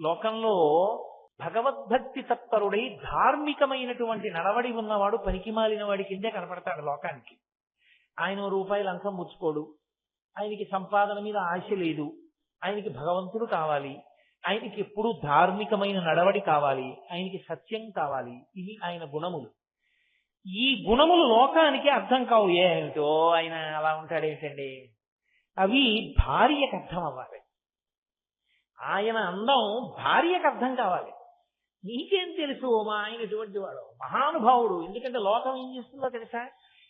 లోకంలో భగవద్భక్తి తత్పరుడై ధార్మికమైనటువంటి నడవడి ఉన్నవాడు పనికిమాలిన వాడి కిందే కనపడతాడు లోకానికి. ఆయన రూపాయి లంచం పుచ్చుకోడు, ఆయనకి సంపాదన మీద ఆశ లేదు, ఆయనకి భగవంతుడు కావాలి, ఆయనకి ఎప్పుడూ ధార్మికమైన నడవడి కావాలి, ఆయనకి సత్యం కావాలి. ఇవి ఆయన గుణములు. ఈ గుణములు లోకానికి అర్థం కావు. ఏమిటో ఆయన అలా ఉంటాడేమిటండి, అవి భార్యకు అర్థం అవ్వాలి. ఆయన అందం భార్యకు అర్థం కావాలి. నీకేం తెలుసు మా ఆయన ఎటువంటి వాడు, మహానుభావుడు. ఎందుకంటే లోకం ఏం చేస్తుందో తెలుసా,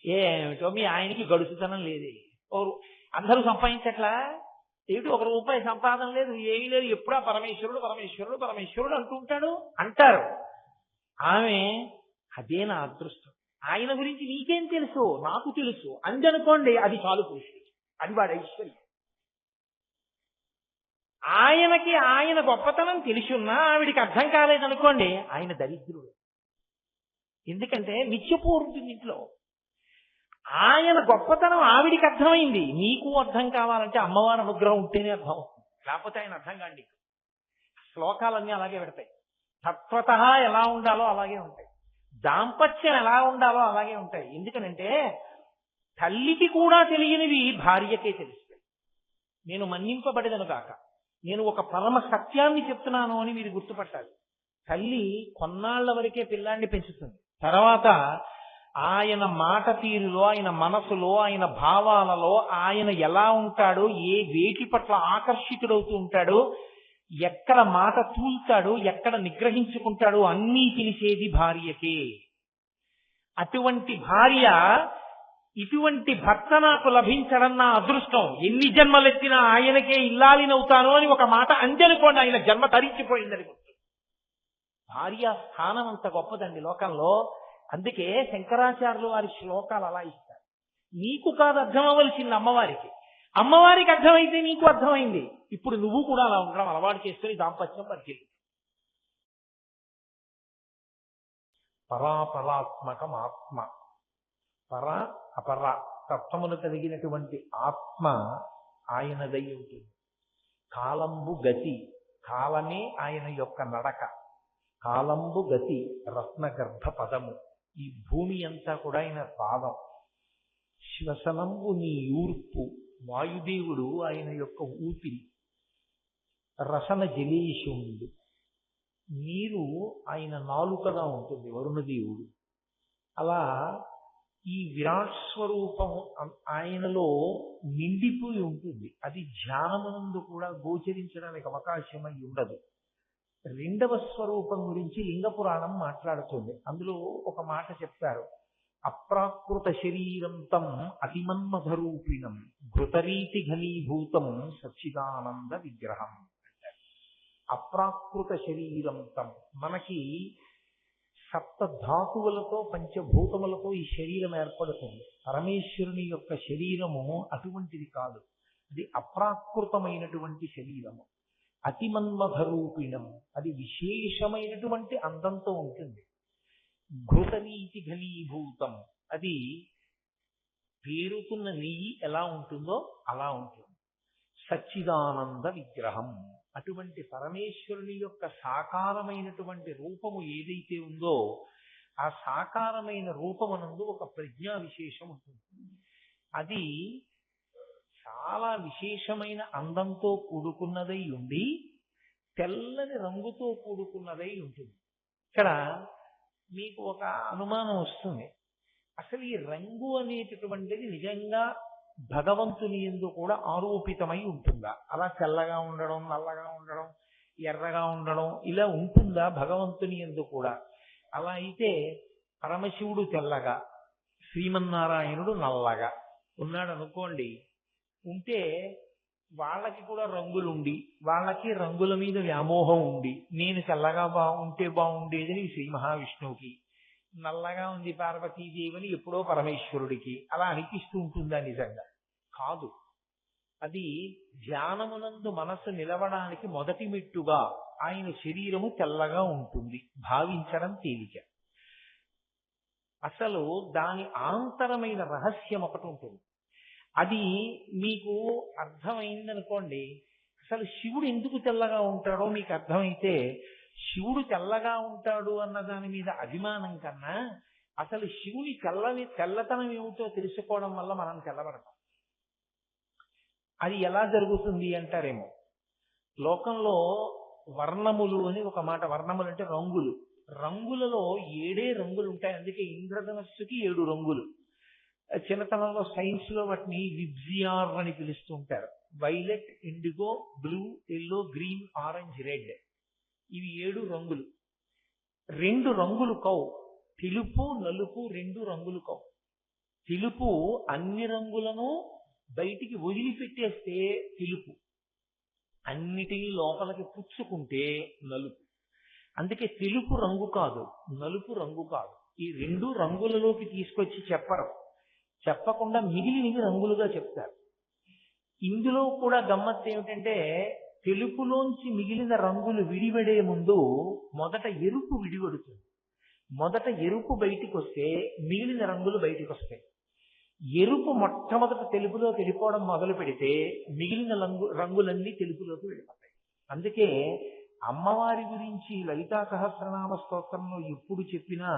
ఏమిటో మీ ఆయనకి గడుచుతనం లేదే, అందరూ సంపాదించట్లా ఏమిటి, ఒక రూపాయి సంపాదన లేదు, ఏమీ లేదు, ఎప్పుడా పరమేశ్వరుడు పరమేశ్వరుడు పరమేశ్వరుడు అంటూ ఉంటాడు అంటారు. ఆమె అదే నా అదృష్టం, ఆయన గురించి నీకేం తెలుసు నాకు తెలుసు అందనుకోండి, అది చాలు పురుషుడికి, అది వాడి ఐశ్వర్యం. ఆయనకి ఆయన గొప్పతనం తెలిసున్నా ఆవిడికి అర్థం కాలేదనుకోండి, ఆయన దరిద్రుడు. ఎందుకంటే నిత్యపూర్వుంటుంది ఇంట్లో. ఆయన గొప్పతనం ఆవిడికి అర్థమైంది, నీకు అర్థం కావాలంటే అమ్మవారి అనుగ్రహం ఉంటేనే అర్థం అవుతుంది, లేకపోతే ఆయన అర్థం కాండి. శ్లోకాలన్నీ అలాగే పెడతాయి. తత్వత ఎలా ఉండాలో అలాగే ఉంటాయి, దాంపత్యం ఎలా ఉండాలో అలాగే ఉంటాయి. ఎందుకనంటే తల్లికి కూడా తెలియనివి భార్యకే తెలుస్తాయి. నేను మన్నింపబడేదను కాక నేను ఒక పరమ సత్యాన్ని చెప్తున్నాను అని మీరు గుర్తుపట్టాలి. తల్లి కొన్నాళ్ల వరకే పిల్లాన్ని పెంచుతుంది, తర్వాత ఆయన మాట తీరులో, ఆయన మనసులో, ఆయన భావాలలో ఆయన ఎలా ఉంటాడో, ఏ వేటి పట్ల ఆకర్షితుడవుతూ ఉంటాడో, ఎక్కడ మాట తూల్తాడో, ఎక్కడ నిగ్రహించుకుంటాడో అన్నీ తెలిసేది భార్యకే. అటువంటి భార్య, ఇటువంటి భర్త నాకు లభించడం నా అదృష్టం, ఎన్ని జన్మలెత్తినా ఆయనకే ఇల్లాలినవుతాను అని ఒక మాట అంజనుకోండి, ఆయన జన్మ తరించిపోయిందని గుర్తు. భార్య స్థానం అంత గొప్పదండి లోకంలో. అందుకే శంకరాచార్యులు వారి శ్లోకాలు అలా ఇస్తారు. నీకు కాదు అర్థం అవ్వవలసింది అమ్మవారికి, అమ్మవారికి అర్థమైతే నీకు అర్థమైంది. ఇప్పుడు నువ్వు కూడా అలా ఉండడం అలవాటు చేసుకుని దాంపత్యం పరిశీలి. పరాపరాత్మకం ఆత్మ, పర అపర తత్వమును కలిగినటువంటి ఆత్మ ఆయనదై ఉంటుంది. కాలంబు గతి, కాలమే ఆయన యొక్క నడక. కాలంబు గతి రత్నగర్భ పదము, ఈ భూమి అంతా కూడా ఆయన పాదం. శ్వసనంబు నీ ఊర్పు, వాయుదేవుడు ఆయన యొక్క ఊపిరి. రసన జలేశుండు, నీరు ఆయన నాలుకగా ఉంటుంది వరుణదేవుడు. అలా ఈ విరాట్ స్వరూపం ఆయనలో నిండిపోయి ఉంటుంది. అది ధ్యానమునందు కూడా గోచరించడానికి అవకాశమై ఉండదు. రెండవ స్వరూపం గురించి లింగ పురాణం మాట్లాడుతుంది. అందులో ఒక మాట చెప్తారు, అప్రాకృత శరీరం తం అతిమన్మధరూపిణం ఘృతరీతి ఘనీభూతం సచ్చిదానంద విగ్రహం. అప్రాకృత శరీరం తం, మనకి సప్తధాతువులతో పంచభూతములతో ఈ శరీరం ఏర్పడుతుంది. పరమేశ్వరుని యొక్క శరీరము అటువంటిది కాదు, అది అప్రాకృతమైనటువంటి శరీరము. అతిమన్మధరూపిణం, అది విశేషమైనటువంటి అందంతో ఉంటుంది. ఘృతనీతి ఘనీభూతం, అది పేరుకున్న నెయ్యి ఎలా ఉంటుందో అలా ఉంటుంది. సచ్చిదానంద విగ్రహం, అటువంటి పరమేశ్వరుని యొక్క సాకారమైనటువంటి రూపము ఏదైతే ఉందో ఆ సాకారమైన రూపమునందు ఒక ప్రజ్ఞా విశేషం ఉంటుంది. అది చాలా విశేషమైన అందంతో కూడుకున్నదై ఉండి తెల్లని రంగుతో కూడుకున్నదై ఉంటుంది. ఇక్కడ మీకు ఒక అనుమానం వస్తుంది, అసలు ఈ రంగు అనేటటువంటిది నిజంగా భగవంతుని యందు కూడా ఆరోపితమై ఉంటుందా? అలా తెల్లగా ఉండడం, నల్లగా ఉండడం, ఎర్రగా ఉండడం ఇలా ఉంటుందా భగవంతుని యందు కూడా? అలా అయితే పరమశివుడు తెల్లగా, శ్రీమన్నారాయణుడు నల్లగా ఉన్నాడు అనుకోండి, ఉంటే వాళ్ళకి కూడా రంగులుండి, వాళ్ళకి రంగుల మీద వ్యామోహం ఉండి, నేను తెల్లగా ఉంటే బాగుండేదని శ్రీ మహావిష్ణువుకి, నల్లగా ఉంది పార్వతీదేవిని ఎప్పుడో పరమేశ్వరుడికి అలా అనిపిస్తూ ఉంటుందా? నిజంగా కాదు. అది ధ్యానమునందు మనస్సు నిలవడానికి మొదటి మెట్టుగా ఆయన శరీరము తెల్లగా ఉంటుంది, భావించడం తేలిక. అసలు దాని ఆంతరమైన రహస్యం ఒకటి ఉంటుంది. అది మీకు అర్థమైందనుకోండి, అసలు శివుడు ఎందుకు తెల్లగా ఉంటాడో మీకు అర్థమైతే, శివుడు తెల్లగా ఉంటాడు అన్న దాని మీద అభిమానం కన్నా అసలు శివుని తెల్లతనం ఏమిటో తెలుసుకోవడం వల్ల మనం తెల్లబడతాం. అది ఎలా జరుగుతుంది అంటారేమో. లోకంలో వర్ణములు అని ఒక మాట. వర్ణములు అంటే రంగులు. రంగులలో 7 రంగులు ఉంటాయి. అందుకే ఇంద్రధనస్సుకి 7 రంగులు. చిన్నతనంలో సైన్స్ లో వాటిని విబ్జియార్ అని పిలుస్తూ ఉంటారు. Violet, IndiGo, blue, yellow, green, orange, red. ఇవి 7 రంగులు. 2 రంగులు కవు. తెలుపు, నలుపు 2 రంగులు కవు. తెలుపు అన్ని రంగులను బయటికి వదిలిపెట్టేస్తే తెలుపు, అన్నిటినీ లోపలికి పుచ్చుకుంటే నలుపు. అందుకే తెలుపు రంగు కాదు, నలుపు రంగు కాదు. ఈ 2 రంగులలోకి తీసుకొచ్చి చెప్పకుండా మిగిలినవి రంగులుగా చెప్తారు. ఇందులో కూడా గమ్మత్తు ఏమిటంటే, తెలుపులోంచి మిగిలిన రంగులు విడివడే ముందు మొదట ఎరుపు విడివడుతుంది. మొదట ఎరుపు బయటికి వస్తే మిగిలిన రంగులు బయటికి వస్తాయి. ఎరుపు మొట్టమొదట తెలుపులోకి వెళ్ళిపోవడం మొదలు పెడితే మిగిలిన రంగులన్నీ తెలుపులోకి వెళ్ళిపోతాయి. అందుకే అమ్మవారి గురించి లలితా సహస్రనామ స్తోత్రంలో ఎప్పుడు చెప్పినా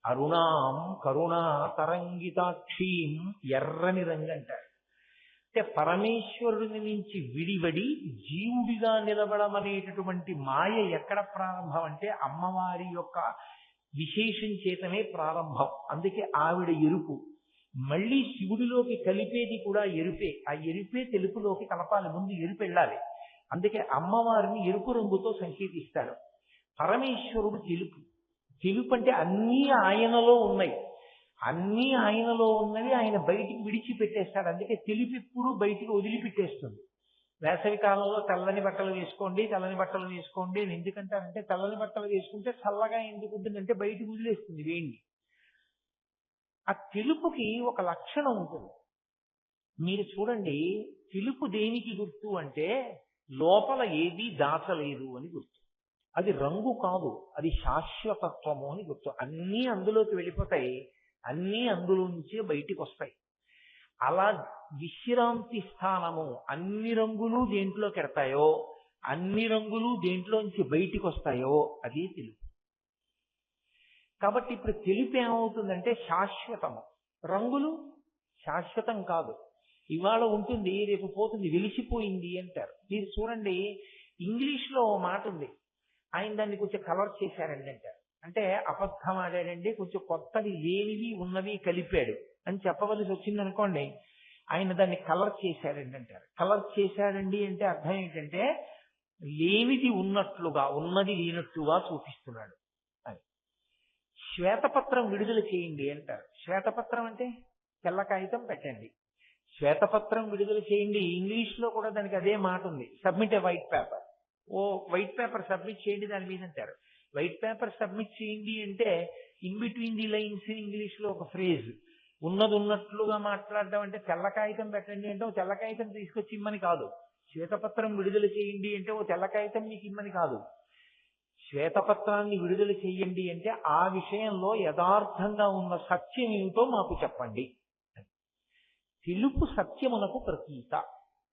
అరుణాం కరుణా తరంగితాక్షీం, ఎర్రని రంగు అంటారు. అంటే పరమేశ్వరుని నుంచి విడివడి జీవుడిగా నిలబడమనేటటువంటి మాయ ఎక్కడ ప్రారంభం అంటే అమ్మవారి యొక్క విశేషం చేతనే ప్రారంభం. అందుకే ఆవిడ ఎరుపు. మళ్ళీ శివుడిలోకి కలిపేది కూడా ఎరుపే. ఆ ఎరుపే తెలుపులోకి కలపాలి, ముందు ఎరుపు వెళ్ళాలి. అందుకే అమ్మవారిని ఎరుపు రంగుతో సంకేతిస్తారు. పరమేశ్వరుడు తెలుపు. తెలుపు అంటే అన్నీ ఆయనలో ఉన్నాయి. అన్నీ ఆయనలో ఉన్నవి ఆయన బయటికి విడిచిపెట్టేస్తాడు. అందుకే తెలుపు ఎప్పుడు బయటికి వదిలిపెట్టేస్తుంది. వేసవి కాలంలో తెల్లని బట్టలు వేసుకోండి, తెల్లని బట్టలు వేసుకోండి అని ఎందుకంటారంటే, తెల్లని బట్టలు వేసుకుంటే చల్లగా ఎందుకు ఉంటుందంటే బయటికి వదిలేస్తుంది వేడి. ఆ తెలుపుకి ఒక లక్షణం ఉంటుంది. మీరు చూడండి, తెలుపు దేనికి గుర్తు అంటే లోపల ఏది దాచలేదు అని గుర్తు. అది రంగు కాదు, అది శాశ్వతత్వము అని గుర్తు. అన్నీ అందులోకి వెళ్ళిపోతాయి, అన్నీ అందులో నుంచే బయటికి వస్తాయి. అలా విశ్రాంతి స్థానము. అన్ని రంగులు దేంట్లోకి ఎడతాయో, అన్ని రంగులు దేంట్లోంచి బయటికి వస్తాయో అదే తెలుపు. కాబట్టి ఇప్పుడు తెలుపు ఏమవుతుందంటే శాశ్వతము. రంగులు శాశ్వతం కాదు. ఇవాళ ఉంటుంది, రేపు పోతుంది, వెలిసిపోయింది అంటారు. మీరు చూడండి, ఇంగ్లీష్ లో మాట ఉంది, ఆయన దాన్ని కొంచెం కవర్ చేశారండి అంటారు. అంటే అబద్ధం ఆడాడండి, కొంచెం కొత్తవి లేనివి ఉన్నవి కలిపాడు అని చెప్పవలసి వచ్చింది అనుకోండి, ఆయన దాన్ని కలర్ చేశాడండి అంటారు. కలర్ చేశాడండి అంటే అర్థం ఏంటంటే లేనిది ఉన్నట్లుగా, ఉన్నది లేనట్లుగా చూపిస్తున్నాడు అని. శ్వేతపత్రం విడుదల చేయండి అంటారు. శ్వేతపత్రం అంటే తెల్ల కాగితం పెట్టండి. శ్వేతపత్రం విడుదల చేయండి, ఇంగ్లీష్ లో కూడా దానికి అదే మాట ఉంది, సబ్మిట్ ఏ వైట్ పేపర్. ఓ వైట్ పేపర్ సబ్మిట్ చేయండి దాని మీద అంటారు. వైట్ పేపర్ సబ్మిట్ చేయండి అంటే in between the lines English లో ఒక ఫ్రేజ్. ఉన్నది ఉన్నట్లుగా మాట్లాడడం అంటే తెల్ల కాగితం పెట్టండి అంటే ఓ తెల్ల కాగితం తీసుకొచ్చి ఇమ్మని కాదు. శ్వేతపత్రం విడుదల చేయండి అంటే ఓ తెల్ల కాగితం మీకు ఇమ్మని కాదు. శ్వేతపత్రాన్ని విడుదల చేయండి అంటే ఆ విషయంలో యథార్థంగా ఉన్న సత్యం ఏమిటో మాకు చెప్పండి. తెలుపు సత్యమునకు ప్రతీక.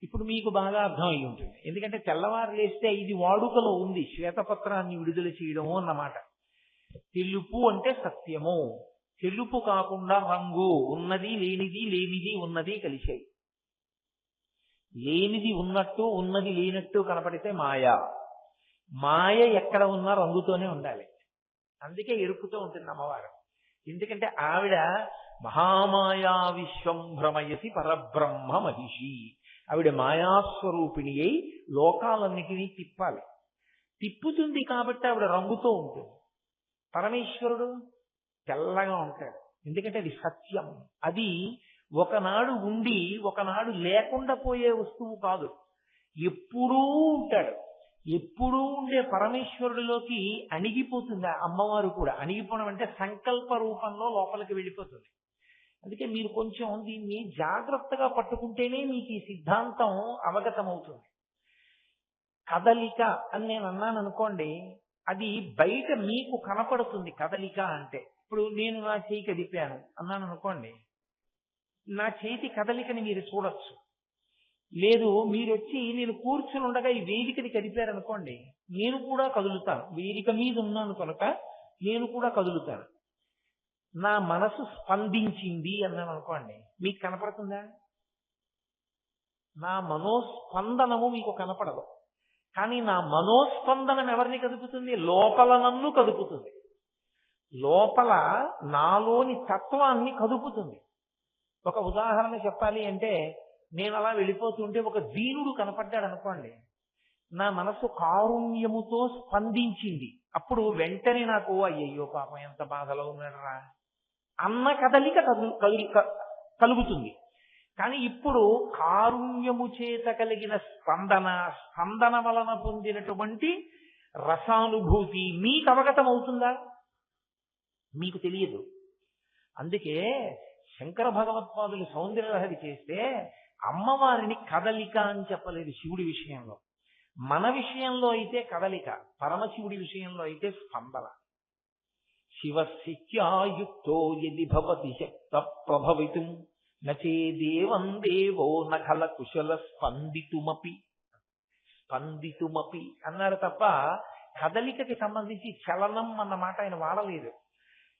ఇప్పుడు మీకు బాగా అర్థం అయి ఉంటుంది, ఎందుకంటే తెల్లవారు లేస్తే ఇది వాడుకలో ఉంది, శ్వేతపత్రాన్ని విడుదల చేయడము అన్నమాట. తెలుపు అంటే సత్యము. తెలుపు కాకుండా రంగు, ఉన్నది లేనిది, లేనిది ఉన్నది కలిశాయి. లేనిది ఉన్నట్టు, ఉన్నది లేనట్టు కనపడితే మాయ. మాయ ఎక్కడ ఉన్నా రంగుతోనే ఉండాలి. అందుకే ఎరుపుతో ఉంటుంది అమ్మవారు. ఎందుకంటే ఆవిడ మహామాయా విశ్వం భ్రమయసి పరబ్రహ్మ మహిషి. ఆవిడ మాయాస్వరూపిణి అయి లోకాలన్నిటినీ తిప్పాలి. తిప్పుతుంది కాబట్టి ఆవిడ రంగుతో ఉంటుంది. పరమేశ్వరుడు తెల్లగా ఉంటాడు, ఎందుకంటే అది సత్యం. అది ఒకనాడు ఉండి ఒకనాడు లేకుండా పోయే వస్తువు కాదు, ఎప్పుడూ ఉంటాడు. ఎప్పుడూ ఉండే పరమేశ్వరుడిలోకి అణిగిపోతుంది అమ్మవారు కూడా. అణిగిపోవడం అంటే సంకల్ప రూపంలో లోపలికి వెళ్ళిపోతుంది. అందుకే మీరు కొంచెం దీన్ని జాగ్రత్తగా పట్టుకుంటేనే మీకు ఈ సిద్ధాంతం అవగతమవుతుంది. కదలిక అని నేను అన్నాను అనుకోండి, అది బయట మీకు కనపడుతుంది కదలిక అంటే. ఇప్పుడు నేను నా చేయి కదిపాను అన్నాను అనుకోండి, నా చేతి కదలికని మీరు చూడొచ్చు. లేదు మీరు వచ్చి నేను కూర్చుని ఉండగా ఈ వేదికని కదిపారనుకోండి, నేను కూడా కదులుతాను. వేదిక మీద ఉన్నాను కనుక నేను కూడా కదులుతాను. నా మనసు స్పందించింది అన్నాను అనుకోండి, మీకు కనపడుతుందా? నా మనోస్పందనము మీకు కనపడదు. కానీ నా మనోస్పందనం ఎవరిని కదుపుతుంది? లోపల నన్ను కదుపుతుంది. లోపల నాలోని తత్వాన్ని కదుపుతుంది. ఒక ఉదాహరణ చెప్పాలి అంటే, నేను అలా వెళ్ళిపోతుంటే ఒక దీనుడు కనపడ్డాడు అనుకోండి, నా మనసు కారుణ్యముతో స్పందించింది. అప్పుడు వెంటనే నాకు అయ్యయ్యో పాపం ఎంత బాధలో ఉన్నాడరా అన్న కదలిక కలుగుతుంది. కానీ ఇప్పుడు కారుణ్యము చేత కలిగిన స్పందన వలన పొందినటువంటి రసానుభూతి మీకు అవగతం అవుతుందా? మీకు తెలియదు. అందుకే శంకర భగవత్పాదులు సౌందర్యలహరి చేస్తే అమ్మవారిని కదలిక అని చెప్పలేదు శివుడి విషయంలో. మన విషయంలో అయితే కదలిక, పరమశివుడి విషయంలో అయితే స్పందన. శివశిత్యాయుక్తో యది భవతి శక్త ప్రభవితుం నచే దేవం దేవో నఖల కుశల స్పందితుమపి అన్నారు తప్ప కదలికకి సంబంధించి చలనం అన్న మాట ఆయన వాడలేదు.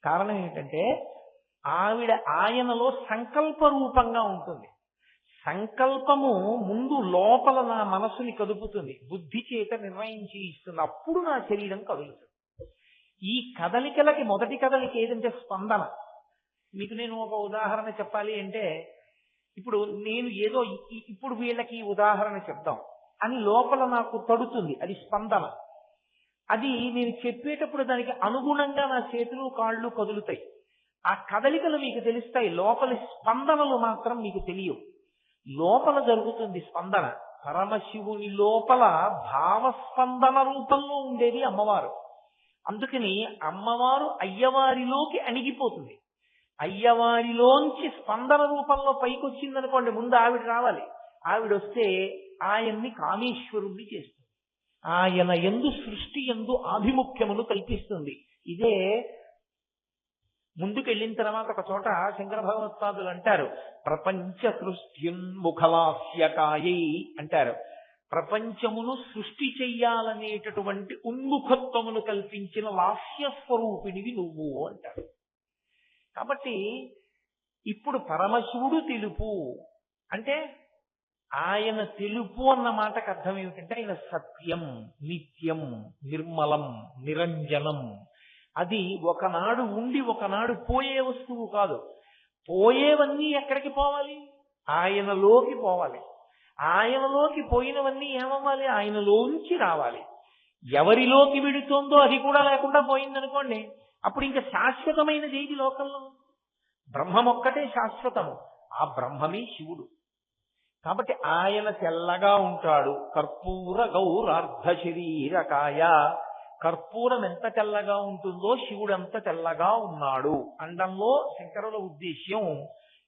కారణం ఏంటంటే ఆయనలో సంకల్ప రూపంగా ఉంటుంది. సంకల్పము ముందు లోపల నా మనసుని కదుపుతుంది, బుద్ధి చేత నిర్ణయించి ఇస్తుంది. అప్పుడు నా శరీరం కదులుతుంది. ఈ కదలికలకి మొదటి కదలిక ఏదంటే స్పందన. మీకు నేను ఒక ఉదాహరణ చెప్పాలి అంటే, ఇప్పుడు నేను ఏదో ఇప్పుడు వీళ్ళకి ఉదాహరణ చెప్దాం అని లోపల నాకు తడుతుంది, అది స్పందన. అది నేను చెప్పేటప్పుడు దానికి అనుగుణంగా నా చేతులు కాళ్ళు కదులుతాయి. ఆ కదలికలు మీకు తెలుస్తాయి, లోపలి స్పందనలు మాత్రం మీకు తెలియవు. లోపల జరుగుతుంది స్పందన. పరమశివుని లోపల భావస్పందన రూపంలో ఉండేది అమ్మవారు. అందుకని అమ్మవారు అయ్యవారిలోకి అణిగిపోతుంది. అయ్యవారిలోంచి స్పందన రూపంలో పైకి వచ్చిందనుకోండి, ముందు ఆవిడ రావాలి. ఆవిడొస్తే ఆయన్ని కామేశ్వరుణ్ణి చేస్తుంది. ఆయన యందు సృష్టి యందు ఆభిముఖ్యమును కల్పిస్తుంది. ఇదే ముందుకెళ్ళిన తర్వాత ఒక చోట శంకర భగవత్పాదులు అంటారు, ప్రపంచ సృష్ట్యున్ముఖలాస్యకాయై అంటారు. ప్రపంచమును సృష్టి చెయ్యాలనేటటువంటి ఉన్ముఖత్వమును కల్పించిన లాస్య స్వరూపిణివి నువ్వు అంటారు. కాబట్టి ఇప్పుడు పరమశివుడు తెలుపు అంటే ఆయన తెలుపు అన్న మాటకు అర్థం ఏమిటంటే ఆయన సత్యం, నిత్యం, నిర్మలం, నిరంజనం. అది ఒకనాడు ఉండి ఒకనాడు పోయే వస్తువు కాదు. పోయేవన్నీ ఎక్కడికి పోవాలి? ఆయనలోకి పోవాలి. ఆయనలోకి పోయినవన్నీ ఏమవ్వాలి? ఆయనలోంచి రావాలి. ఎవరిలోకి విడుతోందో అది కూడా లేకుండా పోయిందనుకోండి, అప్పుడు ఇంకా శాశ్వతమైనది ఏది లోకంలో? బ్రహ్మం ఒక్కటే శాశ్వతము. ఆ బ్రహ్మమే శివుడు. కాబట్టి ఆయన తెల్లగా ఉంటాడు. కర్పూర గౌరార్ధ శరీరకాయ. కర్పూరం ఎంత తెల్లగా ఉంటుందో శివుడు అంత తెల్లగా ఉన్నాడు అండంలో శంకరుల ఉద్దేశ్యం.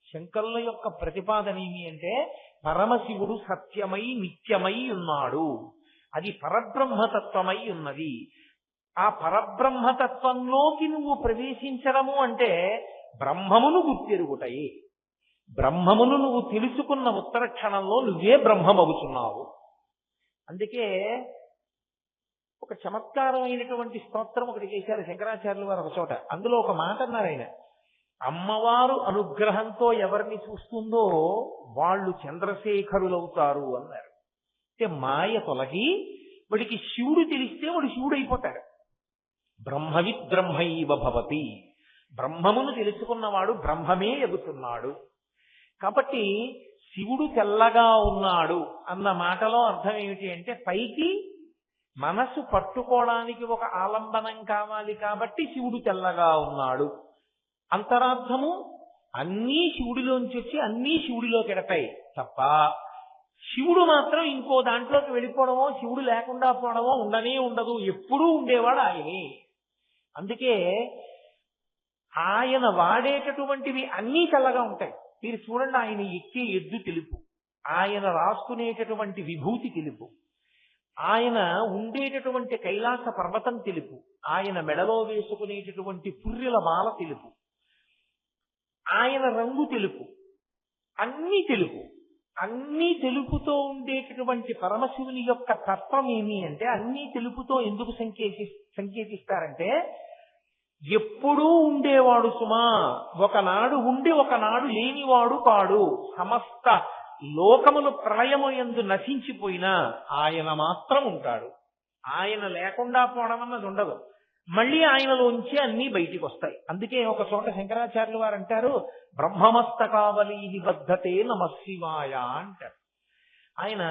శంకరుల యొక్క ప్రతిపాదన ఏమి అంటే, పరమశివుడు సత్యమై నిత్యమై ఉన్నాడు. అది పరబ్రహ్మతత్వమై ఉన్నది. ఆ పరబ్రహ్మతత్వంలోకి నువ్వు ప్రవేశించడము అంటే బ్రహ్మమును గుర్తెరుగుటయే. బ్రహ్మమును నువ్వు తెలుసుకున్న ఉత్తర క్షణంలో నువ్వే బ్రహ్మమవుతున్నావు. అందుకే ఒక చమత్కారమైనటువంటి స్తోత్రం ఒకటి చేశారు శంకరాచార్యులు వారు ఒక చోట. అందులో ఒక మాట అన్నారు ఆయన, అమ్మవారు అనుగ్రహంతో ఎవరిని చూస్తుందో వాళ్ళు చంద్రశేఖరులవుతారు అన్నారు. అంటే మాయ తొలగి వాడికి శివుడు తెలిస్తే వాడు శివుడైపోతాడు. బ్రహ్మవిద్ బ్రహ్మైవ భవతి. బ్రహ్మమును తెలుసుకున్నవాడు బ్రహ్మమే ఎగుతున్నాడు. కాబట్టి శివుడు తెల్లగా ఉన్నాడు అన్న మాటలో అర్థం ఏమిటి అంటే, పైకి మనసు పట్టుకోవడానికి ఒక ఆలంబనం కావాలి కాబట్టి శివుడు తెల్లగా ఉన్నాడు. అంతరార్థము అన్నీ శివుడిలోంచి వచ్చి అన్నీ శివుడిలోకి ఎడతాయి తప్ప శివుడు మాత్రం ఇంకో దాంట్లోకి వెళ్ళిపోవడమో శివుడు లేకుండా పోవడమో ఉండనే ఉండదు. ఎప్పుడూ ఉండేవాడు ఆయనే. అందుకే ఆయన వాడేటటువంటివి అన్నీ తెల్లగా ఉంటాయి. మీరు చూడండి, ఆయన ఎక్కే ఎద్దు తెలుపు, ఆయన రాసుకునేటటువంటి విభూతి తెలుపు, ఆయన ఉండేటటువంటి కైలాస పర్వతం తెలుపు, ఆయన మెడలో వేసుకునేటటువంటి పుర్రెల మాల తెలుపు, ఆయన రంగు తెలుపు, అన్నీ తెలుపు. అన్నీ తెలుపుతో ఉండేటటువంటి పరమశివుని యొక్క తత్వం ఏమి అంటే, అన్నీ తెలుపుతో ఎందుకు సంకేతిస్తారంటే, ఎప్పుడూ ఉండేవాడు సుమా, ఒకనాడు ఉండి ఒకనాడు లేనివాడు కాడు. సమస్త లోకములు ప్రళయము యందు నశించిపోయినా ఆయన మాత్రం ఉంటాడు. ఆయన లేకుండా పోవడం అన్నది ఉండదు. మళ్ళీ ఆయనలోంచి అన్నీ బయటికి వస్తాయి. అందుకే ఒక చోట శంకరాచార్యులు వారు అంటారు, బ్రహ్మమస్తకావలి నిబద్ధతే నమశివాయ అంటారు. ఆయన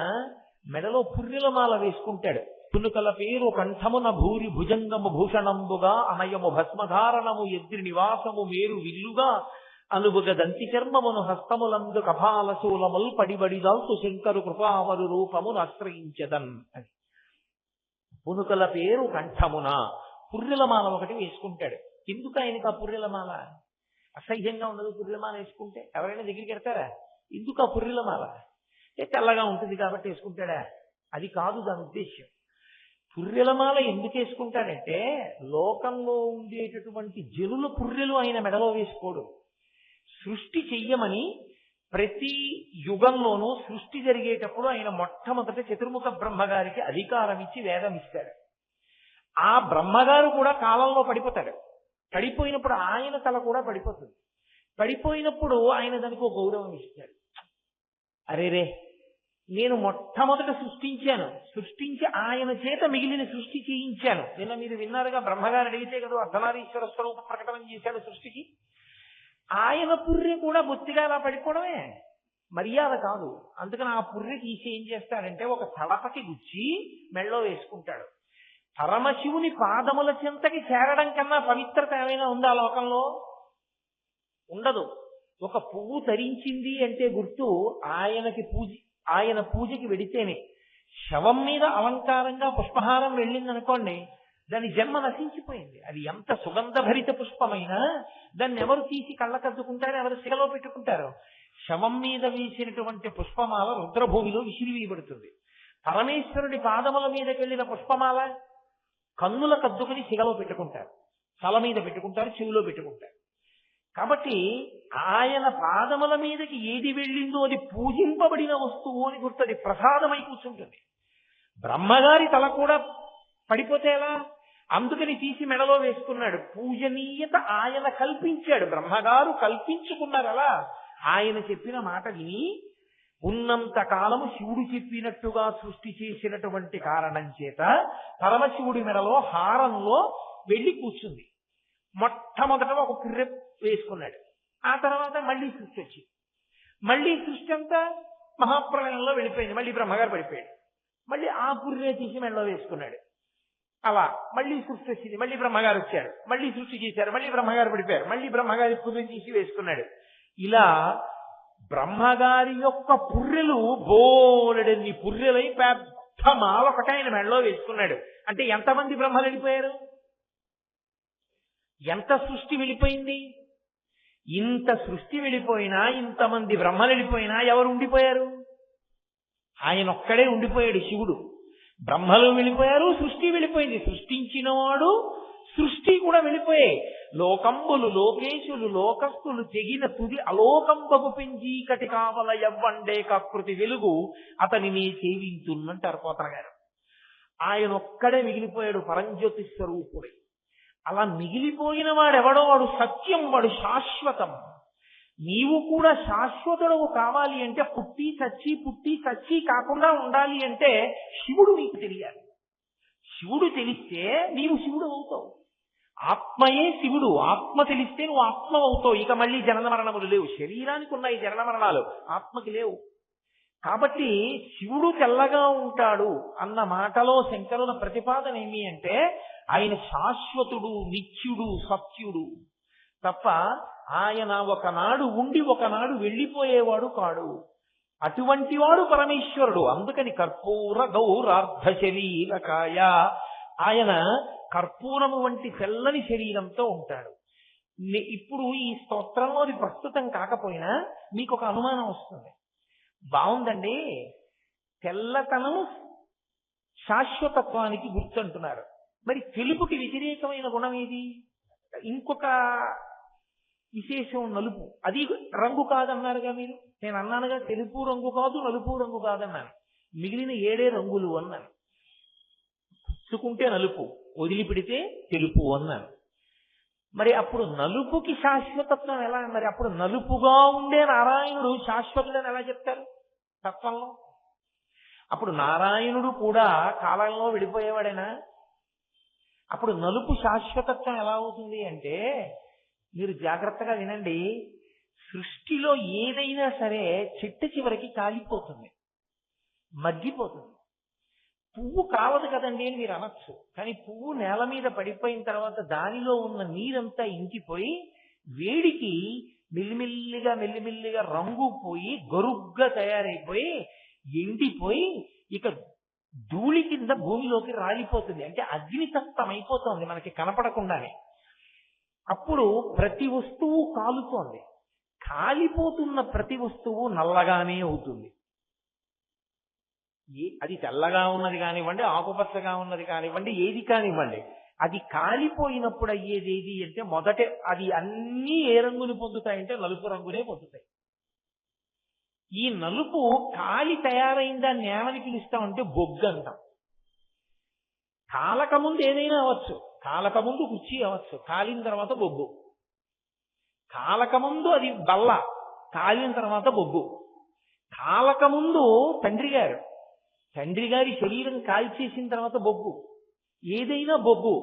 మెడలో పుర్రెల మాల వేసుకుంటాడు. పునుకల పేరు కంఠమున భూరి భుజంగము భూషణంబుగా అనయము భస్మధారణము ఎద్రి నివాసము మేరు విల్లుగా అనుబుగ దంతి చర్మమును హస్తములందు కపాల శూలముల్ పడిబడిదాల్తు శంకరు కృపావరు రూపమును ఆశ్రయించదన్ అని. పునుకల పేరు కంఠమున పుర్రెల మాల ఒకటి వేసుకుంటాడు. ఎందుకు ఆయనకు ఆ పుర్రెల మాల? అసహ్యంగా ఉండదు పుర్రెల మాల వేసుకుంటే? ఎవరైనా దగ్గరికి వెళ్తారా? ఎందుకు ఆ పుర్రెల మాల? తెల్లగా ఉంటుంది కాబట్టి వేసుకుంటాడా? అది కాదు దాని ఉద్దేశ్యం. పుర్రెల మాల ఎందుకు వేసుకుంటాడంటే, లోకంలో ఉండేటటువంటి జనుల పుర్రెలు ఆయన మెడలో వేసుకోడు. సృష్టి చెయ్యమని ప్రతి యుగంలోనూ సృష్టి జరిగేటప్పుడు ఆయన మొట్టమొదట చతుర్ముఖ బ్రహ్మగారికి అధికారం ఇచ్చి వేదం ఇస్తాడు. ఆ బ్రహ్మగారు కూడా కాలంలో పడిపోతాడు. పడిపోయినప్పుడు ఆయన తల కూడా పడిపోతుంది. పడిపోయినప్పుడు ఆయన దానికి ఒక గౌరవం ఇస్తాడు. అరేరే, నేను మొట్టమొదట సృష్టించి ఆయన చేత మిగిలిన సృష్టి చేయించాను. నిన్న మీరు విన్నారుగా, బ్రహ్మగారు అడిగితే కదా అర్ధనారీశ్వర స్వరూప ప్రకటన చేశాడు సృష్టికి. ఆయన పుర్రె కూడా బొత్తిగా అలా పడిపోవడమే మర్యాద కాదు. అందుకని ఆ పుర్రె తీసి ఏం చేస్తాడంటే, ఒక తడపకి గుచ్చి మెళ్ళో వేసుకుంటాడు. పరమశివుని పాదముల చెంతకి చేరడం కన్నా పవిత్రత ఏమైనా ఉందా లోకంలో? ఉండదు. ఒక పువ్వు ధరించింది అంటే గుర్తు ఆయన పూజకి వెడితేనే. శవం మీద అలంకారంగా పుష్పహారం వెళ్ళిందనుకోండి, దాని జన్మ నశించిపోయింది. అది ఎంత సుగంధభరిత పుష్పమైనా దాన్ని ఎవరు తీసి కళ్ళకద్దుకుంటారో, ఎవరు శిగలో పెట్టుకుంటారో. శవం మీద వేసినటువంటి పుష్పమాల రుద్రభూమిలో విసిరివేయబడుతుంది. పరమేశ్వరుడి పాదముల మీదకి వెళ్ళిన పుష్పమాల కన్నుల కద్దుకుని శిగలో పెట్టుకుంటారు, తల మీద పెట్టుకుంటారు, చెవిలో పెట్టుకుంటారు. కాబట్టి ఆయన పాదముల మీదకి ఏది వెళ్ళిందో అది పూజింపబడిన వస్తువు అని గుర్తది, ప్రసాదమై కూర్చుంటుంది. బ్రహ్మగారి తల కూడా పడిపోతే ఎలా? అందుకని తీసి మెడలో వేసుకున్నాడు. పూజనీయత ఆయన కల్పించాడు, బ్రహ్మగారు కల్పించుకున్నారు. అలా ఆయన చెప్పిన మాట విని ఉన్నంత కాలము శివుడు చెప్పినట్టుగా సృష్టి చేసినటువంటి కారణం చేత పరమశివుడి మెడలో హారంలో వెళ్ళి కూర్చుంది. మొట్టమొదట ఒక పుర్రె వేసుకున్నాడు. ఆ తర్వాత మళ్ళీ సృష్టి వచ్చింది. మళ్ళీ సృష్టి అంతా మహాప్రళయంలో వెళ్ళిపోయింది. మళ్ళీ బ్రహ్మగారు పడిపోయాడు. మళ్ళీ ఆ పుర్రె తీసి మెడలో వేసుకున్నాడు. అలా మళ్ళీ సృష్టి వచ్చింది. మళ్ళీ బ్రహ్మగారు వచ్చారు, మళ్ళీ సృష్టి చేశారు, మళ్ళీ బ్రహ్మగారు పడిపోయారు, మళ్ళీ బ్రహ్మగారి పుర్రె తీసి వేసుకున్నాడు. ఇలా బ్రహ్మగారి యొక్క పుర్రెలు బోలెడన్ని పుర్రెలై పెద్ద మాల ఒకటి ఆయన మెడలో వేసుకున్నాడు. అంటే ఎంతమంది బ్రహ్మలు వెళ్ళిపోయారు? ఎంత సృష్టి వెళ్ళిపోయింది? ఇంత సృష్టి వెళ్ళిపోయినా, ఇంతమంది బ్రహ్మలు వెళ్ళిపోయినా ఎవరు ఉండిపోయారు? ఆయన ఒక్కడే ఉండిపోయాడు, శివుడు. బ్రహ్మలు వెళ్ళిపోయారు, సృష్టి వెళ్ళిపోయింది. సృష్టించినవాడు సృష్టి కూడా వెళ్ళిపోయాయి. లోకంబులు లోకేశులు లోకస్తులు తెగిన తుది అలోకంబగు పెంచీకటి కావల ఎవ్వండే కకృతి వెలుగు అతని నీ సేవించున్నంటారు పోతన గారు. ఆయన ఒక్కడే మిగిలిపోయాడు పరంజ్యోతి స్వరూపుడే. అలా మిగిలిపోయిన వాడెవడో వాడు సత్యం, వాడు శాశ్వతం. నీవు కూడా శాశ్వతుడవు కావాలి అంటే పుట్టి చచ్చి కాకుండా ఉండాలి అంటే శివుడు నీకు తెలియాలి. శివుడు తెలిస్తే నీవు శివుడు అవుతావు. ఆత్మయే శివుడు. ఆత్మ తెలిస్తే నువ్వు ఆత్మ అవుతావు. ఇక మళ్ళీ జనన మరణములు లేవు. శరీరానికి ఉన్నాయి జనన మరణాలు, ఆత్మకి లేవు. కాబట్టి శివుడు తెల్లగా ఉంటాడు అన్న మాటలో శంకరుల ప్రతిపాదన ఏమి అంటే, ఆయన శాశ్వతుడు, నిత్యుడు, సత్యుడు తప్ప ఆయన ఒకనాడు ఉండి ఒకనాడు వెళ్ళిపోయేవాడు కాడు. అటువంటి వాడు పరమేశ్వరుడు. అందుకని కర్పూర గౌరార్ధ శరీరకాయ, ఆయన కర్పూరము వంటి తెల్లని శరీరంతో ఉంటాడు. ఇప్పుడు ఈ స్తోత్రంలో అది ప్రస్తుతం కాకపోయినా మీకు ఒక అనుమానం వస్తుంది. బాగుందండి, తెల్లతనం శాశ్వతత్వానికి గుర్తు అంటున్నారు. మరి తెలుపుకి వ్యతిరేకమైన గుణం ఏది? విశేషం నలుపు. అది రంగు కాదన్నారుగా మీరు. నేను అన్నానుగా తెలుపు రంగు కాదు, నలుపు రంగు కాదన్నాను. మిగిలిన 7 రంగులు అన్నాను. పుచ్చుకుంటే నలుపు, వదిలిపెడితే తెలుపు అన్నాను. మరి అప్పుడు నలుపుకి శాశ్వతత్వం ఎలా? మరి అప్పుడు నలుపుగా ఉండే నారాయణుడు శాశ్వతుడని ఎలా చెప్తారు తత్వంలో? అప్పుడు నారాయణుడు కూడా కాలంలో విడిపోయేవాడేనా? అప్పుడు నలుపు శాశ్వతత్వం ఎలా అవుతుంది అంటే, మీరు జాగ్రత్తగా వినండి. సృష్టిలో ఏదైనా సరే చెట్టు చివరికి కాలిపోతుంది, మగ్గిపోతుంది. పువ్వు కావదు కదండి అని మీరు అనొచ్చు. కానీ పువ్వు నేల మీద పడిపోయిన తర్వాత దానిలో ఉన్న నీరంతా ఇంకిపోయి వేడికి మెల్లిమెల్లిగా మెల్లిమెల్లిగా రంగు పోయి గరుగ్గా తయారైపోయి ఎండిపోయి ఇక ధూళి కింద భూమిలోకి రాలిపోతుంది. అంటే అగ్నితప్తం అయిపోతుంది మనకి కనపడకుండానే. అప్పుడు ప్రతి వస్తువు కాలుతోంది. కాలిపోతున్న ప్రతి వస్తువు నల్లగానే అవుతుంది. అది తెల్లగా ఉన్నది కానివ్వండి, ఆకుపచ్చగా ఉన్నది కానివ్వండి, ఏది కానివ్వండి, అది కాలిపోయినప్పుడు అయ్యేది ఏది అంటే మొదట అది అన్నీ ఏ రంగుని పొందుతాయంటే నలుపు రంగునే పొందుతాయి. ఈ నలుపు కాలి తయారైన దాన్ని ఏమని పిలుస్తామంటే బొగ్గు అంటాం. కాలకముందు ఏదైనా అవ్వచ్చు, కాలకముందు కుర్చీ అవ్వచ్చు, కాలిన తర్వాత బొగ్గు. కాలకముందు అది బల్ల, కాలిన తర్వాత బొగ్గు. కాలకముందు తండ్రి గారి శరీరం కాల్చేసిన తర్వాత బొగ్గు. ఏదైనా బొగ్గు.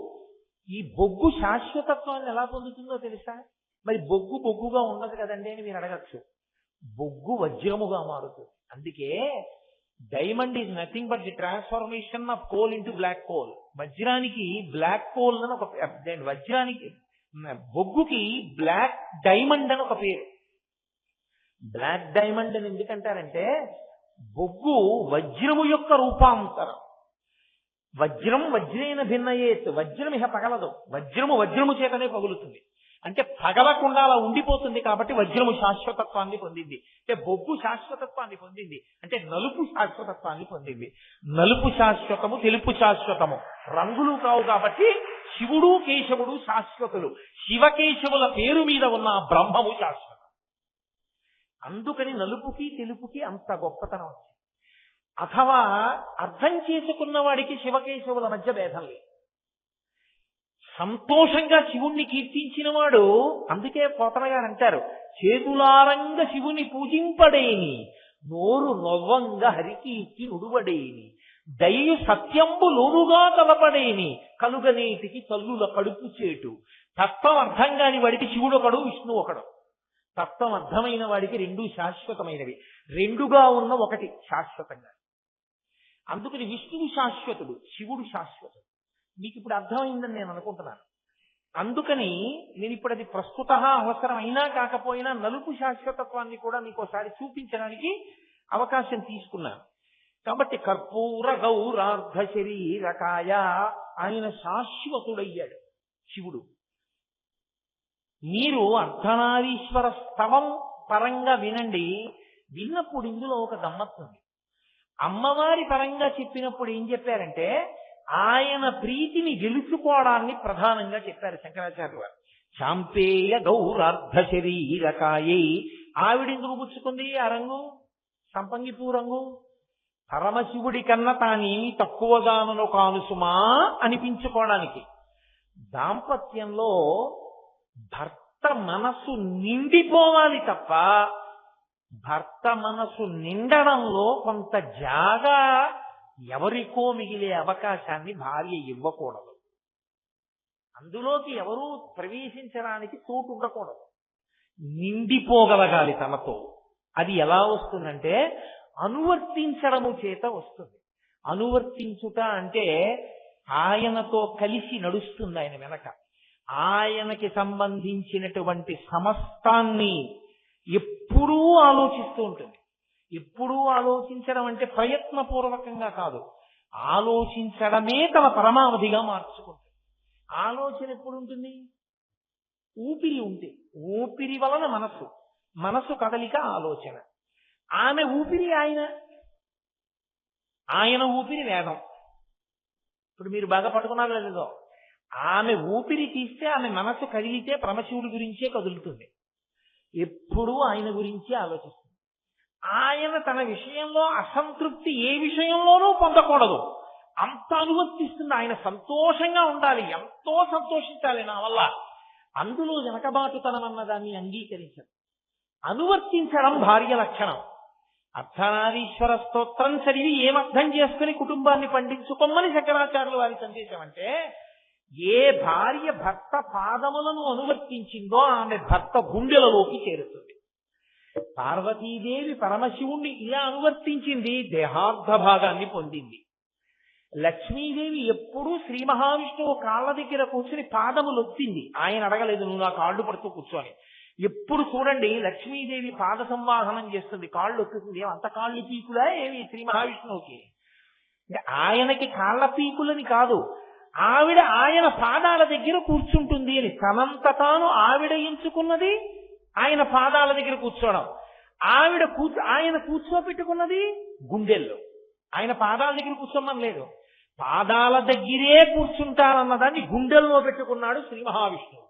ఈ బొగ్గు శాశ్వతత్వాన్ని ఎలా పొందుతుందో తెలుసా? మరి బొగ్గు బొగ్గుగా ఉండదు కదండి అని మీరు అడగచ్చు. బొగ్గు వజ్రముగా మారుతుంది. అందుకే diamond is nothing but the transformation of coal into black coal. వజ్రానికి బ్లాక్ కోల్ అని ఒక, వజ్రానికి బొగ్గుకి బ్లాక్ డైమండ్ అని ఒక పేరు. బ్లాక్ డైమండ్ అని ఎందుకంటారంటే బొగ్గు వజ్రము యొక్క రూపాంతరం. వజ్రం వజ్రేన భిన్నయేత్. వజ్రం ఇహ పగలదు, వజ్రము చేతనే పగులుతుంది. అంటే పగలకుండా అలా ఉండిపోతుంది. కాబట్టి వజ్రము శాశ్వతత్వాన్ని పొందింది. అంటే బొగ్గు శాశ్వతత్వాన్ని పొందింది. అంటే నలుపు శాశ్వతత్వాన్ని పొందింది. నలుపు శాశ్వతము, తెలుపు శాశ్వతము, రంగులు కావు. కాబట్టి శివుడు కేశవుడు శాశ్వతులు. శివకేశవుల పేరు మీద ఉన్న బ్రహ్మము శాశ్వతం. అందుకని నలుపుకి తెలుపుకి అంత గొప్పతనం వచ్చింది. అథవా అర్థం చేసుకున్న వాడికి శివకేశవుల మధ్య భేదం లేదు. సంతోషంగా శివుణ్ణి కీర్తించిన వాడు, అందుకే పోతన గారు అంటారు, చేతులారంగ శివుని పూజింపడేని, నోరు నొవ్వంగ హరికీర్తి నుడువడేని, దయయు సత్యంబు లోనుగా తలపడేని, కలుగనేటికి తల్లుల కడుపు చేటు. తత్వం అర్థం కాని వాడికి శివుడు ఒకడు, విష్ణువు ఒకడు. తత్వం అర్థమైన వాడికి రెండూ శాశ్వతమైనవి. రెండుగా ఉన్న ఒకటి శాశ్వతంగా. అందుకని విష్ణువు శాశ్వతుడు, శివుడు శాశ్వతుడు. మీకు ఇప్పుడు అర్థమైందని నేను అనుకుంటున్నాను. అందుకని నేను ఇప్పుడు అది ప్రస్తుత అవసరం అయినా కాకపోయినా నలుపు శాశ్వతత్వాన్ని కూడా మీకు ఒకసారి చూపించడానికి అవకాశం తీసుకున్నాను. కాబట్టి కర్పూర గౌరార్ధ శరీరకాయ, ఆయన శాశ్వతుడయ్యాడు శివుడు. మీరు అర్ధనారీశ్వర స్తవం పరంగా వినండి. విన్నప్పుడు ఇందులో ఒక గమ్మత్తుంది. అమ్మవారి పరంగా చెప్పినప్పుడు ఏం చెప్పారంటే ఆయన ప్రీతిని గెలుచుకోవడాన్ని ప్రధానంగా చెప్పారు శంకరాచార్య వారు. శాంపేయ గౌరార్ధ శరీరకాయై. ఆవిడెందుకు పుచ్చుకుంది ఆ రంగు, సంపంగిపూ రంగు? పరమశివుడి కన్నా తానేమి తక్కువగానను కానుసుమా అనిపించుకోవడానికి. దాంపత్యంలో భర్త మనసు నిండిపోవాలి తప్ప భర్త మనసు నిండడంలో కొంత జాగా ఎవరికో మిగిలే అవకాశాన్ని భార్య ఇవ్వకూడదు. అందులోకి ఎవరూ ప్రవేశించడానికి చోటు ఉండకూడదు. నిండిపోగలగాలి తనతో. అది ఎలా వస్తుందంటే అనువర్తించడము చేత వస్తుంది. అనువర్తించుట అంటే ఆయనతో కలిసి నడుస్తుంది. ఆయన వెనక ఆయనకి సంబంధించినటువంటి సమస్తాన్ని ఎప్పుడూ ఆలోచిస్తూ ఉంటుంది. ఎప్పుడూ ఆలోచించడం అంటే ప్రయత్నపూర్వకంగా కాదు, ఆలోచించడమే తన పరమావధిగా మార్చుకుంటుంది. ఆలోచన ఎప్పుడు ఉంటుంది? ఊపిరి ఉంటే. ఊపిరి వలన మనసు కదలిక ఆలోచన. ఆమె ఊపిరి ఆయన ఊపిరి వేదం. ఇప్పుడు మీరు బాగా పట్టుకున్నారు లేదో, ఆమె ఊపిరి తీస్తే ఆమె మనసు కదిలితే పరమశివుడి గురించే కదులుతుంది. ఎప్పుడూ ఆయన గురించి ఆలోచిస్తుంది. ఆయన తన విషయంలో అసంతృప్తి ఏ విషయంలోనూ పొందకూడదు, అంత అనువర్తిస్తుంది. ఆయన సంతోషంగా ఉండాలి, ఎంతో సంతోషించాలి నా వల్ల. అందులో వెనకబాటుతనం అన్నదాన్ని అంగీకరించదు. అనువర్తించడం భార్య లక్షణం. అర్ధనారీశ్వర స్తోత్రం చదివి ఏమర్థం చేసుకుని కుటుంబాన్ని పండించుకోమని శంకరాచార్యులు వారి సందేశం. అంటే ఏ భార్య భర్త పాదములను అనువర్తించిందో ఆమె భర్త గుండెలలోకి చేరుతుంది. పార్వతీదేవి పరమశివుణ్ణి ఇలా అనువర్తించింది, దేహార్థ భాగాన్ని పొందింది. లక్ష్మీదేవి ఎప్పుడూ శ్రీ మహావిష్ణువు కాళ్ళ దగ్గర కూర్చుని పాదములు ఒత్తింది. ఆయన అడగలేదు నువ్వు నా కాళ్ళు పడుతూ కూర్చొని. ఎప్పుడు చూడండి లక్ష్మీదేవి పాద సంవాహనం చేస్తుంది, కాళ్ళు ఒత్తుతుంది. అంత కాళ్ళు పీకులా ఏమి శ్రీ మహావిష్ణువుకి? ఆయనకి కాళ్ళ పీకులని కాదు, ఆవిడ ఆయన పాదాల దగ్గర కూర్చుంటుంది అని. తనంత తాను ఆవిడ ఎంచుకున్నది ఆయన పాదాల దగ్గర కూర్చోవడం. ఆయన కూర్చోపెట్టుకున్నది గుండెల్లో. ఆయన పాదాల దగ్గర కూర్చోమని లేదు, పాదాల దగ్గరే కూర్చుంటారన్నదాన్ని గుండెల్లో పెట్టుకున్నాడు శ్రీ మహావిష్ణువు.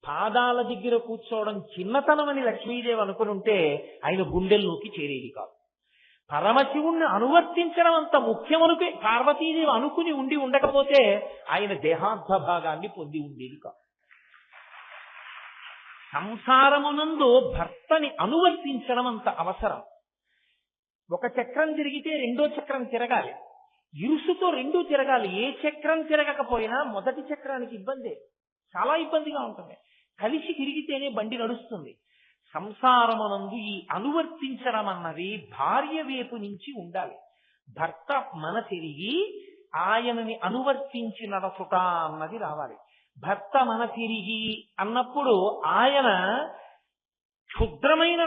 పాదాల దగ్గర కూర్చోవడం చిన్నతనమని లక్ష్మీదేవి అనుకుని ఉంటే ఆయన గుండెల్లోకి చేరేది కాదు. పరమశివుణ్ణి అనువర్తించడం అంత ముఖ్యమనుకు పార్వతీదేవి అనుకుని ఉండి ఉండకపోతే ఆయన దేహార్థ భాగాన్ని పొంది ఉండేది కాదు. సంసారమునందు భర్తని అనువర్తించడం అంత అవసరం. ఒక చక్రం తిరిగితే రెండో చక్రం తిరగాలి, ఇరుసుతో రెండూ తిరగాలి. ఏ చక్రం తిరగకపోయినా మొదటి చక్రానికి ఇబ్బందే, చాలా ఇబ్బందిగా ఉంటుంది. కలిసి తిరిగితేనే బండి నడుస్తుంది. సంసారమునందు ఈ అనువర్తించడం అన్నది భార్య వైపు నుంచి ఉండాలి. భర్త మన తిరిగి ఆయనని అనువర్తించి నడచుట అన్నది రావాలి. భర్త మన తిరిగి అన్నప్పుడు ఆయన క్షుద్రమైన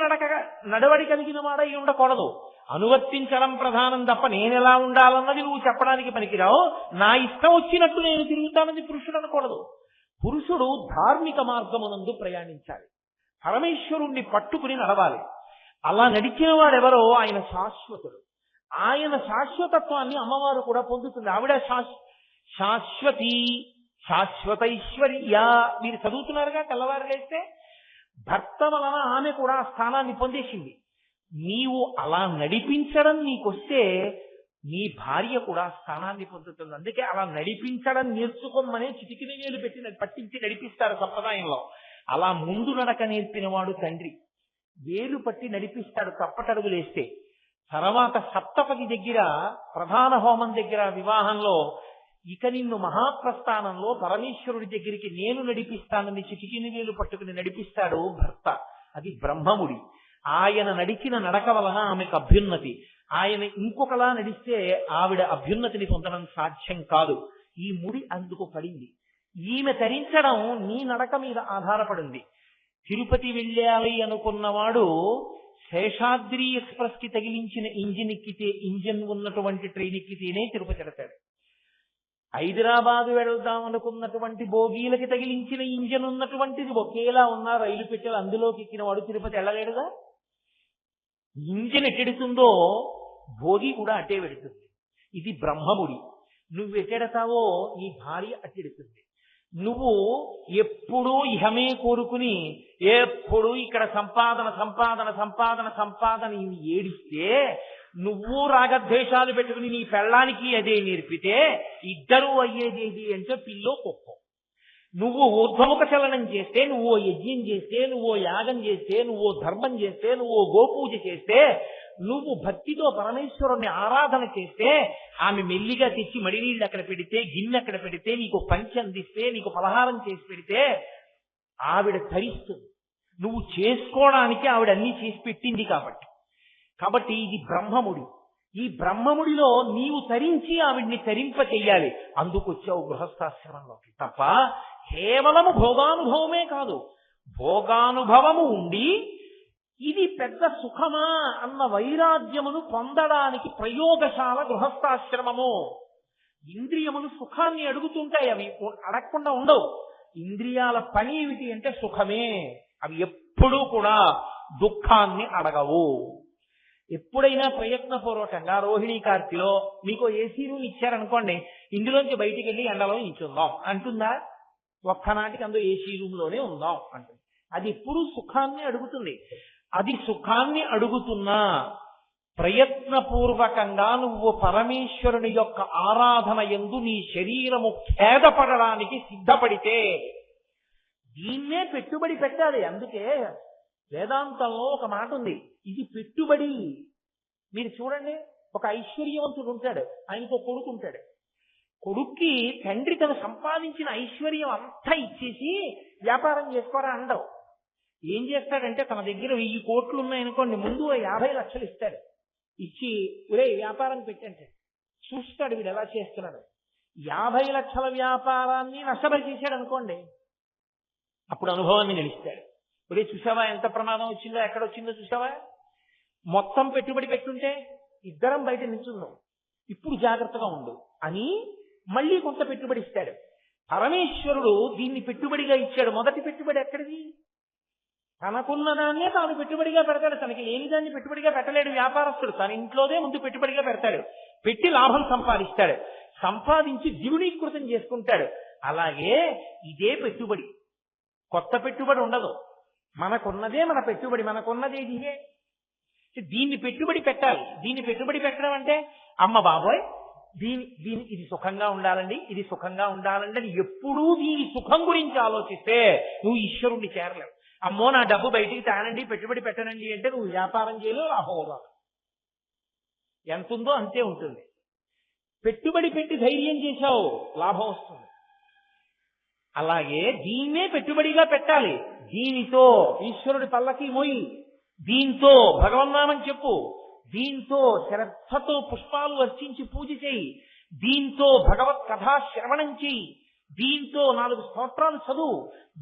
నడవడి కలిగిన వాడై ఉండకూడదు. అనువర్తించడం ప్రధానం తప్ప నేనెలా ఉండాలన్నది నువ్వు చెప్పడానికి పనికిరావు. నా ఇష్టం వచ్చినట్టు నేను తిరుగుతానని పురుషుడు అనకూడదు. పురుషుడు ధార్మిక మార్గమునందు ప్రయాణించాలి, పరమేశ్వరుణ్ణి పట్టుకుని నడవాలి. అలా నడిచిన వాడెవరో ఆయన శాశ్వతుడు. ఆయన శాశ్వతత్వాన్ని అమ్మవారు కూడా పొందుతుంది. ఆవిడ శాశ్వతి శాశ్వతైశ్వర్య. మీరు చదువుతున్నారుగా తెల్లవారు లేస్తే, భర్త వలన ఆమె కూడా ఆ స్థానాన్ని పొందేసింది. నీవు అలా నడిపించడం నీకొస్తే నీ భార్య కూడా స్థానాన్ని పొందుతుంది. అందుకే అలా నడిపించడం నేర్చుకోమనే చిటికిన వేలు పెట్టి పట్టించి నడిపిస్తారు సంప్రదాయంలో. అలా ముందు నడక నేర్పిన వాడు తండ్రి, వేలు పట్టి నడిపిస్తాడు తప్పటడుగులేస్తే. తర్వాత సప్తపది దగ్గర ప్రధాన హోమం దగ్గర వివాహంలో ఇక నిన్ను మహాప్రస్థానంలో పరమేశ్వరుడి దగ్గరికి నేను నడిపిస్తానని చిటికిన వేలు పట్టుకుని నడిపిస్తాడు భర్త. అది బ్రహ్మముడి. ఆయన నడిచిన నడక వలన ఆమెకు అభ్యున్నతి. ఆయన ఇంకొకలా నడిస్తే ఆవిడ అభ్యున్నతిని పొందడం సాధ్యం కాదు. ఈ ముడి అందుకు పడింది. ఈమె ధరించడం నీ నడక మీద ఆధారపడింది. తిరుపతి వెళ్ళాలి అనుకున్నవాడు శేషాద్రి ఎక్స్ప్రెస్ కి తగిలించిన ఇంజిన్ ఉన్నటువంటి ట్రైన్ ఎక్కితేనే తిరుపతి వెళతాడు. హైదరాబాద్ వెళ్దాం అనుకున్నటువంటి బోగీలకి తగిలించిన ఇంజిన్ ఉన్నటువంటిది ఒకేలా ఉన్న రైలు పెట్టెలు అందులోకి ఎక్కిన వాడు తిరుపతి వెళ్ళలేడుగా. ఇంజిన్ ఎట్టెడుతుందో భోగి కూడా అట్టే వెడుతుంది. ఇది బ్రహ్మముడి. నువ్వు ఎట్టెడతావో నీ భార్య అట్టెడుతుంది. నువ్వు ఎప్పుడూ ఇహమే కోరుకుని ఎప్పుడు ఇక్కడ సంపాదన సంపాదన సంపాదన సంపాదన ఏడిస్తే, నువ్వు రాగద్వేషాలు పెట్టుకుని నీ పెళ్ళానికి అదే నేర్పితే ఇద్దరూ అయ్యేదేది అంటే పిల్లో కుక్కో. నువ్వు ఊర్ధ్వముఖ చలనం చేస్తే, నువ్వు యజ్ఞం చేస్తే, నువ్వు యాగం చేస్తే, నువ్వు ధర్మం చేస్తే, నువ్వు గోపూజ చేస్తే, నువ్వు భక్తితో పరమేశ్వరుణ్ణి ఆరాధన చేస్తే, ఆమె మెల్లిగా తెచ్చి మడినీళ్ళు అక్కడ పెడితే, గిన్నె అక్కడ పెడితే, నీకు పంచి అందిస్తే, నీకు పలహారం చేసి పెడితే ఆవిడ తరిస్తుంది. నువ్వు చేసుకోవడానికి ఆవిడ అన్ని చేసి పెట్టింది కాబట్టి ఇది బ్రహ్మముడి. ఈ బ్రహ్మముడిలో నీవు తరించి ఆవిడ్ని తరింప చెయ్యాలి. అందుకొచ్చావు గృహస్థాశ్రమంలోకి. తప్ప కేవలము భోగానుభవమే కాదు, భోగానుభవము ఉండి ఇది పెద్ద సుఖమా అన్న వైరాగ్యమును పొందడానికి ప్రయోగశాల గృహస్థాశ్రమము. ఇంద్రియములు సుఖాన్ని అడుగుతుంటాయి, అవి అడగకుండా ఉండవు. ఇంద్రియాల పని ఏమిటి అంటే సుఖమే. అవి ఎప్పుడూ కూడా దుఃఖాన్ని అడగవు. ఎప్పుడైనా ప్రయత్నపూర్వకంగా రోహిణీ కార్తిలో మీకు ఏసీ రూమ్ ఇచ్చారనుకోండి, ఇందులోంచి బయటికి వెళ్ళి ఎండలో నిల్చుందాం అంటుందా? ఒక్కనాటికి అందులో ఏసీ రూమ్ లోనే ఉందాం అంటుంది. అది ఎప్పుడూ సుఖాన్ని అడుగుతుంది. అది సుఖాన్ని అడుగుతున్నా ప్రయత్నపూర్వకంగా నువ్వు పరమేశ్వరుని యొక్క ఆరాధన యందు నీ శరీరము ఖేదపడడానికి సిద్ధపడితే దీన్నే పెట్టుబడి పెట్టాలి. అందుకే వేదాంతంలో ఒక మాట ఉంది, ఇది పెట్టుబడి. మీరు చూడండి, ఒక ఐశ్వర్యవంతుడు ఉంటాడు, ఆయనకు కొడుకు ఉంటాడు. కొడుక్కి తండ్రి తను సంపాదించిన ఐశ్వర్యం అంతా ఇచ్చేసి వ్యాపారం చేసుకోరా అండవు. ఏం చేస్తాడంటే తన దగ్గర 1000 కోట్లు ఉన్నాయనుకోండి, ముందు 50 లక్షలు ఇస్తాడు. ఇచ్చి ఒరే వ్యాపారం పెట్టంటే చూస్తాడు వీడు ఎలా చేస్తున్నాడు. 50 లక్షల వ్యాపారాన్ని నష్టపరిచేశాడు అనుకోండి, అప్పుడు అనుభవాన్ని గెలుస్తాడు. ఒరే చూసావా ఎంత ప్రమాదం వచ్చిందో, ఎక్కడొచ్చిందో చూసావా, మొత్తం పెట్టుబడి పెట్టుంటే ఇద్దరం బయట నిల్చున్నాం, ఇప్పుడు జాగ్రత్తగా ఉండు అని మళ్ళీ కొంత పెట్టుబడి ఇస్తాడు. పరమేశ్వరుడు దీన్ని పెట్టుబడిగా ఇచ్చాడు. మొదటి పెట్టుబడి ఎక్కడిది? తనకున్న దాన్నే తాను పెట్టుబడిగా పెడతాడు. తనకి లేని దాన్ని పెట్టుబడిగా పెట్టలేడు వ్యాపారస్తుడు. తన ఇంట్లోనే ముందు పెట్టుబడిగా పెడతాడు, పెట్టి లాభం సంపాదిస్తాడు, సంపాదించి ద్విగుణీకృతం చేసుకుంటాడు. అలాగే ఇదే పెట్టుబడి, కొత్త పెట్టుబడి ఉండదు. మనకున్నదే మన పెట్టుబడి, మనకున్నదే ఇదే. దీన్ని పెట్టుబడి పెట్టాలి. దీన్ని పెట్టుబడి పెట్టడం అంటే అమ్మ బాబోయ్ ఇది సుఖంగా ఉండాలండి, ఇది సుఖంగా ఉండాలండి అని ఎప్పుడూ దీని సుఖం గురించి ఆలోచిస్తే నువ్వు ఈశ్వరుణ్ణి చేరలేవు. అమ్మో నా డబ్బు బయటికి తానండి, పెట్టుబడి పెట్టనండి అంటే నువ్వు వ్యాపారం చేయలేవు, లాభం రాదు. ఎంత ఉందో అంతే ఉంటుంది. పెట్టుబడి పెట్టి ధైర్యం చేశావు, లాభం వస్తుంది. అలాగే దీన్నే పెట్టుబడిగా పెట్టాలి. దీనితో ఈశ్వరుడి పల్లకి మోయి, దీంతో భగవన్నామం చెప్పు, దీంతో శ్రద్ధతో పుష్పాలు అర్చించి పూజ చేయి, దీంతో భగవత్ కథా శ్రవణం చేయి, దీంతో 4 స్తోత్రాలు చదువు,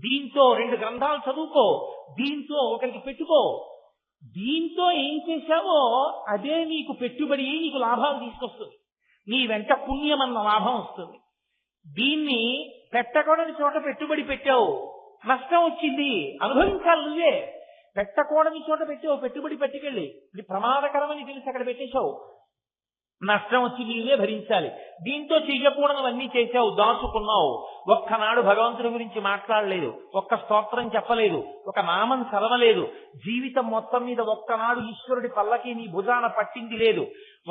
దీంతో 2 గ్రంథాలు చదువుకో, దీంతో ఒకరికి పెట్టుకో. దీంతో ఏం చేశావో అదే నీకు పెట్టుబడి, నీకు లాభాలు తీసుకొస్తుంది. నీ వెంట పుణ్యం అన్న లాభం వస్తుంది. దీన్ని పెట్టకూడని చోట పెట్టుబడి పెట్టావు, నష్టం వచ్చింది, అనుభవించాలి నువ్వే. పెట్టకూడని చోట పెట్టావు, పెట్టుబడి పట్టుకెళ్ళి ఇది ప్రమాదకరమని తెలిసి అక్కడ పెట్టేశావు, నష్టం వచ్చి నీవే భరించాలి. దీంతో చెయ్యకూడనివన్నీ చేశావు, దాచుకున్నావు. ఒక్కనాడు భగవంతుడి గురించి మాట్లాడలేదు, ఒక్క స్తోత్రం చెప్పలేదు, ఒక నామం చదవలేదు, జీవితం మొత్తం మీద ఒక్కనాడు ఈశ్వరుడి పల్లకి నీ భుజాన పట్టింది లేదు,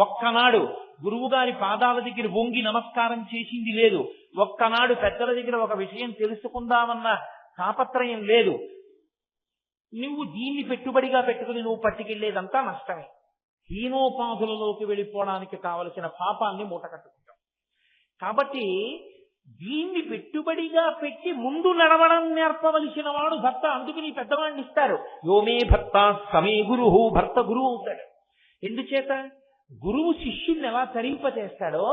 ఒక్కనాడు గురువు గారి పాదాల దగ్గర వంగి నమస్కారం చేసింది లేదు, ఒక్కనాడు పెద్దల దగ్గర ఒక విషయం తెలుసుకుందామన్న తాపత్రయం లేదు. నువ్వు దీన్ని పెట్టుబడిగా పెట్టుకుని నువ్వు పట్టుకెళ్లేదంతా నష్టమే. హీనోపాధులలోకి వెళ్ళిపోవడానికి కావలసిన పాపాన్ని మూట కట్టుకుంటాం. కాబట్టి దీన్ని పెట్టుబడిగా పెట్టి ముందు నడవడం నేర్పవలసిన వాడు భర్త. అందుకని పెద్దవాడిని ఇస్తారు. యోమే భర్త సమే గురువు, భర్త గురువు అవుతాడు. ఎందుచేత గురువు శిష్యుడిని ఎలా తరింపచేస్తాడో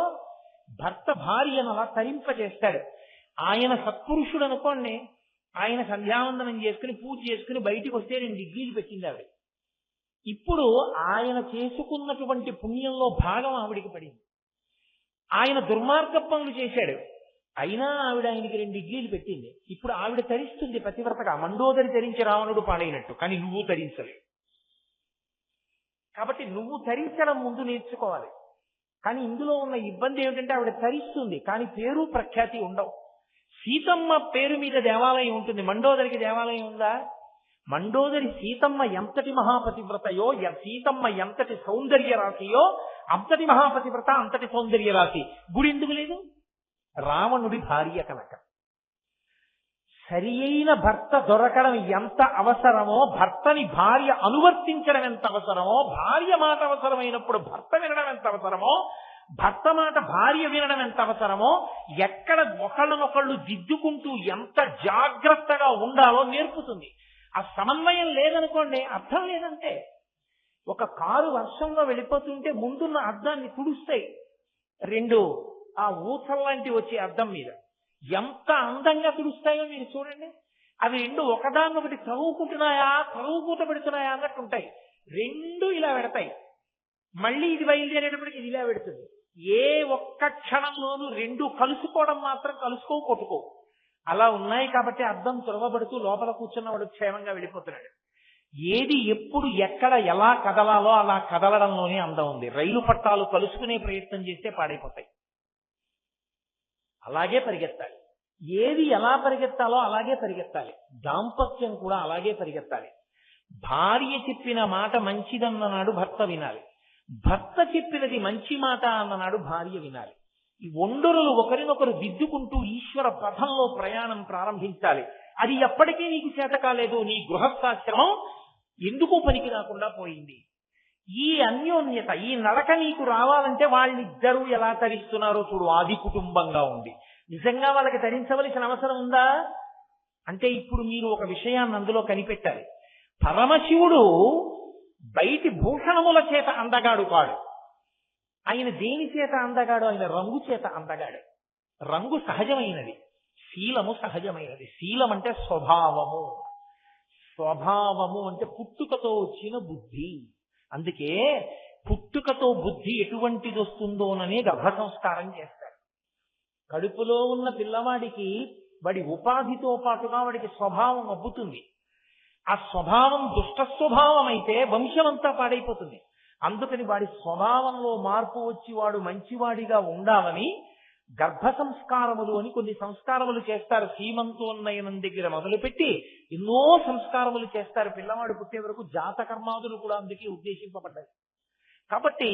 భర్త భార్యను అలా తరింపచేస్తాడు. ఆయన సత్పురుషుడు అనుకోండి, ఆయన సంధ్యావందనం చేసుకుని పూజ చేసుకుని బయటికి వస్తే 2 డిగ్రీలు పెట్టింది ఆవిడ. ఇప్పుడు ఆయన చేసుకున్నటువంటి పుణ్యంలో భాగం ఆవిడికి పడింది. ఆయన దుర్మార్గ పనులు చేశాడు, అయినా ఆవిడ ఆయనకి 2 డిగ్రీలు పెట్టింది. ఇప్పుడు ఆవిడ తరిస్తుంది పతివ్రతగా. మండోదరి తరించి రావణుడు పాడైనట్టు, కానీ నువ్వు తరించలేవు. కాబట్టి నువ్వు తరించడం ముందు నేర్చుకోవాలి. కానీ ఇందులో ఉన్న ఇబ్బంది ఏమిటంటే ఆవిడ తరిస్తుంది, కానీ పేరు ప్రఖ్యాతి ఉండవు. సీతమ్మ పేరు మీద దేవాలయం ఉంటుంది, మండోదరికి దేవాలయం ఉందా? మండోదరి సీతమ్మ ఎంతటి మహాపతివ్రతయో, సీతమ్మ ఎంతటి సౌందర్య రాశియో, అంతటి మహాపతివ్రత, అంతటి సౌందర్య రాశి. గుడి ఎందుకు లేదు? రావణుడి భార్య కనుక. సరి అయిన భర్త దొరకడం ఎంత అవసరమో, భర్తని భార్య అనువర్తించడం ఎంత అవసరమో, భార్య మాట అవసరమైనప్పుడు భర్త వినడం ఎంత అవసరమో, భర్త మాట భార్య వినడం ఎంత అవసరమో, ఎక్కడ ఒకళ్ళనొకళ్ళు దిద్దుకుంటూ ఎంత జాగ్రత్తగా ఉండాలో నేర్పుతుంది. ఆ సమన్వయం లేదనుకోండి, అర్థం లేదంటే. ఒక కారు వర్షంలో వెళ్ళిపోతుంటే ముందున్న అద్దాన్ని తుడుస్తాయి 2 ఆ ఊసల్లాంటి వచ్చే అద్దం మీద, ఎంత అందంగా తుడుస్తాయో మీరు చూడండి. అవి 2 ఒకదాన్నొకటి చదువుకుంటూ పెడుతున్నాయా అన్నట్టు ఉంటాయి. 2 ఇలా పెడతాయి, మళ్ళీ ఇది బయలుదేరేటప్పటికి ఇది ఇలా పెడుతుంది. ఏ ఒక్క క్షణంలోనూ 2 కలుసుకోవడం మాత్రం కలుసుకోవు, కొట్టుకోవు. అలా ఉన్నాయి కాబట్టి అద్దం తురవబడుతూ లోపల కూర్చున్నవాడు క్షేమంగా వెళ్ళిపోతున్నాడు. ఏది ఎప్పుడు ఎక్కడ ఎలా కదలాలో అలా కదలడంలోనే అందం ఉంది. రైలు పట్టాలు కలుసుకునే ప్రయత్నం చేస్తే పాడైపోతాయి. అలాగే పరిగెత్తాలి. ఏది ఎలా పరిగెత్తాలో అలాగే పరిగెత్తాలి. దాంపత్యం కూడా అలాగే పరిగెత్తాలి. భార్య చెప్పిన మాట మంచిదన్ననాడు భర్త వినాలి. భర్త చెప్పినది మంచి మాట అన్ననాడు భార్య వినాలి. ఈ ఒండరులు ఒకరినొకరు దిద్దుకుంటూ ఈశ్వర పథంలో ప్రయాణం ప్రారంభించాలి. అది ఎప్పటికీ నీకు చేత కాలేదు. నీ గృహస్థాశ్రమం ఎందుకు పనికి రాకుండా పోయింది. ఈ అన్యోన్యత, ఈ నడక నీకు రావాలంటే వాళ్ళిద్దరూ ఎలా తరిస్తున్నారో చూడు. ఆది కుటుంబంగా ఉండి నిజంగా వాళ్ళకి తరించవలసిన అవసరం ఉందా అంటే ఇప్పుడు మీరు ఒక విషయాన్ని అందులో కనిపెట్టాలి. పరమశివుడు బయటి భూషణముల చేత అందగాడు కాడు. ఆయన దేని చేత అందగాడు? ఆయన రంగు చేత అందగాడు. రంగు సహజమైనది, శీలము సహజమైనది. శీలం అంటే స్వభావము, స్వభావము అంటే పుట్టుకతో వచ్చిన బుద్ధి. అందుకే పుట్టుకతో బుద్ధి ఎటువంటిది వస్తుందోననే గర్భ సంస్కారం చేస్తారు. కడుపులో ఉన్న పిల్లవాడికి వాడి ఉపాధితో పాటుగా వాడికి స్వభావం అబ్బుతుంది. ఆ స్వభావం దుష్ట స్వభావం అయితే వంశమంతా పాడైపోతుంది. అందుకని వాడి స్వభావంలో మార్పు వచ్చి వాడు మంచివాడిగా ఉండాలని గర్భ సంస్కారములు అని కొన్ని సంస్కారములు చేస్తారు. సీమంతోన్నయనం దగ్గర మొదలుపెట్టి ఎన్నో సంస్కారములు చేస్తారు. పిల్లవాడు పుట్టే వరకు జాతకర్మాదులు కూడా అందుకే ఉద్దేశింపబడ్డాయి. కాబట్టి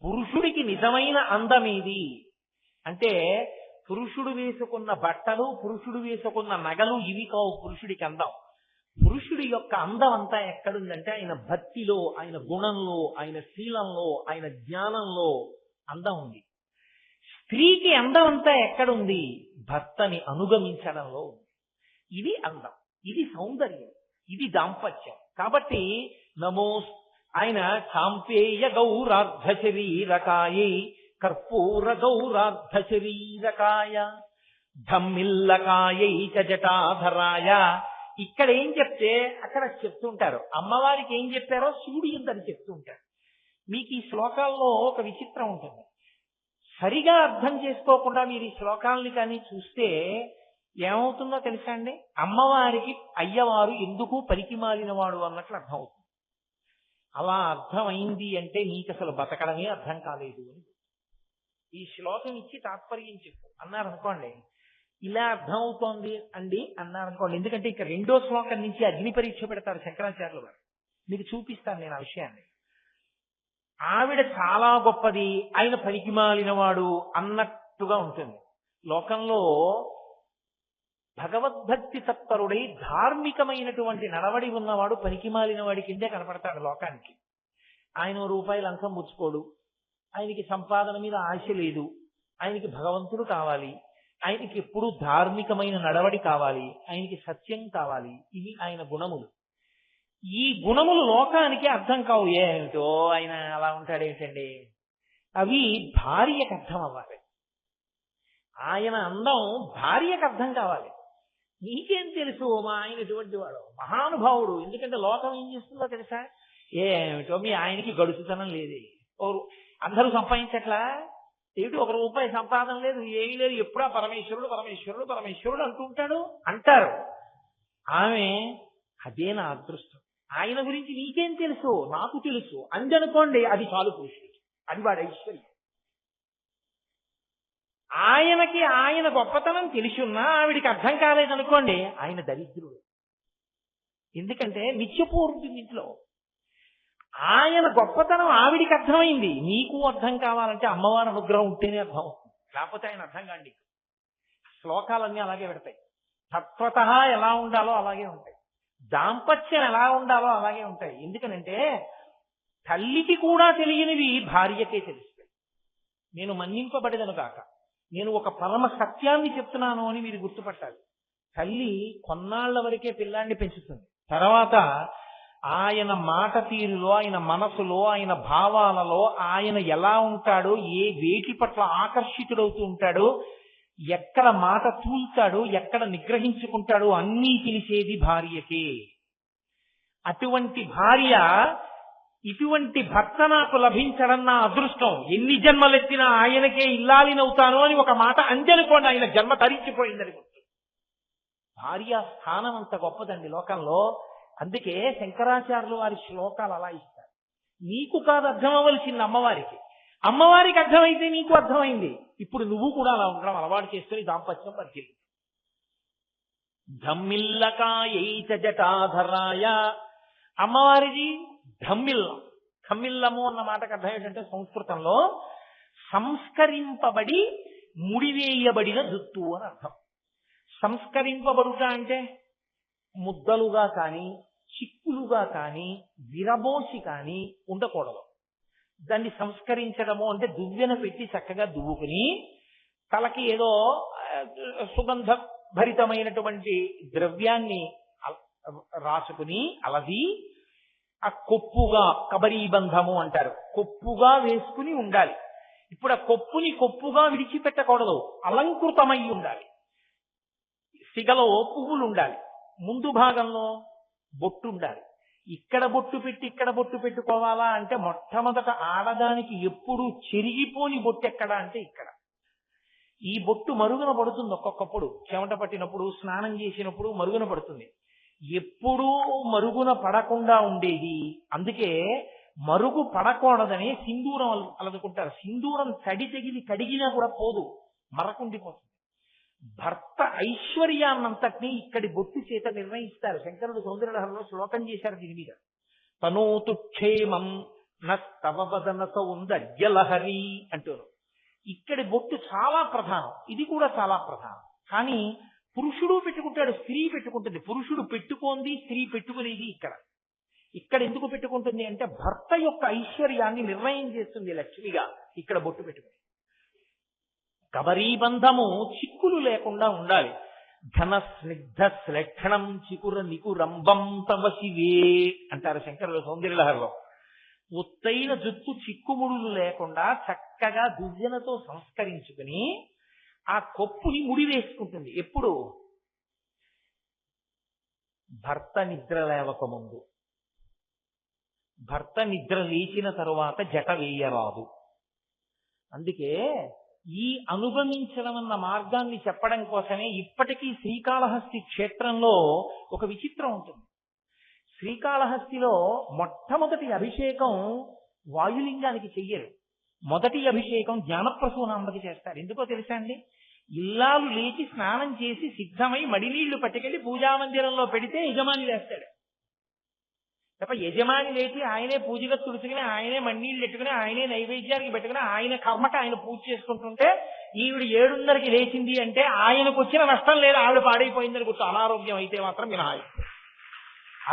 పురుషుడికి నిజమైన అందమేది అంటే పురుషుడు వేసుకున్న బట్టలు, పురుషుడు వేసుకున్న నగలు ఇవి కావు పురుషుడికి అందం. పురుషుడి యొక్క అందం అంతా ఎక్కడుందంటే ఆయన భక్తిలో, ఆయన గుణంలో, ఆయన శీలంలో, ఆయన జ్ఞానంలో అందం ఉంది. స్త్రీకి అందం అంతా ఎక్కడుంది? భర్తని అనుగమించడంలో. ఇది అందం, ఇది సౌందర్యం, ఇది దాంపత్యం. కాబట్టి నమో ఆయన చాంపేయ గౌరార్ధ శరీరకాయై కర్పూర గౌరార్ధ శరీరకాయ ధమ్మిల్లకాయై చ జటాధరాయ. ఇక్కడ ఏం చెప్తే అక్కడ చెప్తుంటారు. అమ్మవారికి ఏం చెప్పారో శివుడు ఇందని చెప్తుంటారు. మీకు ఈ శ్లోకాల్లో ఒక విచిత్రం ఉంటుంది. సరిగా అర్థం చేసుకోకుండా మీరు ఈ శ్లోకాలని కానీ చూస్తే ఏమవుతుందో తెలుసా అండి? అమ్మవారికి అయ్యవారు ఎందుకు పనికిమాలిన వాడు అన్నట్లు అర్థం అవుతుంది. అలా అర్థమైంది అంటే నీకు అసలు బతకడమే అర్థం కాలేదు అని. ఈ శ్లోకం ఇచ్చి తాత్పర్యం చెప్పు అన్నారనుకోండి, ఇలా అర్థం అవుతోంది అండి అన్నారనుకోండి. ఎందుకంటే ఇక రెండో శ్లోకం నుంచి అగ్ని పరీక్ష పెడతారు శంకరాచార్యులు గారు. మీకు చూపిస్తాను నేను ఆ విషయాన్ని. ఆవిడ చాలా గొప్పది, ఆయన పనికిమాలినవాడు అన్నట్టుగా ఉంటుంది. లోకంలో భగవద్భక్తి తత్పరుడై ధార్మికమైనటువంటి నడవడి ఉన్నవాడు పనికిమాలిన వాడి కిందే కనపడతాడు లోకానికి. ఆయన రూపాయి లంచం ముచ్చుకోడు, ఆయనకి సంపాదన మీద ఆశ లేదు, ఆయనకి భగవంతుడు కావాలి, ఆయనకి ఎప్పుడూ ధార్మికమైన నడవడి కావాలి, ఆయనకి సత్యం కావాలి. ఇవి ఆయన గుణములు. ఈ గుణములు లోకానికి అర్థం కావు. ఏమిటో ఆయన అలా ఉంటాడేమిటండి, అవి భార్యకు అర్థం అవ్వాలి. ఆయన అందం భార్యకు అర్థం కావాలి. నీకేం తెలుసు మా ఆయన ఎటువంటి వాడు, మహానుభావుడు. ఎందుకంటే లోకం ఏం చేస్తుందో తెలుసా? ఏమిటో మీ ఆయనకి గడుచుతనం లేదే, అందరూ సంపాదించట్లా ఏమిటి, ఒక రూపాయి సంపాదన లేదు, ఏమీ లేదు, ఎప్పుడా పరమేశ్వరుడు పరమేశ్వరుడు పరమేశ్వరుడు అంటూ ఉంటాడు అంటారు. ఆమె అదే నా అదృష్టం, ఆయన గురించి నీకేం తెలుసు, నాకు తెలుసు అందనుకోండి, అది చాలు పురుషుడికి, అది వాడి ఐశ్వర్యం. ఆయనకి ఆయన గొప్పతనం తెలిసున్నా ఆవిడికి అర్థం కాలేదనుకోండి, ఆయన దరిద్రుడు. ఎందుకంటే నిత్యపూర్వుంటుంది ఇంట్లో. ఆయన గొప్పతనం ఆవిడికి అర్థమైంది, నీకు అర్థం కావాలంటే అమ్మవారి అనుగ్రహం ఉంటేనే అర్థం అవుతుంది, లేకపోతే ఆయన అర్థం కాండి. శ్లోకాలన్నీ అలాగే పెడతాయి. తత్వత ఎలా ఉండాలో అలాగే ఉంటాయి, దాంపత్యం ఎలా ఉండాలో అలాగే ఉంటాయి. ఎందుకనంటే తల్లికి కూడా తెలియనివి భార్యకే తెలుస్తాయి. నేను మన్నింపబడేదను కాక నేను ఒక పరమ సత్యాన్ని చెప్తున్నాను అని మీరు గుర్తుపట్టాలి. తల్లి కొన్నాళ్ల వరకే పిల్లాన్ని పెంచుతుంది, తర్వాత ఆయన మాట తీరులో, ఆయన మనసులో, ఆయన భావాలలో ఆయన ఎలా ఉంటాడో, ఏ వేటి పట్ల ఆకర్షితుడవుతూ ఉంటాడో, ఎక్కడ మాట తూల్తాడో, ఎక్కడ నిగ్రహించుకుంటాడో అన్నీ తెలిసేది భార్యకే. అటువంటి భార్య, ఇటువంటి భర్త నాకు లభించడం నా అదృష్టం, ఎన్ని జన్మలెత్తినా ఆయనకే ఇల్లాలినవుతాను అని ఒక మాట అంజనుకోండి, ఆయన జన్మ తరించిపోయిందని గుర్తు. భార్య స్థానం అంత గొప్పదండి లోకంలో. అందుకే శంకరాచార్యులు వారి శ్లోకాలు అలా ఇస్తారు. నీకు కాదు అర్థం అవ్వవలసింది అమ్మవారికి. అమ్మవారికి అర్థమైతే నీకు అర్థమైంది. ఇప్పుడు నువ్వు కూడా అలా ఉండడం అలవాటు చేసుకుని దాంపత్యం పరిచయం. ధమ్మిల్లకాయైచ జటాధరాయ, అమ్మవారిది ధమ్మిల్లం. ధమ్మిల్లము అన్న మాటకు అర్థం ఏంటంటే సంస్కృతంలో సంస్కరింపబడి ముడివేయబడిన జుత్తు అని అర్థం. సంస్కరింపబడుట అంటే ముద్దలుగా కానీ చిక్కులుగా కానీ విరబోసి కానీ ఉండకూడదు. దాన్ని సంస్కరించడము అంటే దువ్వెన పెట్టి చక్కగా దువ్వుకుని తలకి ఏదో సుగంధ భరితమైనటువంటి ద్రవ్యాన్ని రాసుకుని అలది ఆ కొప్పుగా, కబరీబంధము అంటారు, కొప్పుగా వేసుకుని ఉండాలి. ఇప్పుడు ఆ కొప్పుని కొప్పుగా విడిచిపెట్టకూడదు, అలంకృతమై ఉండాలి. సిగలో పువ్వులు ఉండాలి, ముందు భాగంలో బొట్టు ఉండాలి. ఇక్కడ బొట్టు పెట్టి ఇక్కడ బొట్టు పెట్టుకోవాలా అంటే మొట్టమొదట ఆడదానికి ఎప్పుడు చెరిగిపోని బొట్టు ఎక్కడ అంటే ఇక్కడ. ఈ బొట్టు మరుగున పడుతుంది, ఒక్కొక్కప్పుడు చెమట పట్టినప్పుడు, స్నానం చేసినప్పుడు మరుగున పడుతుంది. ఎప్పుడూ మరుగున పడకుండా ఉండేది. అందుకే మరుగు పడకూడదని సింధూరం అలదుకుంటారు. సింధూరం తడి తెగిలి కడిగినా కూడా పోదు, మరకుండిపోతుంది. భర్త ఐశ్వర్యాన్నంతటినీ ఇక్కడి బొట్టు చేత నిర్ణయిస్తారు. శంకరుడు సౌందర్యలహరిలో శ్లోకం చేశారు దీని మీద. తనోతు క్షేమం నస్తవ వదన సౌందర్యలహరి అంటారు. ఇక్కడి బొట్టు చాలా ప్రధానం, ఇది కూడా చాలా ప్రధానం. కానీ పురుషుడు పెట్టుకుంటాడు, స్త్రీ పెట్టుకుంటుంది. పురుషుడు పెట్టుకోంది, స్త్రీ పెట్టుకునేది ఇక్కడ. ఇక్కడ ఎందుకు పెట్టుకుంటుంది అంటే భర్త యొక్క ఐశ్వర్యాన్ని నిర్ణయం చేస్తుంది లక్ష్మిగా ఇక్కడ బొట్టు పెట్టుకుని. కబరీబంధము చిక్కులు లేకుండా ఉండాలి. ఘన స్నిగ్ధ శ్లక్షణం చికుర నికురంబం తవ శివే అంటారు శంకరుల సౌందర్యలహరిలో. ఒత్తైన జుత్తు చిక్కుముడులు లేకుండా చక్కగా దువ్వెనతో సంస్కరించుకుని ఆ కొప్పుని ముడి వేసుకుంటుంది. ఎప్పుడు? భర్త నిద్ర లేవకముందు. భర్త నిద్ర లేచిన తరువాత జట వేయరాదు. అందుకే ఈ అనుగమించడం అన్న మార్గాన్ని చెప్పడం కోసమే ఇప్పటికీ శ్రీకాళహస్తి క్షేత్రంలో ఒక విచిత్రం ఉంటుంది. శ్రీకాళహస్తిలో మొట్టమొదటి అభిషేకం వాయులింగానికి చెయ్యరు. మొదటి అభిషేకం జ్ఞానప్రసూనాంబకి చేస్తారు. ఎందుకో తెలుసా అండి? ఇల్లాలు లేచి స్నానం చేసి సిద్ధమై మడినీళ్లు పట్టుకెళ్లి పూజామందిరంలో పెడితే యజమాని వేస్తాడు తప్ప యజమాని లేచి ఆయనే పూజగా తుడుచుకుని ఆయనే మడినీళ్ళు పెట్టుకుని ఆయనే నైవేద్యానికి పెట్టుకుని ఆయన కర్మక ఆయన పూజ చేసుకుంటుంటే ఈవిడ 7:30కి లేచింది అంటే ఆయనకు వచ్చిన నష్టం లేదు, ఆవిడ పాడైపోయిందని గుర్తు. అనారోగ్యం అయితే మాత్రం మినహాయి.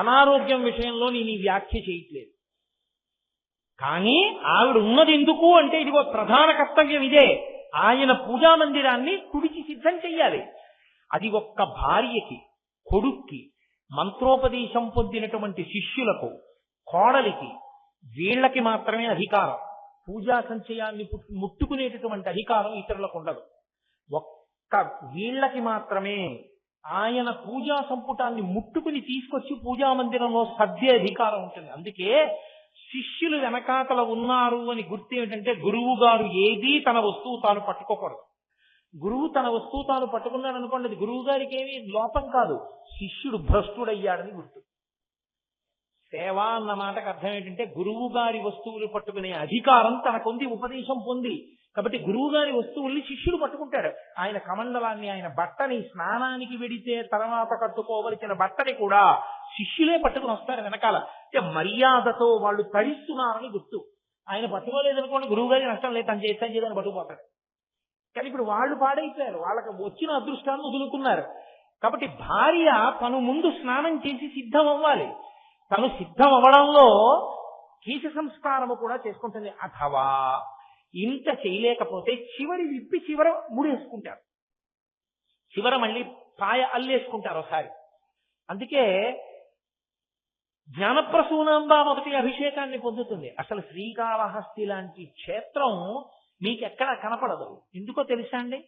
అనారోగ్యం విషయంలో నేను ఈ వ్యాఖ్య చేయట్లేదు. కానీ ఆవిడ ఉన్నది ఎందుకు అంటే ఇదిగో ప్రధాన కర్తవ్యం ఇదే. ఆయన పూజా మందిరాన్ని తుడిచి సిద్ధం చెయ్యాలి. అది ఒక్క భార్యకి, కొడుక్కి, మంత్రోపదేశం పొందినటువంటి శిష్యులకు, కోడలికి, వీళ్ళకి మాత్రమే అధికారం. పూజా సంచయాన్ని ముట్టుకునేటటువంటి అధికారం ఇతరులకు ఉండదు. ఒక్క వీళ్ళకి మాత్రమే ఆయన పూజా సంపుటాన్ని ముట్టుకుని తీసుకొచ్చి పూజా మందిరంలో సర్దే అధికారం ఉంటుంది. అందుకే శిష్యులు వెనకాతల ఉన్నారు అని గుర్తు ఏమిటంటే గురువు గారు ఏదీ తన వస్తువు తాను పట్టుకోకూడదు. గురువు తన వస్తువు తాను పట్టుకున్నాడు అనుకోండి, అది గురువు గారికి ఏమీ లోపం కాదు, శిష్యుడు భ్రష్టుడయ్యాడని గుర్తు. సేవ అన్న మాటకు అర్థం ఏంటంటే గురువు గారి వస్తువులు పట్టుకునే అధికారం తనకుంది, ఉపదేశం పొంది. కాబట్టి గురువు గారి వస్తువుల్ని శిష్యుడు పట్టుకుంటాడు. ఆయన కమండలాన్ని, ఆయన బట్టని, స్నానానికి వెడితే తర్వాత కట్టుకోవలసిన బట్టని కూడా శిష్యులే పట్టుకుని వస్తారు వెనకాల. అంటే మర్యాదతో వాళ్ళు తరిస్తున్నారని గుర్తు. ఆయన పట్టుకోలేదనుకోండి గురువు గారికి నష్టం లేదు, తను చేద్దాన్ని పట్టుకుపోతాడు. కానీ ఇప్పుడు వాళ్ళు పాడైపోయారు, వాళ్ళకి వచ్చిన అదృష్టాన్ని వదులుకున్నారు. కాబట్టి భార్య తను ముందు స్నానం చేసి సిద్ధం అవ్వాలి. తను సిద్ధం అవ్వడంలో కేశ సంస్కారము కూడా చేసుకుంటుంది. అథవా ఇంత చేయలేకపోతే చివరి విప్పి చివర ముడేసుకుంటారు, చివర మళ్ళీ పాయ అల్లేసుకుంటారు ఒకసారి. అందుకే జ్ఞానప్రసూనాంబ మొదటి అభిషేకాన్ని పొందుతుంది. అసలు శ్రీకాళహస్తి లాంటి క్షేత్రం మీకెక్కడ కనపడదు. ఎందుకో తెలుసా అండి?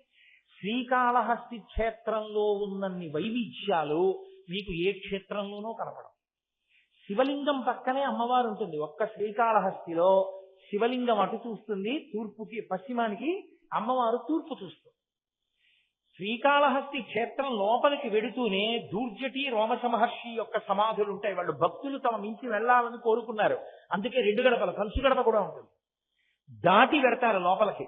శ్రీకాళహస్తి క్షేత్రంలో ఉన్నన్ని వైవిధ్యాలు మీకు ఏ క్షేత్రంలోనూ కనపడవు. శివలింగం పక్కనే అమ్మవారు ఉంటుంది. ఒక్క శ్రీకాళహస్తిలో శివలింగం అటు చూస్తుంది తూర్పుకి, పశ్చిమానికి అమ్మవారు తూర్పు చూస్తుంది. శ్రీకాళహస్తి క్షేత్రం లోపలికి వెడుతూనే దూర్జటి రోమశ మహర్షి యొక్క సమాధులు ఉంటాయి. వాళ్ళు భక్తులు తమ మించి వెళ్ళాలని కోరుకున్నారు. అందుకే 2 గడపల కంచు గడప కూడా ఉంటుంది. దాటి పెడతారు లోపలికి.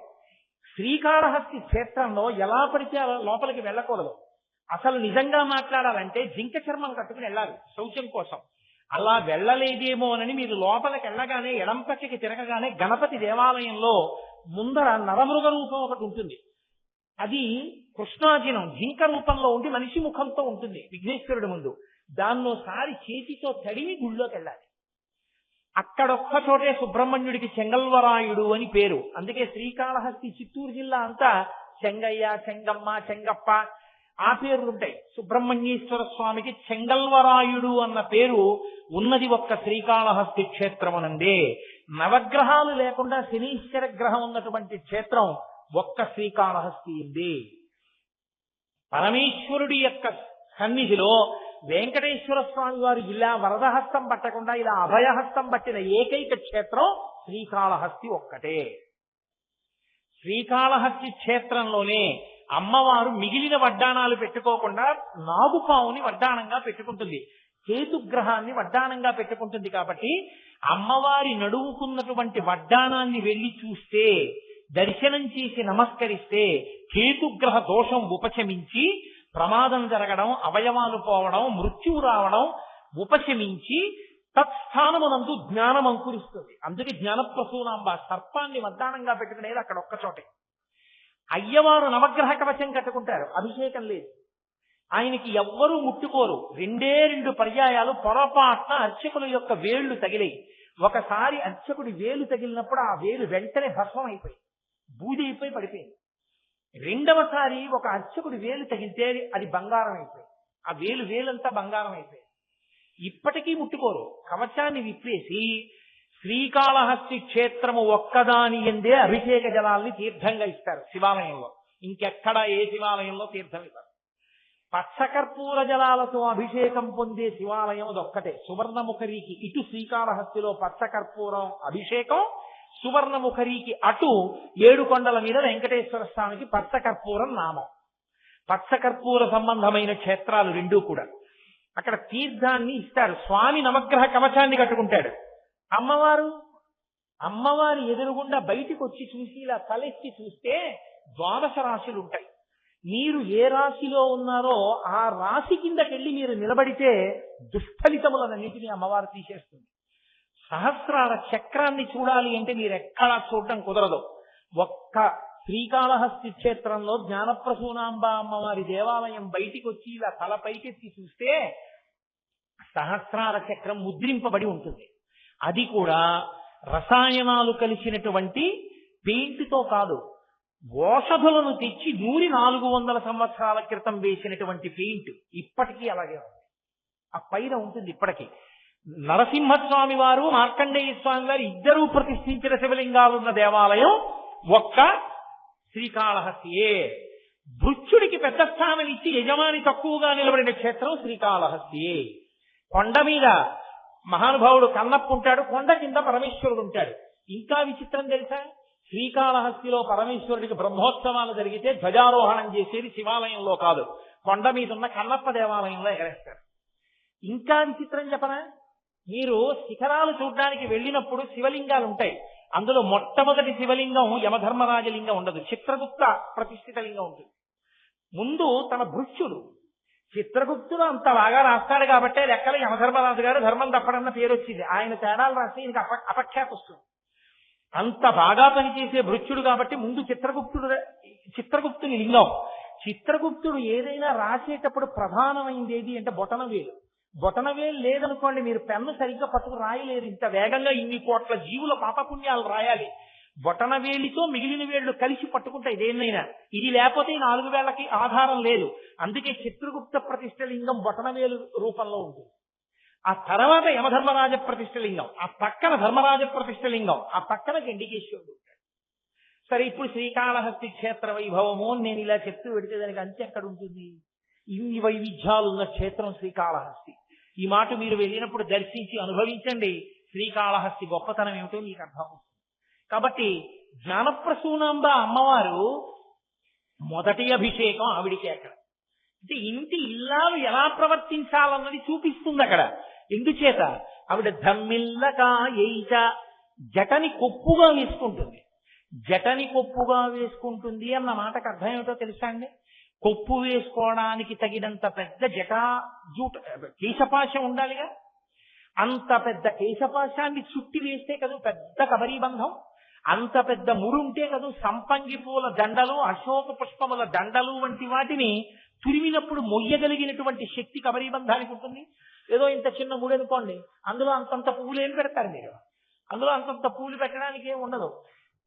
శ్రీకాళహస్తి క్షేత్రంలో ఎలా పడితే అలా లోపలికి వెళ్ళకూడదు. అసలు నిజంగా మాట్లాడాలంటే జింక చర్మం కట్టుకుని వెళ్ళాలి శౌచం కోసం. అలా వెళ్ళలేదేమోనని మీరు లోపలికి వెళ్ళగానే ఎడం పక్కకి తిరగగానే గణపతి దేవాలయంలో ముందర నరమృగ రూపం ఒకటి ఉంటుంది. అది కృష్ణాజినం జింక రూపంలో ఉండి మనిషి ముఖంతో ఉంటుంది విఘ్నేశ్వరుడి ముందు. దాన్నోసారి చేతితో తడిమి గుళ్ళోకి వెళ్ళాలి. అక్కడొక్క చోటే సుబ్రహ్మణ్యుడికి చెంగల్వరాయుడు అని పేరు. అందుకే శ్రీకాళహస్తి చిత్తూరు జిల్లా అంతా చెంగయ్య, చెంగమ్మ, చెంగప్ప ఆ పేర్లు ఉంటాయి. సుబ్రహ్మణ్యేశ్వర స్వామికి చెంగల్వరాయుడు అన్న పేరు ఉన్నది ఒక్క శ్రీకాళహస్తి క్షేత్రమునందే. నవగ్రహాలు లేకుండా శనీశ్వర గ్రహం ఉన్నటువంటి క్షేత్రం ఒక్క శ్రీకాళహస్తి ఉంది. పరమేశ్వరుడి యొక్క సన్నిధిలో వెంకటేశ్వర స్వామి వారు ఇలా వరదహస్తం పట్టకుండా ఇలా అభయహస్తం పట్టిన ఏకైక క్షేత్రం శ్రీకాళహస్తి ఒక్కటే. శ్రీకాళహస్తి క్షేత్రంలోనే అమ్మవారు మిగిలిన వడ్డాణాలు పెట్టుకోకుండా నాగుపావుని వడ్డాణంగా పెట్టుకుంటుంది, కేతుగ్రహాన్ని వడ్డాణంగా పెట్టుకుంటుంది. కాబట్టి అమ్మవారి నడుముకున్నటువంటి వడ్డాణాన్ని వెళ్లి చూస్తే, దర్శనం చేసి నమస్కరిస్తే కేతుగ్రహ దోషం ఉపశమించి ప్రమాదం జరగడం, అవయవాలు పోవడం, మృత్యువు రావడం ఉపశమించి తత్స్థానమునందు జ్ఞానం అంకురిస్తుంది. అందుకే జ్ఞానప్రసూనాంబ సర్పాన్ని వడ్డాణంగా పెట్టుకునేది అక్కడ ఒక్కచోటే. అయ్యవారు నవగ్రహ కవచం కట్టుకుంటారు, అభిషేకం లేదు. ఆయనకి ఎవ్వరూ ముట్టుకోరు. 2 పర్యాయాలు పొరపాటున అర్చకుల యొక్క వేళ్లు తగిలాయి. ఒకసారి అర్చకుడి వేలు తగిలినప్పుడు ఆ వేలు వెంటనే భస్మం అయిపోయి బూది అయిపోయి పడిపోయింది. రెండవసారి ఒక అర్చకుడి వేలు తగిలితే అది బంగారం అయిపోయింది. ఆ వేలంతా బంగారం అయిపోయింది. ఇప్పటికీ ముట్టుకోరు. కవచాన్ని విప్పేసి శ్రీకాళహస్తి క్షేత్రము ఒక్కదాని ఎందే అభిషేక జలాల్ని తీర్థంగా ఇస్తారు శివాలయంలో. ఇంకెక్కడ ఏ శివాలయంలో తీర్థం ఇవ్వరు. పచ్చకర్పూర జలాలతో అభిషేకం పొందే శివాలయం అదొక్కటే. సువర్ణముఖరికి ఇటు శ్రీకాళహస్తిలో పచ్చకర్పూరం అభిషేకం, సువర్ణముఖరికి అటు 7 కొండల మీద వెంకటేశ్వర స్వామికి పచ్చకర్పూరం నామం. పచ్చకర్పూర సంబంధమైన క్షేత్రాలు 2 కూడా. అక్కడ తీర్థాన్ని ఇస్తారు. స్వామి నవగ్రహ కవచాన్ని కట్టుకుంటాడు. అమ్మవారి ఎదురుగుండా బయటికి వచ్చి చూసి ఇలా తలెత్తి చూస్తే 12 రాశులు ఉంటాయి. మీరు ఏ రాశిలో ఉన్నారో ఆ రాశి కిందకెళ్ళి మీరు నిలబడితే దుష్ఫలితములన్నింటినీ అమ్మవారు తీసేస్తుంది. సహస్రాల చక్రాన్ని చూడాలి అంటే మీరు ఎక్కడా చూడటం కుదరదు. ఒక్క శ్రీకాళహస్తి క్షేత్రంలో జ్ఞానప్రసూనాంబ అమ్మవారి దేవాలయం బయటికి వచ్చి ఇలా తల పైకెత్తి చూస్తే సహస్రాల చక్రం ముద్రింపబడి ఉంటుంది. అది కూడా రసాయనాలు కలిసినటువంటి పెయింట్తో కాదు, ఓషధులను తెచ్చి 400 సంవత్సరాల క్రితం వేసినటువంటి పెయింట్ ఇప్పటికీ అలాగే ఉంది. ఆ పైన ఉంటుంది ఇప్పటికీ. నరసింహస్వామి వారు, మార్కండేయ స్వామి వారు ఇద్దరూ ప్రతిష్ఠించిన శివలింగాలున్న దేవాలయం ఒక్క శ్రీకాళహస్తియే. భృత్యుడికి పెద్ద స్థానం ఇచ్చి యజమాని తక్కువగా నిలబడిన క్షేత్రం శ్రీకాళహస్తియే. కొండ మీద మహానుభావుడు కన్నప్ప ఉంటాడు, కొండ కింద పరమేశ్వరుడు ఉంటాడు. ఇంకా విచిత్రం తెలుసా? శ్రీకాళహస్తిలో పరమేశ్వరుడికి బ్రహ్మోత్సవాలు జరిగితే ధ్వజారోహణం చేసేది శివాలయంలో కాదు, కొండ మీద ఉన్న కన్నప్ప దేవాలయంలో ఎగరేస్తారు. ఇంకా విచిత్రం చెప్పనా? మీరు శిఖరాలు చూడడానికి వెళ్ళినప్పుడు శివలింగాలు ఉంటాయి. అందులో మొట్టమొదటి శివలింగం యమధర్మరాజలింగం ఉండదు, చిత్రగుప్త ప్రతిష్ఠిత లింగం ఉంటుంది. ముందు తన భృత్యుడు చిత్రగుప్తుడు అంత బాగా రాస్తాడు కాబట్టి లెక్కల యమధర్మరాజు గారు ధర్మం తప్పడన్న పేరు వచ్చింది. ఆయన తేడాలు రాస్తే ఈయనకి అపఖ్యాతి వస్తుంది. అంత బాగా పనిచేసే భృత్యుడు కాబట్టి ముందు చిత్రగుప్తుని లింగం. చిత్రగుప్తుడు ఏదైనా రాసేటప్పుడు ప్రధానమైంది ఏది అంటే బొటనవేలు. బొటనవేలు లేదనుకోండి, మీరు పెన్ను సరిగ్గా పట్టుకు రాయలేరు. ఇంత వేగంగా ఇన్ని కోట్ల జీవుల పాపపుణ్యాలు రాయాలి. బొటనవేలితో మిగిలిన వేళ్లు కలిసి పట్టుకుంటాయి దేన్నైనా. ఇది లేకపోతే 4 వేళ్లకి ఆధారం లేదు. అందుకే చిత్రగుప్త ప్రతిష్ఠ లింగం బొటనవేలు రూపంలో ఉంటుంది. ఆ తర్వాత యమధర్మరాజ ప్రతిష్ఠ లింగం, ఆ పక్కన ధర్మరాజ ప్రతిష్ఠ లింగం, ఆ పక్కన గండికేశ్వరుడు ఉంటాడు. సరే, ఇప్పుడు శ్రీకాళహస్తి క్షేత్ర వైభవము నేను ఇలా చెప్తూ పెడితే దానికి అంతే ఎక్కడ ఉంటుంది? ఇన్ని వైవిధ్యాలున్న క్షేత్రం శ్రీకాళహస్తి. ఈ మాట మీరు వెళ్ళినప్పుడు దర్శించి అనుభవించండి. శ్రీకాళహస్తి గొప్పతనం ఏమిటో మీకు అర్థం. కాబట్టి జ్ఞానప్రసూనాంబ అమ్మవారు మొదటి అభిషేకం ఆవిడికి. అక్కడ అంటే ఇంటి ఇల్లాలు ఎలా ప్రవర్తించాలన్నది చూపిస్తుంది అక్కడ. ఎందుచేత ఆవిడ ధమ్మిల్లకాయైచ జటని కొప్పుగా వేసుకుంటుంది. జటని కొప్పుగా వేసుకుంటుంది అన్న మాటకు అర్థం ఏమిటో తెలుసా అండి? కొప్పు వేసుకోవడానికి తగినంత పెద్ద కేశపాశం ఉండాలిగా. అంత పెద్ద కేశపాశాన్ని చుట్టి వేస్తే కదా పెద్ద కబరీబంధం. అంత పెద్ద ముడుంటే కదా సంపంగి పూల దండలు, అశోక పుష్పముల దండలు వంటి వాటిని తురిమినప్పుడు మొయ్యగలిగినటువంటి శక్తి కబరీబంధానికి ఉంటుంది. ఏదో ఇంత చిన్న ముడి అనుకోండి, అందులో అంతంత పువ్వులు ఏం పెడతారు మీరు? అందులో అంతంత పువ్వులు పెట్టడానికి ఏం ఉండదు.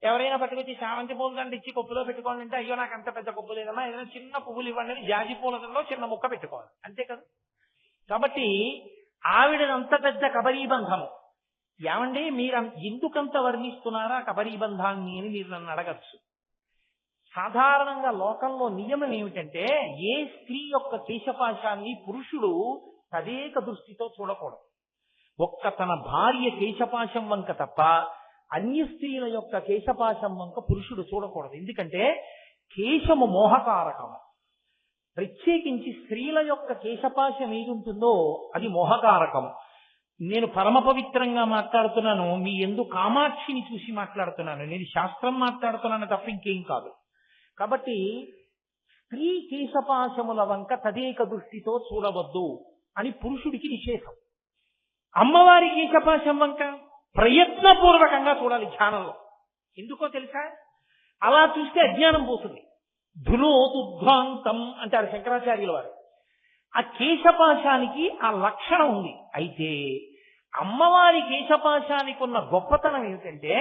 ఎవరైనా పట్టుకొచ్చి చామంతి పూల దండ ఇచ్చి కొప్పులో పెట్టుకోండి అంటే, అయ్యో నాకు అంత పెద్ద కొప్పు లేదమ్మా, ఏదైనా చిన్న పువ్వులు ఇవ్వండి అని జాజి పూల దండలో చిన్న ముక్క పెట్టుకోవాలి, అంతే కదా. కాబట్టి ఆవిడనంత పెద్ద కబరీబంధము. ఏమండి మీరు ఎందుకంత వర్ణిస్తున్నారా కబరీబంధాన్ని అని మీరు నన్ను అడగచ్చు. సాధారణంగా లోకంలో నియమం ఏమిటంటే, ఏ స్త్రీ యొక్క కేశపాశాన్ని పురుషుడు తదేక దృష్టితో చూడకూడదు. ఒక్క తన భార్య కేశపాశం వంక తప్ప అన్య స్త్రీల యొక్క కేశపాశం వంక పురుషుడు చూడకూడదు. ఎందుకంటే కేశము మోహకారకము. ప్రత్యేకించి స్త్రీల యొక్క కేశపాశం ఏది ఉంటుందో అది మోహకారకము. నేను పరమ పవిత్రంగా మాట్లాడుతున్నాను, మీ యందు కామాక్షిని చూసి మాట్లాడుతున్నాను. నేను శాస్త్రం మాట్లాడుతున్నాను తప్ప ఇంకేం కాదు. కాబట్టి స్త్రీ కేశపాశముల వంక తదేక దృష్టితో చూడవద్దు అని పురుషుడికి నిషేధం. అమ్మవారి కేశపాశం వంక ప్రయత్నపూర్వకంగా చూడాలి ధ్యానంలో. ఎందుకో తెలుసా? అలా చూస్తే అజ్ఞానం పోతుంది. ధునోతుధ్వాంతం అంటారు శంకరాచార్యుల వారు. ఆ కేశపాశానికి ఆ లక్షణం ఉంది. అయితే అమ్మవారి కేశపాశానికి ఉన్న గొప్పతనం ఏమిటంటే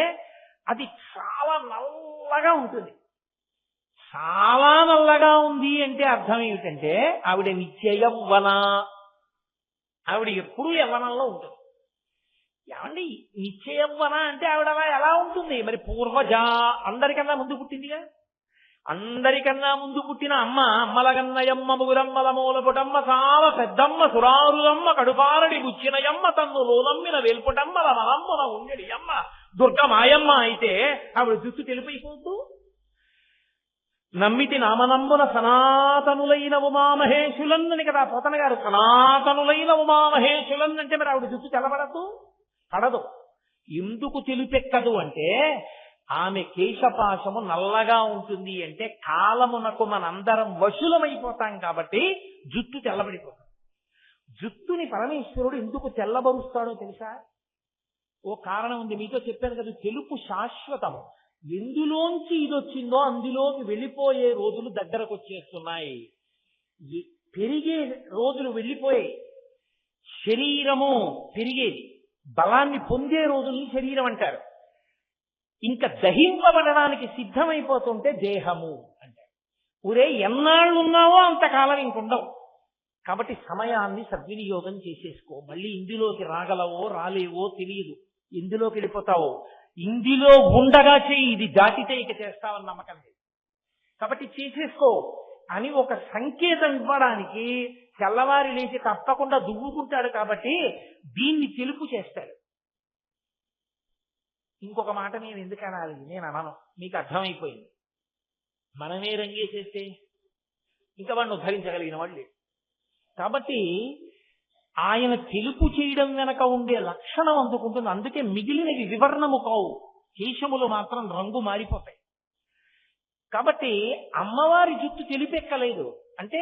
అది చాలా నల్లగా ఉంటుంది. చాలా నల్లగా ఉంది అంటే అర్థం ఏమిటంటే ఆవిడ నిత్య యవ్వన, ఆవిడ ఎప్పుడూ యవ్వనంలో ఉంటుంది. ఏమండి నిత్య యవ్వన అంటే ఆవిడ అలా ఎలా ఉంటుంది? మరి పూర్వజ, అందరికన్నా ముందు పుట్టిందిగా. అందరికన్నా ముందు పుట్టిన అమ్మలగన్నయమ్మ ముగురమ్మల మూలపుటమ్మ చాలా పెద్దమ్మ సురారులమ్మ కడుపారడి బుచ్చినయమ్మ తన్ను లోలమ్మిన వేల్పుటమ్మల మలమ్మున ఉండడి అమ్మ దుర్గమాయమ్మ అయితే ఆవిడ జుట్టు తెలిపైపోతూ నమ్మితి నామనంబున సనాతనులైన ఉమామహేశులన్నని కదా పోతన గారు. సనాతనులైన ఉమామహేశులన్ అంటే మరి ఆవిడ జుట్టు తెల్లబడదు, పడదు. ఎందుకు తెలిపెక్కదు అంటే ఆమె కేశపాశము నల్లగా ఉంటుంది. అంటే కాలమునకు మనందరం వశులమైపోతాం కాబట్టి జుట్టు తెల్లబడిపోతాం. జుట్టుని పరమేశ్వరుడు ఎందుకు తెల్లబరుస్తాడో తెలుసా? ఓ కారణం ఉంది. మీతో చెప్పాను కదా, తెలుపు శాశ్వతము. ఎందులోంచి ఇది వచ్చిందో అందులోకి వెళ్ళిపోయే రోజులు దగ్గరకు వచ్చేస్తున్నాయి. పెరిగే రోజులు వెళ్ళిపోయాయి. శరీరము పెరిగేది, బలాన్ని పొందే రోజుల్ని శరీరం అంటారు. ఇంకా దహింపబడడానికి సిద్ధమైపోతుంటే దేహము అంటారు. ఊరే ఎన్నాళ్ళు ఉన్నావో అంతకాలం ఇంకుండవు. కాబట్టి సమయాన్ని సద్వినియోగం చేసేసుకో. మళ్ళీ ఇందులోకి రాగలవో రాలేవో తెలియదు, ఇందులోకి వెళ్ళిపోతావో. ఇందులో ఉండగా చేయి, ఇది దాటితే ఇక చేస్తావని నమ్మకం లేదు. కాబట్టి చేసేసుకో అని ఒక సంకేతం ఇవ్వడానికి తెల్లవారి లేచి తప్పకుండా దువ్వుకుంటాడు. కాబట్టి దీన్ని తెలుపు చేస్తాడు. ఇంకొక మాట నేను ఎందుకు అనాలి? నేను అనను, మీకు అర్థమైపోయింది. మనమే రంగేసేస్తే ఇంకా వాడిని ఉద్ధరించగలిగిన వాళ్ళు. కాబట్టి ఆయన తెలుపు చేయడం వెనక ఉండే లక్షణం అందుకుంటుంది. అందుకే మిగిలినవి వివర్ణము కావు, కేశములు మాత్రం రంగు మారిపోతాయి. కాబట్టి అమ్మవారి జుట్టు తెలిపెక్కలేదు అంటే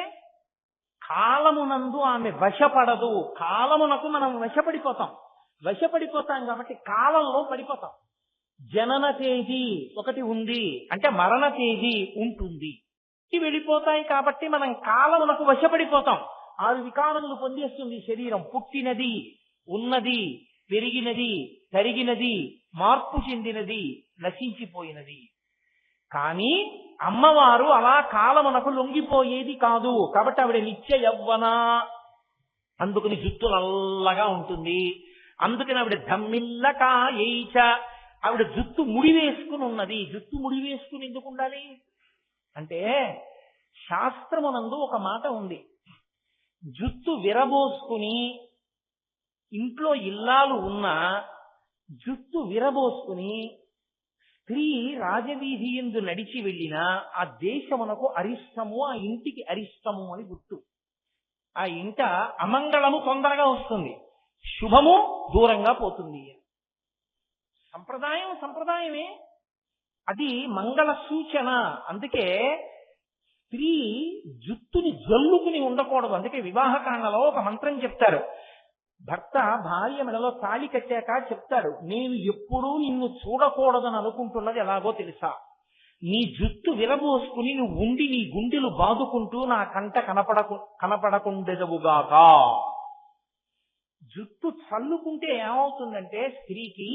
కాలమునందు ఆమె వశపడదు. కాలమునకు మనం వశపడిపోతాం కాబట్టి కాలంలో పడిపోతాం. జనన తేదీ ఒకటి ఉంది అంటే మరణ తేదీ ఉంటుంది, ఇవి వెళ్ళిపోతాయి. కాబట్టి మనం కాలమునకు వశపడిపోతాం. 6 వికారములు పొందేస్తుంది శరీరం. పుట్టినది, ఉన్నది, పెరిగినది, తరిగినది, మార్పు చెందినది, నశించిపోయినది. కానీ అమ్మవారు అలా కాలమునకు లొంగిపోయేది కాదు. కాబట్టి ఆవిడ నిత్య యవ్వన. అందుకని జుట్టు నల్లగా ఉంటుంది. అందుకని ఆవిడ ధమ్మిల్లకాయైచ, ఆవిడ జుట్టు ముడి వేసుకుని ఉన్నది. జుట్టు ముడి వేసుకుని ఎందుకు ఉండాలి అంటే శాస్త్రమునందు ఒక మాట ఉంది. జుట్టు విరబోసుకుని ఇంట్లో ఇల్లాలు ఉన్నా జుట్టు విరబోసుకుని స్త్రీ రాజవీధి యందు నడిచి వెళ్ళినా ఆ దేశమునకు అరిష్టము, ఆ ఇంటికి అరిష్టము అని గుర్తు. ఆ ఇంట అమంగళము తొందరగా వస్తుంది, శుభము దూరంగా పోతుంది. సంప్రదాయమే. అది మంగళ సూచన. అందుకే స్త్రీ జుత్తుని జల్లుకుని ఉండకూడదు. అందుకే వివాహకాండలో ఒక మంత్రం చెప్తారు. భర్త భార్య మెడలో తాళి కట్టాక చెప్తాడు, నేను ఎప్పుడూ నిన్ను చూడకూడదని అనుకుంటున్నది ఎలాగో తెలుసా, నీ జుత్తు విరబోసుకుని నువ్వు ఉండి నీ గుండెలు బాదుకుంటూ నా కంట కనపడకుండెదవుగాక. జుత్తు చల్లుకుంటే ఏమవుతుందంటే స్త్రీకి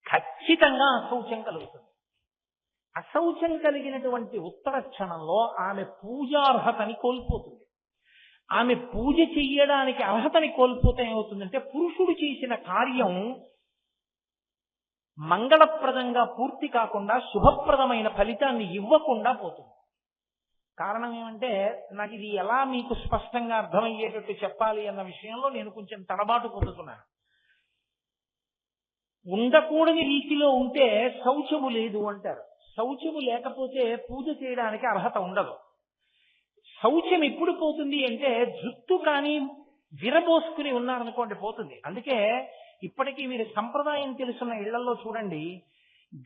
ఖచ్చితంగా అశౌచం కలుగుతుంది. అశౌచం కలిగినటువంటి ఉత్తర క్షణంలో ఆమె పూజార్హతని కోల్పోతుంది. ఆమె పూజ చెయ్యడానికి అర్హతని కోల్పోతే ఏమవుతుందంటే పురుషుడు చేసిన కార్యం మంగళప్రదంగా పూర్తి కాకుండా శుభప్రదమైన ఫలితాన్ని ఇవ్వకుండా పోతుంది. కారణం ఏమంటే, నాకు ఇది ఎలా మీకు స్పష్టంగా అర్థమయ్యేటట్టు చెప్పాలి అన్న విషయంలో నేను కొంచెం తడబాటు పొందుతున్నాను. ఉండకూడని రీతిలో ఉంటే శౌచము లేదు అంటారు. శౌచము లేకపోతే పూజ చేయడానికి అర్హత ఉండదు. శౌచం ఎప్పుడు పోతుంది అంటే జుత్తు కానీ విరబోసుకుని ఉన్నారనుకోండి పోతుంది. అందుకే ఇప్పటికీ మీరు సంప్రదాయం తెలుసున్న ఇళ్లలో చూడండి,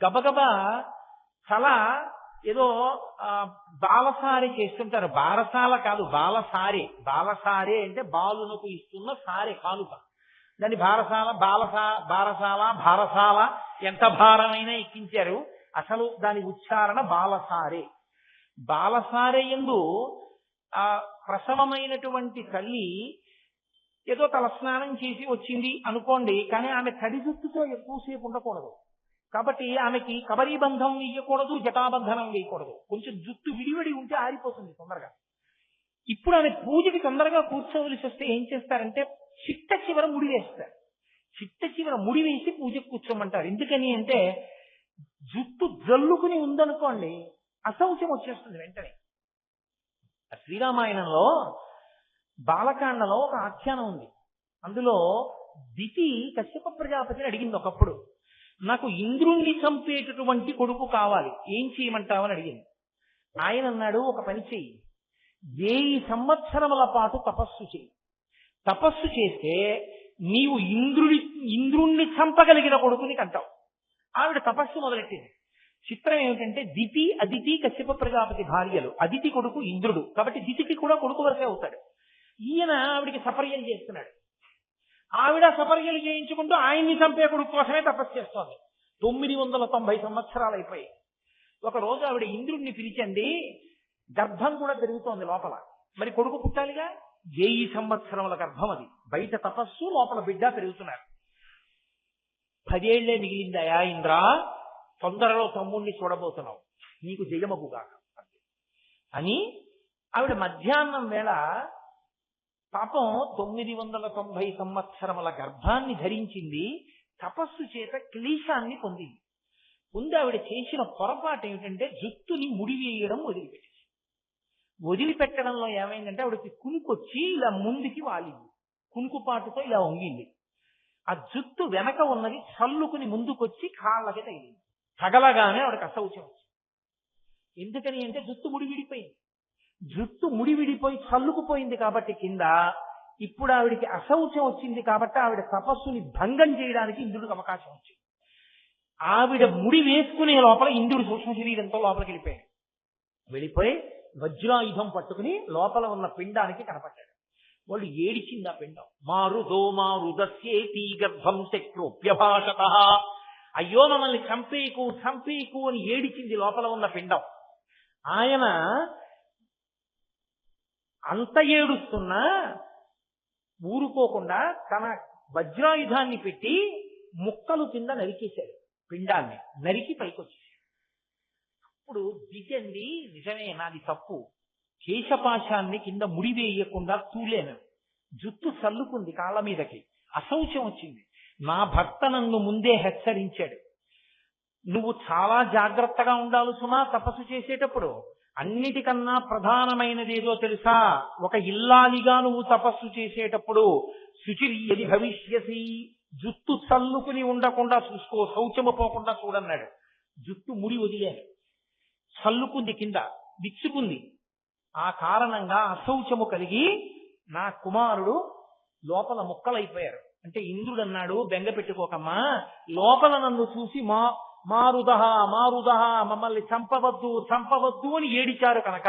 గబగబా చాలా ఏదో బాలసారి చేస్తుంటారు. బారసాల కాదు, బాలసారే. బాలసారే అంటే బాలునకు ఇస్తున్న సారే కానుక. దాన్ని బారసాల భారసాల ఎంత భారమైనా ఎక్కించారు. అసలు దాని ఉచ్చారణ బాలసారే. బాలసారే యందు ఆ ప్రసవమైనటువంటి తల్లి ఏదో తలస్నానం చేసి వచ్చింది అనుకోండి, కానీ ఆమె తడి జుట్టుతో ఎక్కువసేపు ఉండకూడదు. కాబట్టి ఆమెకి కబరీబంధం వేయకూడదు, జటాబంధనం వేయకూడదు. కొంచెం జుట్టు విడివిడి ఉంటే ఆరిపోతుంది తొందరగా. ఇప్పుడు ఆమె పూజకి తొందరగా కూర్చోవలసి వస్తే ఏం చేస్తారంటే చిట్ట చివర ముడి వేస్తారు. చిట్ట చివర ముడి వేసి పూజకు కూర్చోమంటారు. ఎందుకని అంటే జుట్టు జల్లుకుని ఉందనుకోండి అశౌచం వచ్చేస్తుంది వెంటనే. శ్రీరామాయణంలో బాలకాండలో ఒక ఆఖ్యానం ఉంది. అందులో దితి కశ్యప ప్రజాపతిని అడిగింది ఒకప్పుడు, నాకు ఇంద్రుణ్ణి చంపేటటువంటి కొడుకు కావాలి, ఏం చేయమంటావని అడిగింది. ఆయన అన్నాడు, ఒక పని చెయ్యి, 1000 సంవత్సరముల పాటు తపస్సు చెయ్యి. తపస్సు చేస్తే నీవు ఇంద్రుణ్ణి చంపగలిగిన కొడుకుని కంటావు. ఆవిడ తపస్సు మొదలెట్టింది. చిత్రం ఏమిటంటే దితి అదితి కశ్యప ప్రజాపతి భార్యలు. అదితి కొడుకు ఇంద్రుడు, కాబట్టి దితికి కూడా కొడుకు వరకే అవుతాడు. ఈయన ఆవిడికి సపర్యలు చేస్తున్నాడు. ఆవిడ సపర్యలు చేయించుకుంటూ ఆయన్ని చంపే కొడుకు కోసమే తపస్సు చేస్తోంది. 990 సంవత్సరాలు అయిపోయి ఒక రోజు ఆవిడ ఇంద్రుడిని పిలిచండి, గర్భం కూడా పెరుగుతోంది లోపల, మరి కొడుకు పుట్టాలిగా. 1000 సంవత్సరముల గర్భం అది. బయట తపస్సు, లోపల బిడ్డ పెరుగుతున్నారు. 10 ఏళ్లే మిగిలిందయా ఇంద్ర, తొందరలో తమ్ముణ్ణి చూడబోతున్నావు, నీకు జయమగుగా అని ఆవిడ మధ్యాహ్నం వేళ పాపం 990 సంవత్సరముల గర్భాన్ని ధరించింది. తపస్సు చేత క్లేశాన్ని పొందింది. ముందు ఆవిడ చేసిన పొరపాటు ఏమిటంటే జుట్టుని ముడివేయడం వదిలిపెట్టడంలో ఏమైందంటే ఆవిడకి కునుకొచ్చి ఇలా ముందుకి వాలింది. కునుకుపాటుతో ఇలా వంగింది. ఆ జుట్టు వెనక ఉన్నది చల్లుకుని ముందుకొచ్చి కాళ్ళకి తగిలింది. తగలగానే ఆవిడకి అశౌచం వచ్చింది. ఎందుకని అంటే జుట్టు ముడివిడిపోయింది. జుట్టు ముడివిడిపోయి చల్లుకుపోయింది కాబట్టి కింద. ఇప్పుడు ఆవిడికి అశౌచం వచ్చింది కాబట్టి ఆవిడ తపస్సుని భంగం చేయడానికి ఇంద్రుడికి అవకాశం వచ్చింది. ఆవిడ ముడి వేసుకునే లోపల ఇంద్రుడు సూక్ష్మ శరీరంతో లోపలికి వెళ్ళిపోయి వజ్రాయుధం పట్టుకుని లోపల ఉన్న పిండానికి కనపడ్డాడు. వాళ్ళు ఏడిచింది ఆ పిండం. మారుదస్యేతి గర్భం శక్రోప్యభాషత, అయ్యో మమ్మల్ని చంపేకు అని ఏడిచింది లోపల ఉన్న పిండం. ఆయన అంత ఏడుస్తున్నా ఊరుకోకుండా తన వజ్రాయుధాన్ని పెట్టి ముక్కలు కింద నరికేశాడు. పిండాన్ని నరికి పైకొచ్చేసాడు. అప్పుడు దిగండి, నిజమే నాది తప్పు, కేశపాశాన్ని కింద ముడివేయకుండా తూలేను, జుట్టు చల్లుకుంది కాళ్ళ మీదకి, అశౌచం వచ్చింది. నా భర్త నన్ను ముందే హెచ్చరించాడు, నువ్వు చాలా జాగ్రత్తగా ఉండాలి సుమా తపస్సు చేసేటప్పుడు. అన్నిటికన్నా ప్రధానమైనది ఏదో తెలుసా, ఒక ఇల్లాలిగా నువ్వు తపస్సు చేసేటప్పుడు శుచిర్యది భవిష్యసి, జుట్టు చల్లుకుని ఉండకుండా చూసుకో, శౌచము పోకుండా చూడన్నాడు. జుట్టు ముడి వదిలేను, చల్లుకుంది, కింద విచ్చుకుంది. ఆ కారణంగా అశౌచము కలిగి నా కుమారుడు లోపల ముక్కలైపోయారు. అంటే ఇంద్రుడు అన్నాడు, బెంగ పెట్టుకోకమ్మా, లోపల నన్ను చూసి మారుదహ మారుదహ మమ్మల్ని చంపవద్దు చంపవద్దు అని ఏడిచారు కనుక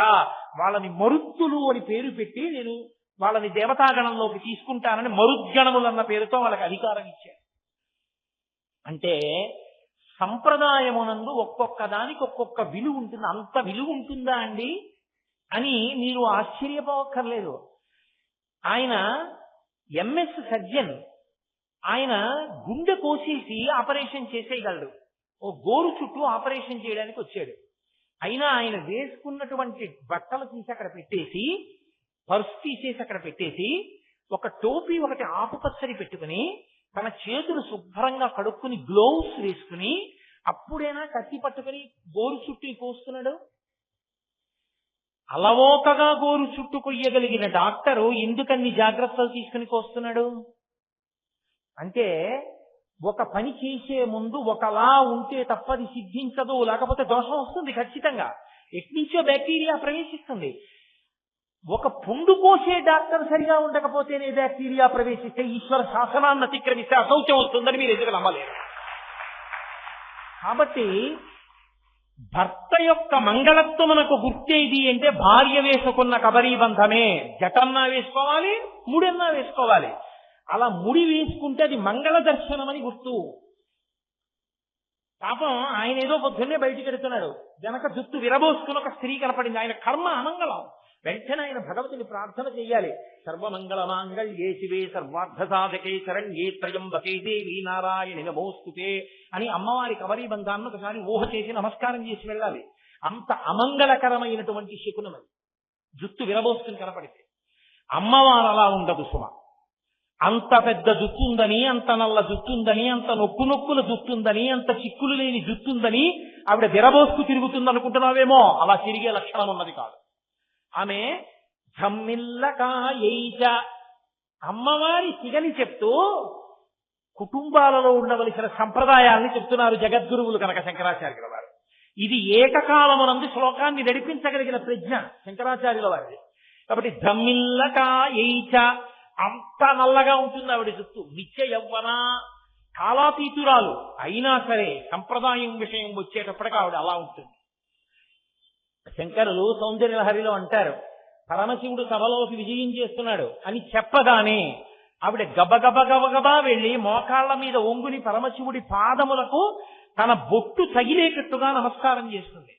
వాళ్ళని మరుత్తులు అని పేరు పెట్టి నేను వాళ్ళని దేవతాగణంలోకి తీసుకుంటానని మరుద్గణములు అన్న పేరుతో వాళ్ళకి అధికారం ఇచ్చారు. అంటే సంప్రదాయమునందు ఒక్కొక్క దానికి ఒక్కొక్క విలువ ఉంటుంది. అంత విలువ ఉంటుందా అండి అని మీరు ఆశ్చర్యపోవక్కర్లేదు. ఆయన ఎంఎస్ సర్జన్, ఆయన గుండె కోసేసి ఆపరేషన్ చేసేయగలడు. ఓ గోరు చుట్టూ ఆపరేషన్ చేయడానికి వచ్చాడు. అయినా ఆయన వేసుకున్నటువంటి బట్టలు తీసి అక్కడ పెట్టేసి, పర్సు తీసేసి అక్కడ పెట్టేసి, ఒక టోపీ ఒకటి ఆకుపచ్చడి పెట్టుకుని, తన చేతులు శుభ్రంగా కడుక్కుని గ్లోవ్స్ వేసుకుని, అప్పుడైనా కత్తి పట్టుకుని గోరు చుట్టూ కోస్తున్నాడు. అలవోకగా గోరు చుట్టూ కొయ్యగలిగిన డాక్టరు ఎందుకన్ని జాగ్రత్తలు తీసుకుని కోస్తున్నాడు అంటే, ఒక పని చేసే ముందు ఒకలా ఉంటే తప్పది సిద్ధించదు, లేకపోతే దోషం వస్తుంది ఖచ్చితంగా. ఎట్నుంచో బ్యాక్టీరియా ప్రవేశిస్తుంది. ఒక పుండు కోసే డాక్టర్ సరిగా ఉండకపోతేనే బ్యాక్టీరియా ప్రవేశిస్తే ఈశ్వర శాసనాన్ని అతిక్రమిస్తే అశౌచం వస్తుందని మీరు ఎందుకు నమ్మలేరు. కాబట్టి భర్త యొక్క మంగళత్వమునకు గుర్తేది అంటే భార్య వేసుకున్న కబరీ బంధమే. జటన్నా వేసుకోవాలి, ముడన్నా వేసుకోవాలి. అలా ముడి వేసుకుంటే అది మంగళ దర్శనం అని గుర్తు. పాపం ఆయన ఏదో పొద్దున్నే బయటికి వెళ్తున్నాడు, వెనక జుట్టు విరబోసుకుని ఒక స్త్రీ కనపడింది. ఆయన కర్మ అమంగళం. వెంటనే ఆయన భగవతిని ప్రార్థన చెయ్యాలి. సర్వమంగళ మాంగళ్యే శివే సర్వార్థ సాధకే శరణ్యే త్రయంబకే దేవి నారాయణి నమోస్తుతే అని అమ్మవారి కబరీ బంధాన్ని ఒకసారి ఊహ చేసి నమస్కారం చేసి వెళ్ళాలి. అంత అమంగళకరమైనటువంటి శకునం అది, జుట్టు విరబోసుకుని కనపడితే. అమ్మవారు అలా ఉండదు సుమ. అంత పెద్ద జుట్టుందని, అంత నల్ల జుట్టుందని, అంత నొక్కుల జుట్టుందని, అంత చిక్కులు లేని జుట్టుందని ఆవిడ విరబోసుకు తిరుగుతుంది అనుకుంటున్నావేమో. అలా తిరిగే లక్షణం ఉన్నది కాదు. ఆమె ఝమ్మిల్లకాయైజ, అమ్మవారి సిగని చెప్తూ కుటుంబాలలో ఉండవలసిన సంప్రదాయాల్ని చెప్తున్నారు జగద్గురువులు కనుక శంకరాచార్యుల వారు. ఇది ఏకకాలమునందు శ్లోకాన్ని నడిపించగలిగిన ప్రజ్ఞ శంకరాచార్యుల వారిది. కాబట్టి ఝమ్మిల్లకాయైజ, అంత నల్లగా ఉంటుంది ఆవిడ జుట్టు. నిత్య యవ్వన, కాలాతీతురాలు అయినా సరే సంప్రదాయం విషయం వచ్చేటప్పటికి ఆవిడ అలా ఉంటుంది. శంకరులు సౌందర్యలహరిలో అంటారు, పరమశివుడు సభలోకి విజయం చేస్తున్నాడు అని చెప్పగానే ఆవిడ గబగబా వెళ్లి మోకాళ్ల మీద ఒంగుని పరమశివుడి పాదములకు తన బొట్టు తగిలేటట్టుగా నమస్కారం చేస్తుంది.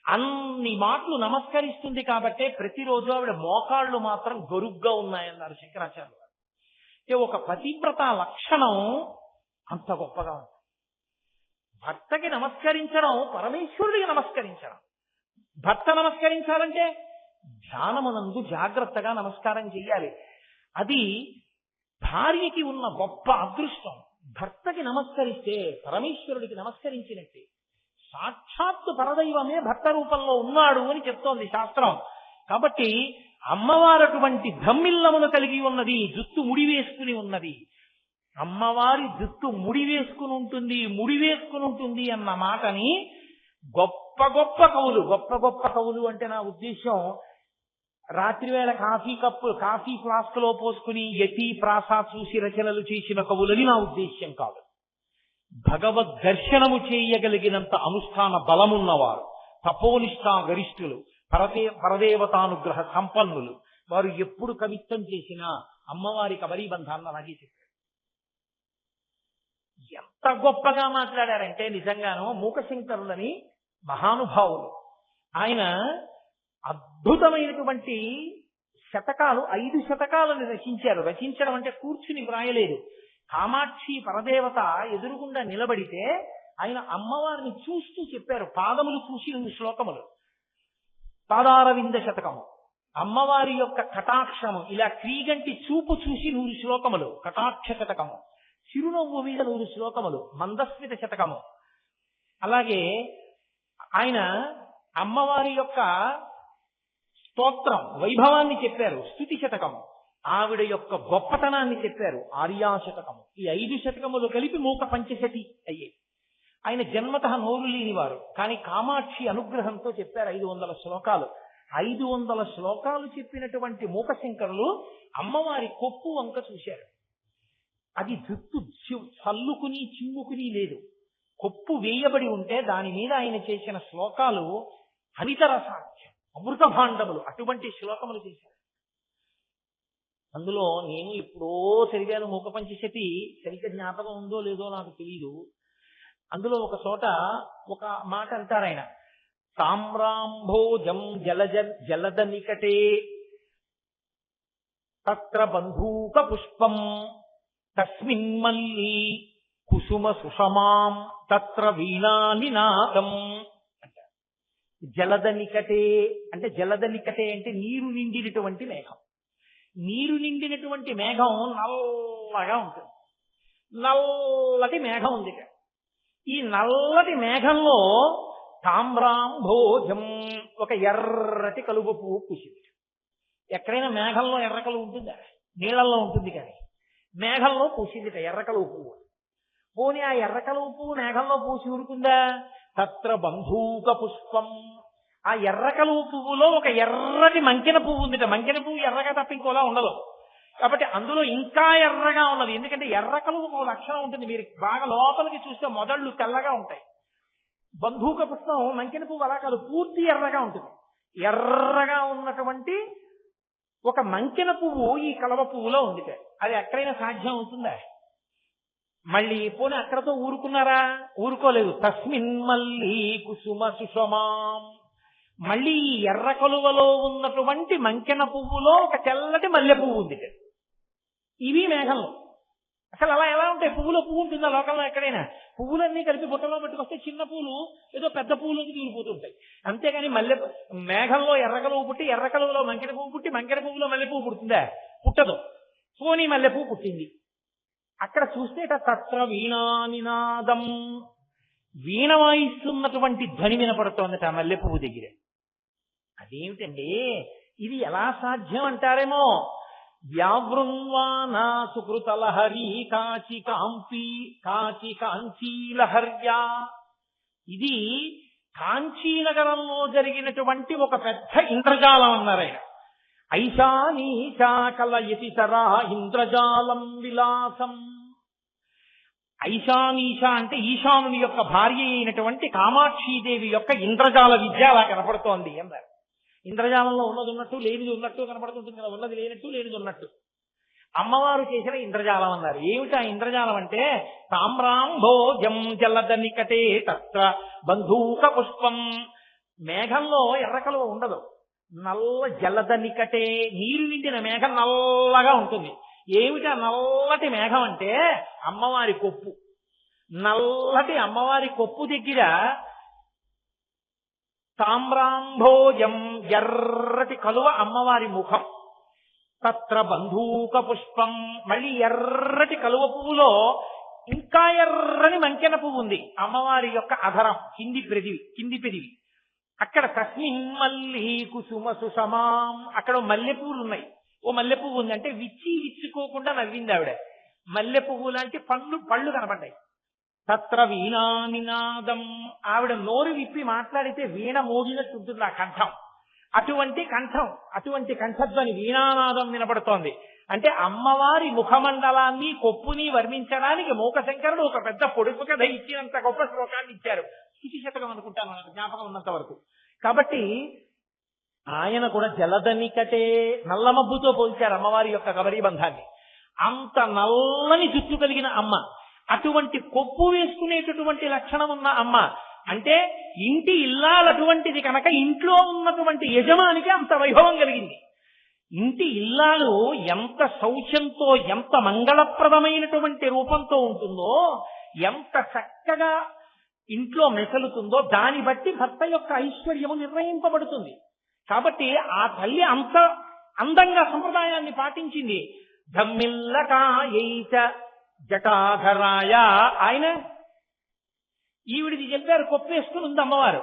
అన్ని మాటలు నమస్కరిస్తుంది కాబట్టే ప్రతిరోజు ఆవిడ మోకాళ్ళు మాత్రం గరుగ్గా ఉన్నాయన్నారు శంకరాచార్యులు గారు. అంటే ఒక పతివ్రత లక్షణం అంత గొప్పగా ఉంది. భర్తకి నమస్కరించడం పరమేశ్వరుడికి నమస్కరించడం. భర్త నమస్కరించాలంటే ధ్యానమునందు జాగ్రత్తగా నమస్కారం చెయ్యాలి. అది భార్యకి ఉన్న గొప్ప అదృష్టం. భర్తకి నమస్కరిస్తే పరమేశ్వరుడికి నమస్కరించినట్టే. సాక్షాత్తు పరదైవమే భర్త రూపంలో ఉన్నాడు అని చెప్తోంది శాస్త్రం. కాబట్టి అమ్మవారు అటువంటి ధమ్మిల్లమును కలిగి ఉన్నది, జుత్తు ముడి వేసుకుని ఉన్నది. అమ్మవారి జుత్తు ముడి వేసుకుని ఉంటుంది అన్న మాటని గొప్ప గొప్ప కవులు అంటే నా ఉద్దేశం రాత్రివేళ కాఫీ ఫ్లాస్క్ లో పోసుకుని యతి ప్రాస చూసి రచనలు చేసిన కవులని నా ఉద్దేశ్యం కాదు. భగవద్ దర్శనము చేయగలిగినంత అనుష్ఠాన బలమున్నవారు, తపోనిష్టా గరిష్ఠులు, పరదేవతానుగ్రహ సంపన్నులు, వారు ఎప్పుడు కవిత్వం చేసినా అమ్మవారి కబరీ బంధాన్ని అలాగే చెప్పారు. ఎంత గొప్పగా మాట్లాడారంటే నిజంగానో మూకశంకరులని మహానుభావులు. ఆయన అద్భుతమైనటువంటి శతకాలు, 5 శతకాలను రచించారు. రచించడం అంటే కూర్చుని వ్రాయలేదు. కామాక్షి పరదేవత ఎదురుగుండా నిలబడితే ఆయన అమ్మవారిని చూస్తూ చెప్పారు. పాదములు చూసి 100 శ్లోకములు. పాదారవింద శతకము. అమ్మవారి యొక్క కటాక్షము, ఇలా క్రీగంటి చూపు చూసి 100 శ్లోకములు కటాక్ష శతకము. చిరునవ్వు మీద 100 శ్లోకములు మందస్మిత శతకము. అలాగే ఆయన అమ్మవారి యొక్క స్తోత్రం వైభవాన్ని చెప్పారు, స్తుతి శతకము. ఆవిడ యొక్క గొప్పతనాన్ని చెప్పారు, ఆర్యాశతకము. ఈ 5 శతకములు కలిపి మూక పంచశతి అయ్యే. ఆయన జన్మత నోరు లేనివారు, కానీ కామాక్షి అనుగ్రహంతో చెప్పారు 500 శ్లోకాలు. 500 శ్లోకాలు చెప్పినటువంటి మూకశంకరులు అమ్మవారి కొప్పు వంక చూశారు. అది జుట్టు చల్లుకుని చిమ్ముకుని లేదు, కొప్పు వేయబడి ఉంటే దాని మీద ఆయన చేసిన శ్లోకాలు హరితరసాఖ్యం, అమృత భాండములు, అటువంటి శ్లోకములు చేశారు. అందులో నేను ఎప్పుడో చదివాను మూక పంచశతి, సరిగ్గా జ్ఞాపకం ఉందో లేదో నాకు తెలియదు. అందులో ఒక చోట ఒక మాట అంటారు ఆయన, తామ్రాంభోజం జలద నికటే తత్ర బంధూక పుష్పం తస్మిన్ మల్లి కుసుమ సుషమాం తత్ర వీణానినాదం అంటారు. జలద నికటే అంటే, జలద నికటే అంటే నీరు నిండినటువంటి మేఘం. నీరు నిండినటువంటి మేఘం నల్లగా ఉంటుంది. నల్లటి మేఘం ఉంది. ఈ నల్లటి మేఘంలో తామ్రాంభోజం, ఒక ఎర్రటి కలువ పువ్వు పూసింది. ఎక్కడైనా మేఘంలో ఎర్ర కలువ ఉంటుందా? నీళ్లలో ఉంటుంది, కానీ మేఘంలో పూసిందిట ఎర్ర కలువ పువ్వు. పోనీ ఆ ఎర్ర కలువ పువ్వు మేఘంలో పూసి ఊరుకుందా? తత్ర బంధూక పుష్పం, ఆ ఎర్ర కలువ పువ్వులో ఒక ఎర్రటి మంకెన పువ్వు ఉందిట. మంకెన పువ్వు ఎర్రగా తప్ప ఇంకోలా ఉండదు. కాబట్టి అందులో ఇంకా ఎర్రగా ఉన్నది. ఎందుకంటే ఎర్ర కలువకు ఒక లక్షణం ఉంటుంది, మీరు బాగా లోపలికి చూస్తే మొదళ్ళు తెల్లగా ఉంటాయి. బంధూక పుష్పం మంకెన పువ్వు అలా కాదు, పూర్తి ఎర్రగా ఉంటుంది. ఎర్రగా ఉన్నటువంటి ఒక మంకెన పువ్వు ఈ కలవ పువ్వులో ఉంది. అది ఎక్కడైనా సాధ్యం అవుతుందా? మళ్ళీ పోనీ అక్కడతో ఊరుకున్నారా? ఊరుకోలేదు. తస్మిన్ మల్లి కుసుమ సుషమాం, మళ్ళీ ఈ ఎర్ర కలువలో ఉన్నటువంటి మంకెన పువ్వులో ఒక తెల్లటి మల్లె పువ్వు ఉంది. ఇవి మేఘంలో. అసలు అలా ఎలా ఉంటాయి? పువ్వులో పువ్వు ఉంటుందా లోకంలో ఎక్కడైనా? పువ్వులన్నీ కలిపి బుట్టలో పెట్టుకొస్తే చిన్న పువ్వులు ఏదో పెద్ద పువ్వులోకి దిగిపోతుంటాయి. అంతేగాని మేఘంలో ఎర్రకలువు పుట్టి, ఎర్రకలువులో మంకెన పువ్వు పుట్టి, మంకెన పువ్వులో మల్లె పువ్వు పుడుతుందా? పుట్టదు. పోనీ మల్లె పువ్వు పుట్టింది. అక్కడ చూస్తే తత్ర వీణానినాదం, వీణ వాయిస్తున్నటువంటి ధ్వని వినపడుతోందట ఆ మల్లె పువ్వు దగ్గర. అదేమిటండి ఇది ఎలా సాధ్యం అంటారేమో. వ్యావృన్వానా సుకృతలహరి కాచి కాంచీలహర్యా, ఇది కాంచీనగరంలో జరిగినటువంటి ఒక పెద్ద ఇంద్రజాలం అన్నారు ఆయన. ఐశానీశా కలయతి సరా ఇంద్రజాలం విలాసం. ఐశానీశ అంటే ఈశానుని యొక్క భార్య అయినటువంటి కామాక్షీదేవి యొక్క ఇంద్రజాల విద్య అలా కనపడుతోంది అన్నారు. ఇంద్రజాలంలో ఉన్నది ఉన్నట్టు, లేనిది ఉన్నట్టు కనపడుతుంటుంది కదా, ఉన్నది లేనట్టు, లేనిది ఉన్నట్టు. అమ్మవారు చేసిన ఇంద్రజాలం అన్నారు. ఏమిటి ఆ ఇంద్రజాలం అంటే, తామ్రాంభోజం జలద నికటే తత్ర బంధూక పుష్పం, మేఘంలో ఎర్రకలువ ఉండదు, నల్ల జలద నికటే, నీరు నిండిన మేఘం నల్లగా ఉంటుంది. ఏమిటి ఆ నల్లటి మేఘం అంటే అమ్మవారి కొప్పు. నల్లటి అమ్మవారి కొప్పు దగ్గర తామ్రాంభోజం, ఎర్రటి కలువ అమ్మవారి ముఖం. తత్ర బంధూక పుష్పం, మళ్ళీ ఎర్రటి కలువ పువ్వులో ఇంకా ఎర్రని మంకెన పువ్వు ఉంది. అమ్మవారి యొక్క అధరం, కింది పెదివి. అక్కడ తస్మిన్ మల్లి కుసుమ సుషమాం, అక్కడ మల్లె పువ్వులు ఉన్నాయి. ఓ మల్లె పువ్వు ఉంది అంటే విచ్చుకోకుండా నవ్వింది ఆవిడ. మల్లె పువ్వు లాంటి పళ్ళు కనపడ్డాయి. తత్ర వీణానినాదం, ఆవిడ నోరు విప్పి మాట్లాడితే వీణ మోగినట్టు ఉంటుంది ఆ కంఠం. అటువంటి కంఠధ్వని వీణానాదం వినపడుతోంది. అంటే అమ్మవారి ముఖమండలాన్ని కొప్పుని వర్ణించడానికి మూకశంకరుడు ఒక పెద్ద పొడుపు కథ ఇచ్చినంత గొప్ప శ్లోకాన్ని ఇచ్చారు. స్థితి శతకం అనుకుంటాను నాకు జ్ఞాపకం ఉన్నంత వరకు. కాబట్టి ఆయన కూడా జలదనికటే, నల్ల మబ్బుతో పోల్చారు అమ్మవారి యొక్క కబరీ బంధాన్ని. అంత నల్లని జుట్టు కలిగిన అమ్మ, అటువంటి కొప్పు వేసుకునేటటువంటి లక్షణం ఉన్న అమ్మ అంటే ఇంటి ఇల్లాలు అటువంటిది కనుక ఇంట్లో ఉన్నటువంటి యజమానికి అంత వైభవం కలిగింది. ఇంటి ఇల్లాలు ఎంత శౌచంతో, ఎంత మంగళప్రదమైనటువంటి రూపంతో ఉంటుందో, ఎంత చక్కగా ఇంట్లో మెసలుతుందో దాన్ని బట్టి భర్త యొక్క ఐశ్వర్యము నిర్ణయింపబడుతుంది. కాబట్టి ఆ తల్లి అంత అందంగా సంప్రదాయాన్ని పాటించింది. ధమ్మిల్లకాయైచ జటాధరాయ, ఆయన ఈవిడిది చెప్పారు కొప్పేసుకుని ఉంది అమ్మవారు.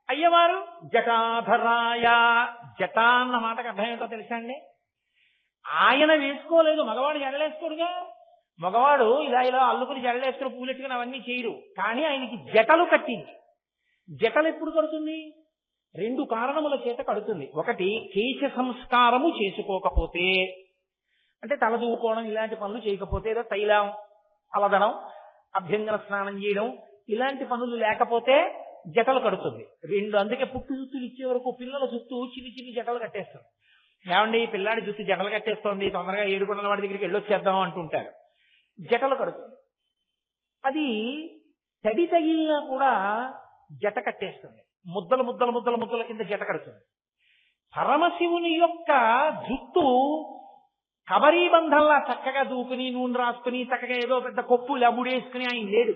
అయ్యవారు జటాధరాయ, జట అన్న మాటకు అర్థం ఏంటో తెలుసా అండి? ఆయన వేసుకోలేదు, మగవాడు జడలేసుకోడుగా. మగవాడు ఇలా అల్లుకుని జడలేసుకుని పూలెట్టుకుని అవన్నీ చేయరు. కానీ ఆయనకి జటలు కట్టింది. జటలు ఎప్పుడు కడుతుంది? 2 కారణముల చేత కడుతుంది. ఒకటి, కేశ సంస్కారము చేసుకోకపోతే, అంటే తల దూకోవడం ఇలాంటి పనులు చేయకపోతే, ఏదో తైలం అలదనం, అభ్యంగన స్నానం చేయడం ఇలాంటి పనులు లేకపోతే జటలు కడుతుంది. అందుకే పుట్టు జుత్తులు ఇచ్చే వరకు పిల్లల జుత్తు చిన్ని చిన్ని జటలు కట్టేస్తుంది. ఏమండి పిల్లాడి జుత్తు జటలు కట్టేస్తోంది, తొందరగా 7 వాడి దగ్గరికి వెళ్ళొచ్చేద్దాం అంటుంటారు. జటలు కడుతుంది. అది తడి తగిలినా కూడా జట కట్టేస్తుంది. ముద్దలు ముద్దల ముద్దల ముద్దల కింద జట కడుతుంది. పరమశివుని యొక్క జుట్టు కబరీ బంధంలా చక్కగా దూకుని నూనె రాసుకుని చక్కగా ఏదో పెద్ద కొప్పు లబుడేసుకుని ఆయన లేడు.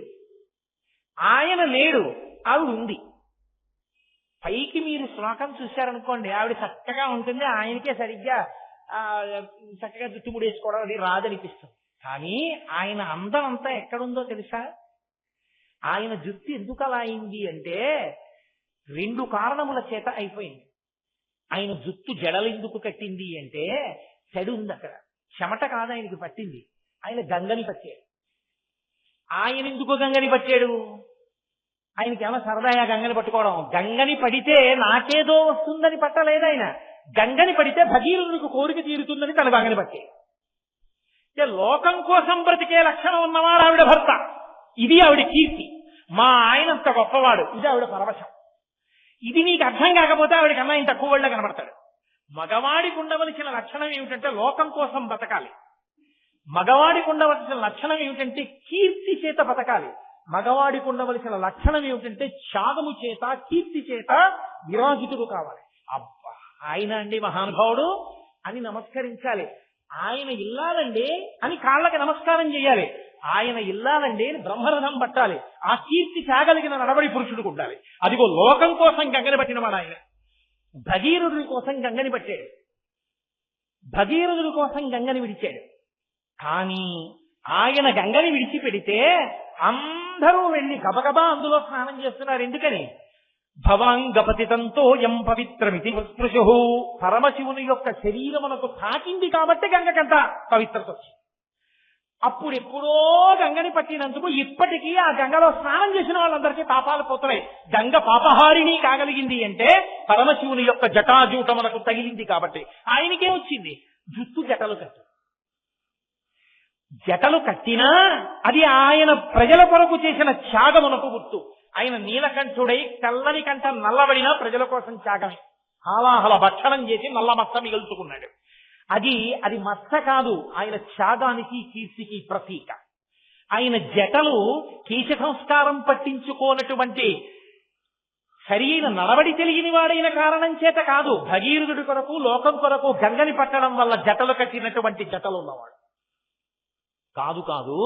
ఆయన లేడు, ఆవిడ ఉంది. పైకి మీరు శ్లోకం చూశారనుకోండి, ఆవిడ చక్కగా ఉంటుంది, ఆయనకే సరిగ్గా చక్కగా జుట్టు ముడేసుకోవడం అది రాదనిపిస్తుంది. కానీ ఆయన అందం అంతా ఎక్కడుందో తెలుసా? ఆయన జుట్టు ఎందుకు అలా అయింది అంటే 2 కారణముల చేత అయిపోయింది. ఆయన జుట్టు జడలెందుకు కట్టింది అంటే చెడు ఉంది అక్కడ. చెమట కాదు ఆయనకి పట్టింది, ఆయన గంగని పట్టాడు. ఆయన ఎందుకు గంగని పట్టాడు? ఆయనకేమో సరదాగా గంగని పట్టుకోవడం. గంగని పడితే నాకేదో వస్తుందని పట్టలేదు ఆయన. గంగని పడితే భగీరథునికి కోరిక తీరుతుందని తన గంగని పట్టాడు. లోకం కోసం బ్రతికే లక్షణం ఉన్నవాడు ఆవిడ భర్త. ఇది ఆవిడ కీర్తి. మా ఆయనంత గొప్పవాడు, ఇది ఆవిడ పరవశం. ఇది నీకు అర్థం కాకపోతే ఆవిడకన్నా ఇంత తక్కువ వాళ్ళ కనబడతాడు. మగవాడికి ఉండవలసిన లక్షణం ఏమిటంటే లోకం కోసం బతకాలి. మగవాడికి ఉండవలసిన లక్షణం ఏమిటంటే కీర్తి చేత బతకాలి. మగవాడికి ఉండవలసిన లక్షణం ఏమిటంటే త్యాగము చేత కీర్తి చేత విరాజితుడు కావాలి. అబ్బా ఆయన అండి మహానుభావుడు అని నమస్కరించాలి. ఆయన ఇల్లాలండి అని కాళ్ళకి నమస్కారం చేయాలి. ఆయన ఇల్లాలండి అని బ్రహ్మరథం పట్టాలి. ఆ కీర్తి త్యాగలిగిన నడవడి పురుషుడికి ఉండాలి. అదిగో లోకం కోసం గంగని పట్టిన వాడు ఆయన. భగీరథుడి కోసం గంగని పట్టాడు, భగీరథుడి కోసం గంగని విడిచాడు. కానీ ఆయన గంగని విడిచిపెడితే అందరూ వెళ్ళి గబగబా అందులో స్నానం చేస్తున్నారు. ఎందుకని? భవాంగపతితంతో యం పవిత్రమితి స్పృశు. పరమశివుని యొక్క శరీరమునకు తాకింది కాబట్టి గంగకంత పవిత్రత వచ్చింది. అప్పుడెప్పుడో గంగని పట్టినందుకు ఇప్పటికీ ఆ గంగలో స్నానం చేసిన వాళ్ళందరికీ పాపాలు పోతున్నాయి. గంగ పాపహారిణి కాగలిగింది అంటే పరమశివుని యొక్క జటాజూటమునకు తగిలింది కాబట్టి. ఆయనకే వచ్చింది జుట్టు జటలు కట్టి. జటలు కట్టినా అది ఆయన ప్రజల కొరకు చేసిన త్యాగమునకు గుర్తు. ఆయన నీలకంఠుడై తెల్లని కంఠ నల్లబడినా ప్రజల కోసం త్యాగమే. హాలాహల భక్షణం చేసి నల్ల మచ్చ మిగుల్చుకున్నాడు. అది మచ్చ కాదు, ఆయన త్యాగానికి కీర్తికి ప్రతీక. ఆయన జటలు కీచ సంస్కారం పట్టించుకోనటువంటి సరైన నడవడి తెలియని వాడైన కారణం చేత కాదు, భగీరథుడి కొరకు లోకం కొరకు గంగని పట్టడం వల్ల జటలు కట్టినటువంటి జటలు ఉన్నవాడు కాదు. కాదు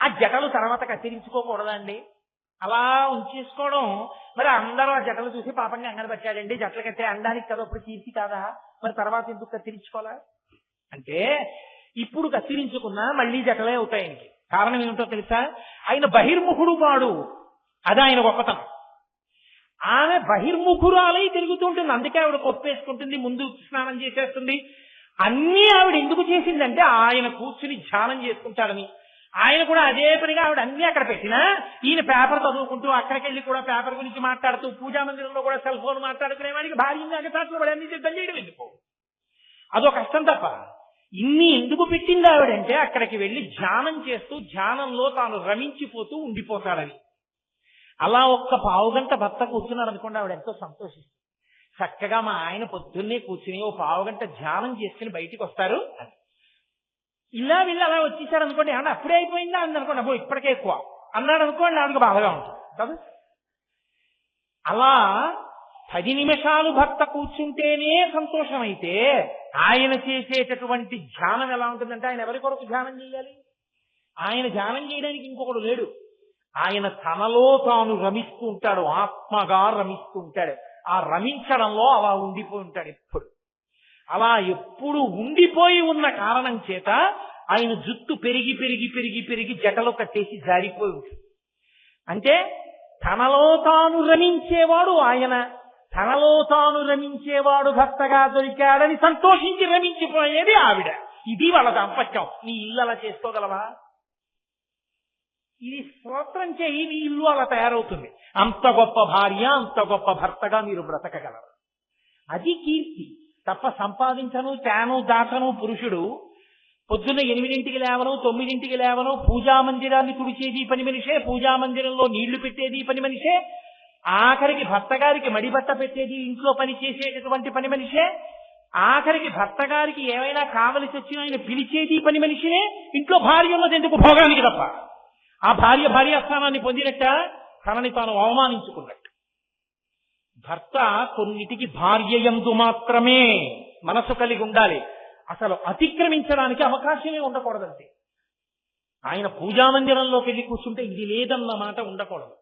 ఆ జటలు తర్వాత కత్తిరించుకోకూడదండి, అలా ఉంచేసుకోవడం. మరి అందరూ ఆ జటలు చూసి పాపంగా గంగని పట్టాడండి, జటలు కట్టే అండానికి కదా ఇప్పుడు కీర్తి కాదా, మరి తర్వాత ఎందుకు కత్తిరించుకోవాలా అంటే ఇప్పుడు కత్తిరించుకున్నా మళ్ళీ జటలే అవుతాయి ఆయనకి. కారణం ఏమిటో తెలుసా? ఆయన బహిర్ముఖుడు వాడు, అది ఆయన గొప్పతనం. ఆమె బహిర్ముఖురాలై తిరుగుతుంటుంది, అందుకే ఆవిడ కొప్పేసుకుంటుంది, ముందు స్నానం చేసేస్తుంది. అన్నీ ఆవిడ ఎందుకు చేసిందంటే ఆయన కూర్చుని ధ్యానం చేసుకుంటాడని. ఆయన కూడా అదే పనిగా ఆవిడ అన్ని అక్కడ పెట్టినా ఈయన పేపర్ చదువుకుంటూ అక్కడికి వెళ్ళి కూడా పేపర్ గురించి మాట్లాడుతూ పూజా మందిరంలో కూడా సెల్ ఫోన్ మాట్లాడుకునేవాడికి భార్య అగతాట్లు పడి అన్ని సిద్ధం చేయడం ఎందుకు? అదో కష్టం తప్ప. ఇన్ని ఎందుకు పెట్టింది ఆవిడంటే అక్కడికి వెళ్ళి ధ్యానం చేస్తూ ధ్యానంలో తాను రమించిపోతూ ఉండిపోతాడని. అలా ఒక్క పావుగంట భర్త కూర్చున్నాడు అనుకోండి, ఆవిడ ఎంతో సంతోషిస్తుంది. చక్కగా మా ఆయన పొద్దున్నే కూర్చుని ఓ పావుగంట ధ్యానం చేసుకుని బయటికి వస్తారు. ఇలా వెళ్ళి అలా వచ్చేసాడు అనుకోండి, ఏమన్నా అప్పుడే అయిపోయిందా అని అనుకోండి, అబ్బో ఇప్పటికే ఎక్కువ అన్నాడు అనుకోండి, ఆవిడకి బాధగా ఉంటుంది కదా. అలా 10 నిమిషాలు భర్త కూర్చుంటేనే సంతోషమైతే ఆయన చేసేటటువంటి ధ్యానం ఎలా ఉంటుందంటే, ఆయన ఎవరి కొరకు ధ్యానం చేయాలి? ఆయన ధ్యానం చేయడానికి ఇంకొకడు లేడు. ఆయన తనలో తాను రమిస్తూ ఉంటాడు, ఆత్మగా రమిస్తూ ఉంటాడు. ఆ రమించడంలో అలా ఉండిపోయి ఉంటాడు ఎప్పుడు. అలా ఎప్పుడు ఉండిపోయి ఉన్న కారణం చేత ఆయన జుట్టు పెరిగి పెరిగి పెరిగి పెరిగి జటలు కట్టేసి జారిపోయి ఉంటుంది. అంటే తనలో తాను రమించేవాడు ఆయన, తనలో తాను రమించేవాడు భర్తగా దొరికాడని సంతోషించి రమించిపోయేది ఆవిడ. ఇది వాళ్ళ దాంపత్యం. నీ ఇల్లు అలా చేసుకోగలవా? ఇది స్తోత్రం చేయి, నీ ఇల్లు అలా తయారవుతుంది. అంత గొప్ప భార్య, అంత గొప్ప భర్తగా మీరు బ్రతకగలరు. అది కీర్తి తప్ప సంపాదించను తేను దాచను పురుషుడు పొద్దున్న 8ంటికి లేవను, 9ంటికి లేవను, పూజా మందిరాన్ని తుడిచేది పని మనిషే, పూజా మందిరంలో నీళ్లు పెట్టేది పని మనిషే, ఆఖరికి భర్త గారికి మడిబట్ట పెట్టేది ఇంట్లో పని చేసేటటువంటి పని మనిషే, ఆఖరికి భర్త గారికి ఏమైనా కావలసి వచ్చినా ఆయన పిలిచేది పని మనిషినే. ఇంట్లో భార్య ఉన్నది ఎందుకు? భోగానికి తప్ప. ఆ భార్యాస్థానాన్ని పొందినట్ట తనని తాను అవమానించుకున్నట్టు. భర్త కొన్నిటికి భార్యయందు మాత్రమే మనసు కలిగి ఉండాలి, అసలు అతిక్రమించడానికి అవకాశమే ఉండకూడదంతే. ఆయన పూజామందిరంలోకి వెళ్ళి కూర్చుంటే ఇది లేదన్న మాట ఉండకూడదు.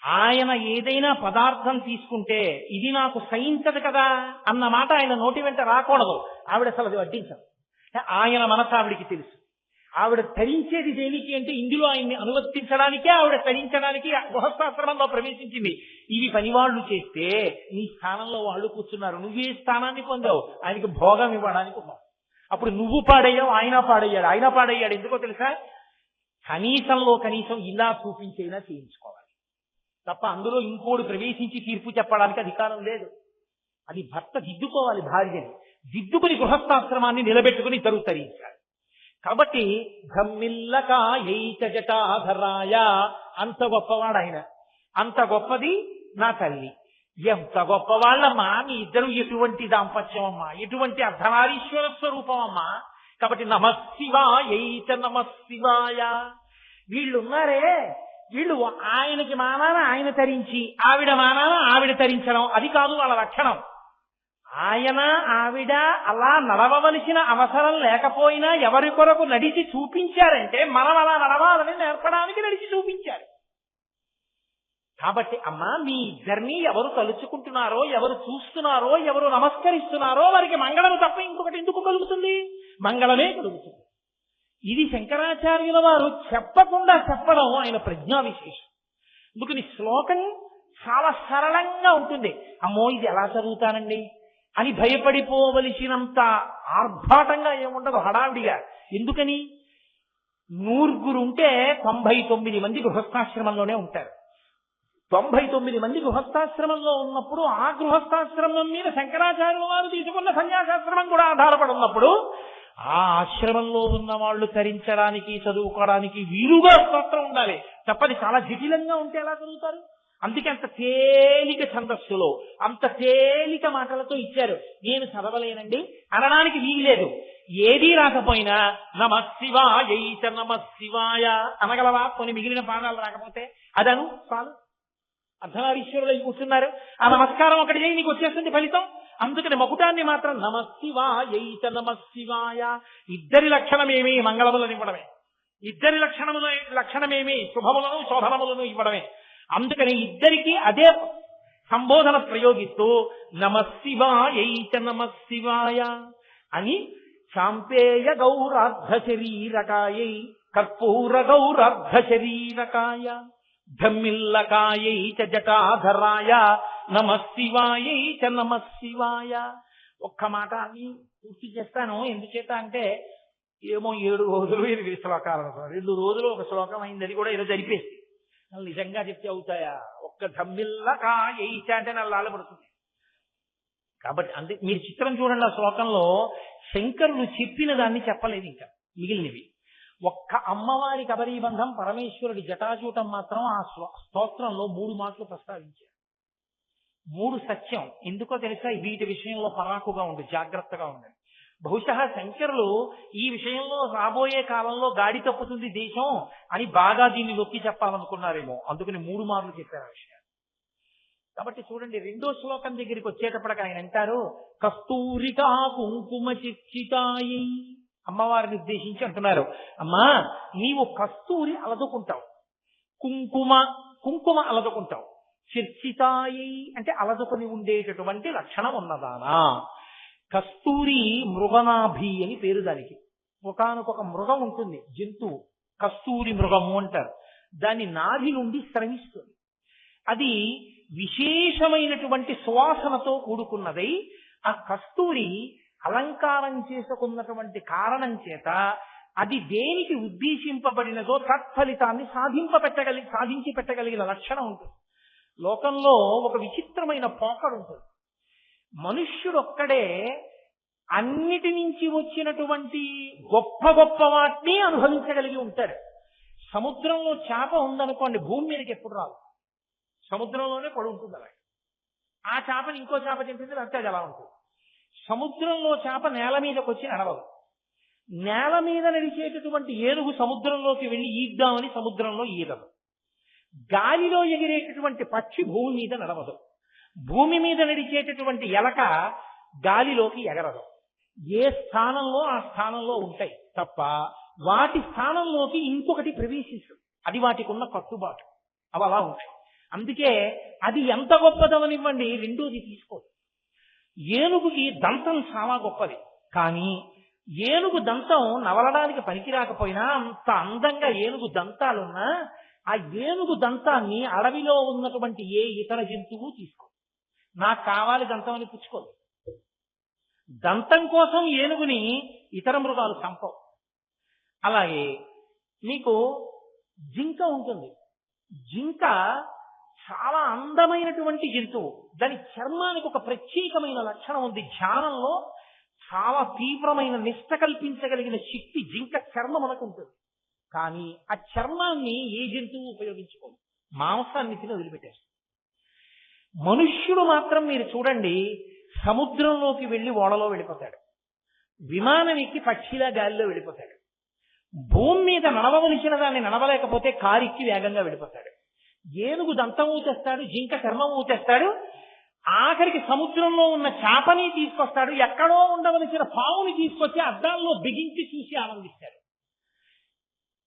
ఆయన ఏదైనా పదార్థం తీసుకుంటే ఇది నాకు సహించదు కదా అన్న మాట ఆయన నోటి వెంట రాకూడదు. ఆవిడ అసలు అది వడ్డించదు. ఆయన మనసు ఆవిడికి తెలుసు. ఆవిడ ధరించేది దేనికి అంటే ఇందులో ఆయన్ని అనువర్తించడానికే ఆవిడ ధరించడానికి గృహస్థాశ్రమంలో ప్రవేశించింది. ఇవి పనివాళ్లు చేస్తే నీ స్థానంలో వాళ్ళు కూర్చున్నారు, నువ్వే స్థానాన్ని పొందావు, ఆయనకి భోగం ఇవ్వడానికి ఉన్నావు. అప్పుడు నువ్వు పాడయ్యావు, ఆయన పాడయ్యాడు. ఆయన పాడయ్యాడు ఎందుకో తెలుసా? కనీసం ఇలా చూపించైనా చేయించుకోవాలి తప్ప అందులో ఇంకోడు ప్రవేశించి తీర్పు చెప్పడానికి అధికారం లేదు. అది భర్త దిద్దుకోవాలి, భార్యని దిద్దుకుని గృహస్థాశ్రమాన్ని నిలబెట్టుకుని ఇద్దరు తరించాలి. కాబట్టి ధమ్మిల్లకాయైక జటాధరాయ, అంత గొప్పవాడు ఆయన, అంత గొప్పది నా తల్లి. ఎంత గొప్పవాళ్ళమ్మా మీ ఇద్దరు, ఎటువంటి దాంపత్యం అమ్మా, ఎటువంటి అర్ధనారీశ్వర స్వరూపం అమ్మా. కాబట్టి నమశివాయైక నమశివాయ. వీళ్ళున్నారే, వీళ్ళు ఆయనకి మానాన ఆయన తరించి, ఆవిడ మానాన ఆవిడ తరించడం, అది కాదు వాళ్ళ లక్షణం. ఆయన ఆవిడ అలా నడవవలసిన అవసరం లేకపోయినా ఎవరి కొరకు నడిచి చూపించారంటే మనం అలా నడవాలని నేర్పడానికి నడిచి చూపించారు. కాబట్టి అమ్మా మీ ఇద్దరిని ఎవరు తలుచుకుంటున్నారో, ఎవరు చూస్తున్నారో, ఎవరు నమస్కరిస్తున్నారో వారికి మంగళం తప్ప ఇంకొకటి ఎందుకు కలుగుతుంది? మంగళమే కలుగుతుంది. ఇది శంకరాచార్యుల వారు చెప్పకుండా చెప్పడం ఆయన ప్రజ్ఞా విశేషం. అందుకని శ్లోకం చాలా సరళంగా ఉంటుంది. అమ్మో ఇది ఎలా చదువుతానండి అని భయపడిపోవలసినంత ఆర్భాటంగా ఏముండదు, హడావిడిగా. ఎందుకని? 100 ఉంటే 99 మంది గృహస్థాశ్రమంలోనే ఉంటారు. 99 మంది గృహస్థాశ్రమంలో ఉన్నప్పుడు ఆ గృహస్థాశ్రమం మీద శంకరాచార్యుల వారు తీసుకున్న సన్యాసాశ్రమం కూడా ఆధారపడి ఉన్నప్పుడు ఆ ఆశ్రమంలో ఉన్న వాళ్ళు తరించడానికి, చదువుకోవడానికి వీలుగా స్తోత్రం ఉండాలి తప్పది చాలా జటిలంగా ఉంటే ఎలా చదువుతారు? అందుకే అంత తేలిక ఛందస్సులో అంత తేలిక మాటలతో ఇచ్చారు. నేను చదవలేనండి అనడానికి వీల్లేదు. ఏదీ రాకపోయినా నమశివాయైక నమశివాయ అనగలవా? కొన్ని మిగిలిన పాదాలు రాకపోతే అదను చాలు. అర్ధనారీశ్వరులు కూర్చున్నారు, ఆ నమస్కారం ఒకటి చేయి, నీకు వచ్చేస్తుంది ఫలితం. అందుకని మకుటాన్ని మాత్రం నమశివాయైక నమశివాయ. ఇద్దరి లక్షణమేమి? మంగళములను ఇవ్వడమే. ఇద్దరి లక్షణమేమి? శుభములను శోభనములను ఇవ్వడమే. అందుకని ఇద్దరికి అదే సంబోధన ప్రయోగిస్తూ నమశివాయైక నమశివాయ అని శాంపేయ గౌరార్ధ శరీరకాయై కర్పూర గౌరార్ధ శరీరకాయ ధమ్మిల్లకాయైక జటాధరాయ నమశివాయైక నమశివాయ. ఒక్క మాట అని పూర్తి చేస్తాను. ఎందుచేత అంటే ఏమో 7 రోజులు 8 శ్లోకాలు, 2 రోజులు ఒక శ్లోకం అయింది, అది కూడా ఏదో జరిపేసి నిజంగా చెప్తే అవుతాయా? ఒక్క ధమ్మిల్లకాయైక అంటే నల్లాల పడుతుంది. కాబట్టి అందుకే మీరు చిత్రం చూడండి, ఆ శ్లోకంలో శంకరులు చెప్పిన దాన్ని చెప్పలేదు, ఇంకా మిగిలినవి. ఒక్క అమ్మవారి కబరీబంధం, పరమేశ్వరుడి జటాజూటం మాత్రం ఆ స్తోత్రంలో 3 మాటలు ప్రస్తావించారు. 3 సత్యం. ఎందుకో తెలుసా? వీటి విషయంలో పరాకుగా ఉండి జాగ్రత్తగా ఉండండి. బహుశా శంకరులు ఈ విషయంలో రాబోయే కాలంలో గాడి తప్పుతుంది దేశం అని బాగా దీన్ని నొక్కి చెప్పాలనుకున్నారేమో, అందుకని 3 మార్లు చెప్పారు ఆ విషయాన్ని. కాబట్టి చూడండి, 2వ శ్లోకం దగ్గరికి వచ్చేటప్పటికి ఆయన అంటారు కస్తూరికా కుంకుమ చిచ్చితాయి. అమ్మవారిని ఉద్దేశించి అంటున్నారు, అమ్మా నీవు కస్తూరి అలదుకుంటావు, కుంకుమ అలదుకుంటావు. చిర్చితాయి అంటే అలదుకొని ఉండేటటువంటి లక్షణం ఉన్నదానా. కస్తూరి మృగనాభి అని పేరు దానికి. ఒకానొక మృగం ఉంటుంది, జంతువు, కస్తూరి మృగము అంటారు. దాని నాభి నుండి స్రవిస్తుంది. అది విశేషమైనటువంటి సువాసనతో కూడుకున్నదై ఆ కస్తూరి అలంకారం చేసుకున్నటువంటి కారణం చేత అది దేనికి ఉద్దేశింపబడినదో తత్ఫలితాన్ని సాధించి పెట్టగలిగిన లక్షణం ఉంటుంది. లోకంలో ఒక విచిత్రమైన పోకడు ఉంటుంది. మనుష్యుడొక్కడే అన్నిటి నుంచి వచ్చినటువంటి గొప్ప గొప్ప వాటిని అనుభవించగలిగి ఉంటాడు. సముద్రంలో చేప ఉందనుకోండి, భూమి మీదకి ఎప్పుడు రాదు, సముద్రంలోనే పడి ఉంటుంది. అలాగే ఆ చేపని ఇంకో చేప తింటుంది, అంతే అది అలా ఉంటుంది. సముద్రంలో చేప నేల మీదకి వచ్చి నడవదు. నేల మీద నడిచేటటువంటి ఏనుగు సముద్రంలోకి వెళ్ళి ఈద్దామని సముద్రంలో ఈదదు. గాలిలో ఎగిరేటటువంటి పక్షి భూమి మీద నడవదు. భూమి మీద నడిచేటటువంటి ఎలక గాలిలోకి ఎగరదు. ఏ స్థానంలో ఆ స్థానంలో ఉంటాయి తప్ప వాటి స్థానంలోకి ఇంకొకటి ప్రవేశించదు. అది వాటికి ఉన్న కట్టుబాటు, అవి అలా ఉంటాయి. అందుకే అది ఎంత గొప్పదవనివ్వండి, రెండోది తీసుకోదు. ఏనుగుకి దంతం చాలా గొప్పది, కానీ ఏనుగు దంతం నవలడానికి పనికి రాకపోయినా అంత అందంగా ఏనుగు దంతాలున్నా ఆ ఏనుగు దంతాన్ని అడవిలో ఉన్నటువంటి ఏ ఇతర జంతువు తీసుకో. నాకు కావాలి దంతం అని పుచ్చుకోదు. దంతం కోసం ఏనుగుని ఇతర మృగాలు చంపవు. అలాగే మీకు జింక ఉంటుంది. జింక చాలా అందమైనటువంటి జంతువు. దాని చర్మానికి ఒక ప్రత్యేకమైన లక్షణం ఉంది. ధ్యానంలో చాలా తీవ్రమైన నిష్ట కల్పించగలిగిన శక్తి జింక చర్మం మనకు ఉంటుంది. కానీ ఆ చర్మాన్ని ఏ జంతువు ఉపయోగించుకోదు, మాంసాన్ని తిని వదిలిపెట్టేస్తుంది. మనుష్యుడు మాత్రం మీరు చూడండి, సముద్రంలోకి వెళ్ళి ఓడలో వెళ్ళిపోతాడు, విమానం ఎక్కి పక్షిలా గాలిలో వెళ్ళిపోతాడు, భూమి మీద నడవవలసిన దాన్ని నడవలేకపోతే కారెక్కి వేగంగా వెళ్ళిపోతాడు. ఏనుగు దంతం ఊచేస్తాడు, జింక చర్మం ఊచేస్తాడు, ఆఖరికి సముద్రంలో ఉన్న చేపని తీసుకొస్తాడు, ఎక్కడో ఉండవలసిన పావుని తీసుకొచ్చి అద్దాల్లో బిగించి చూసి ఆనందిస్తాడు.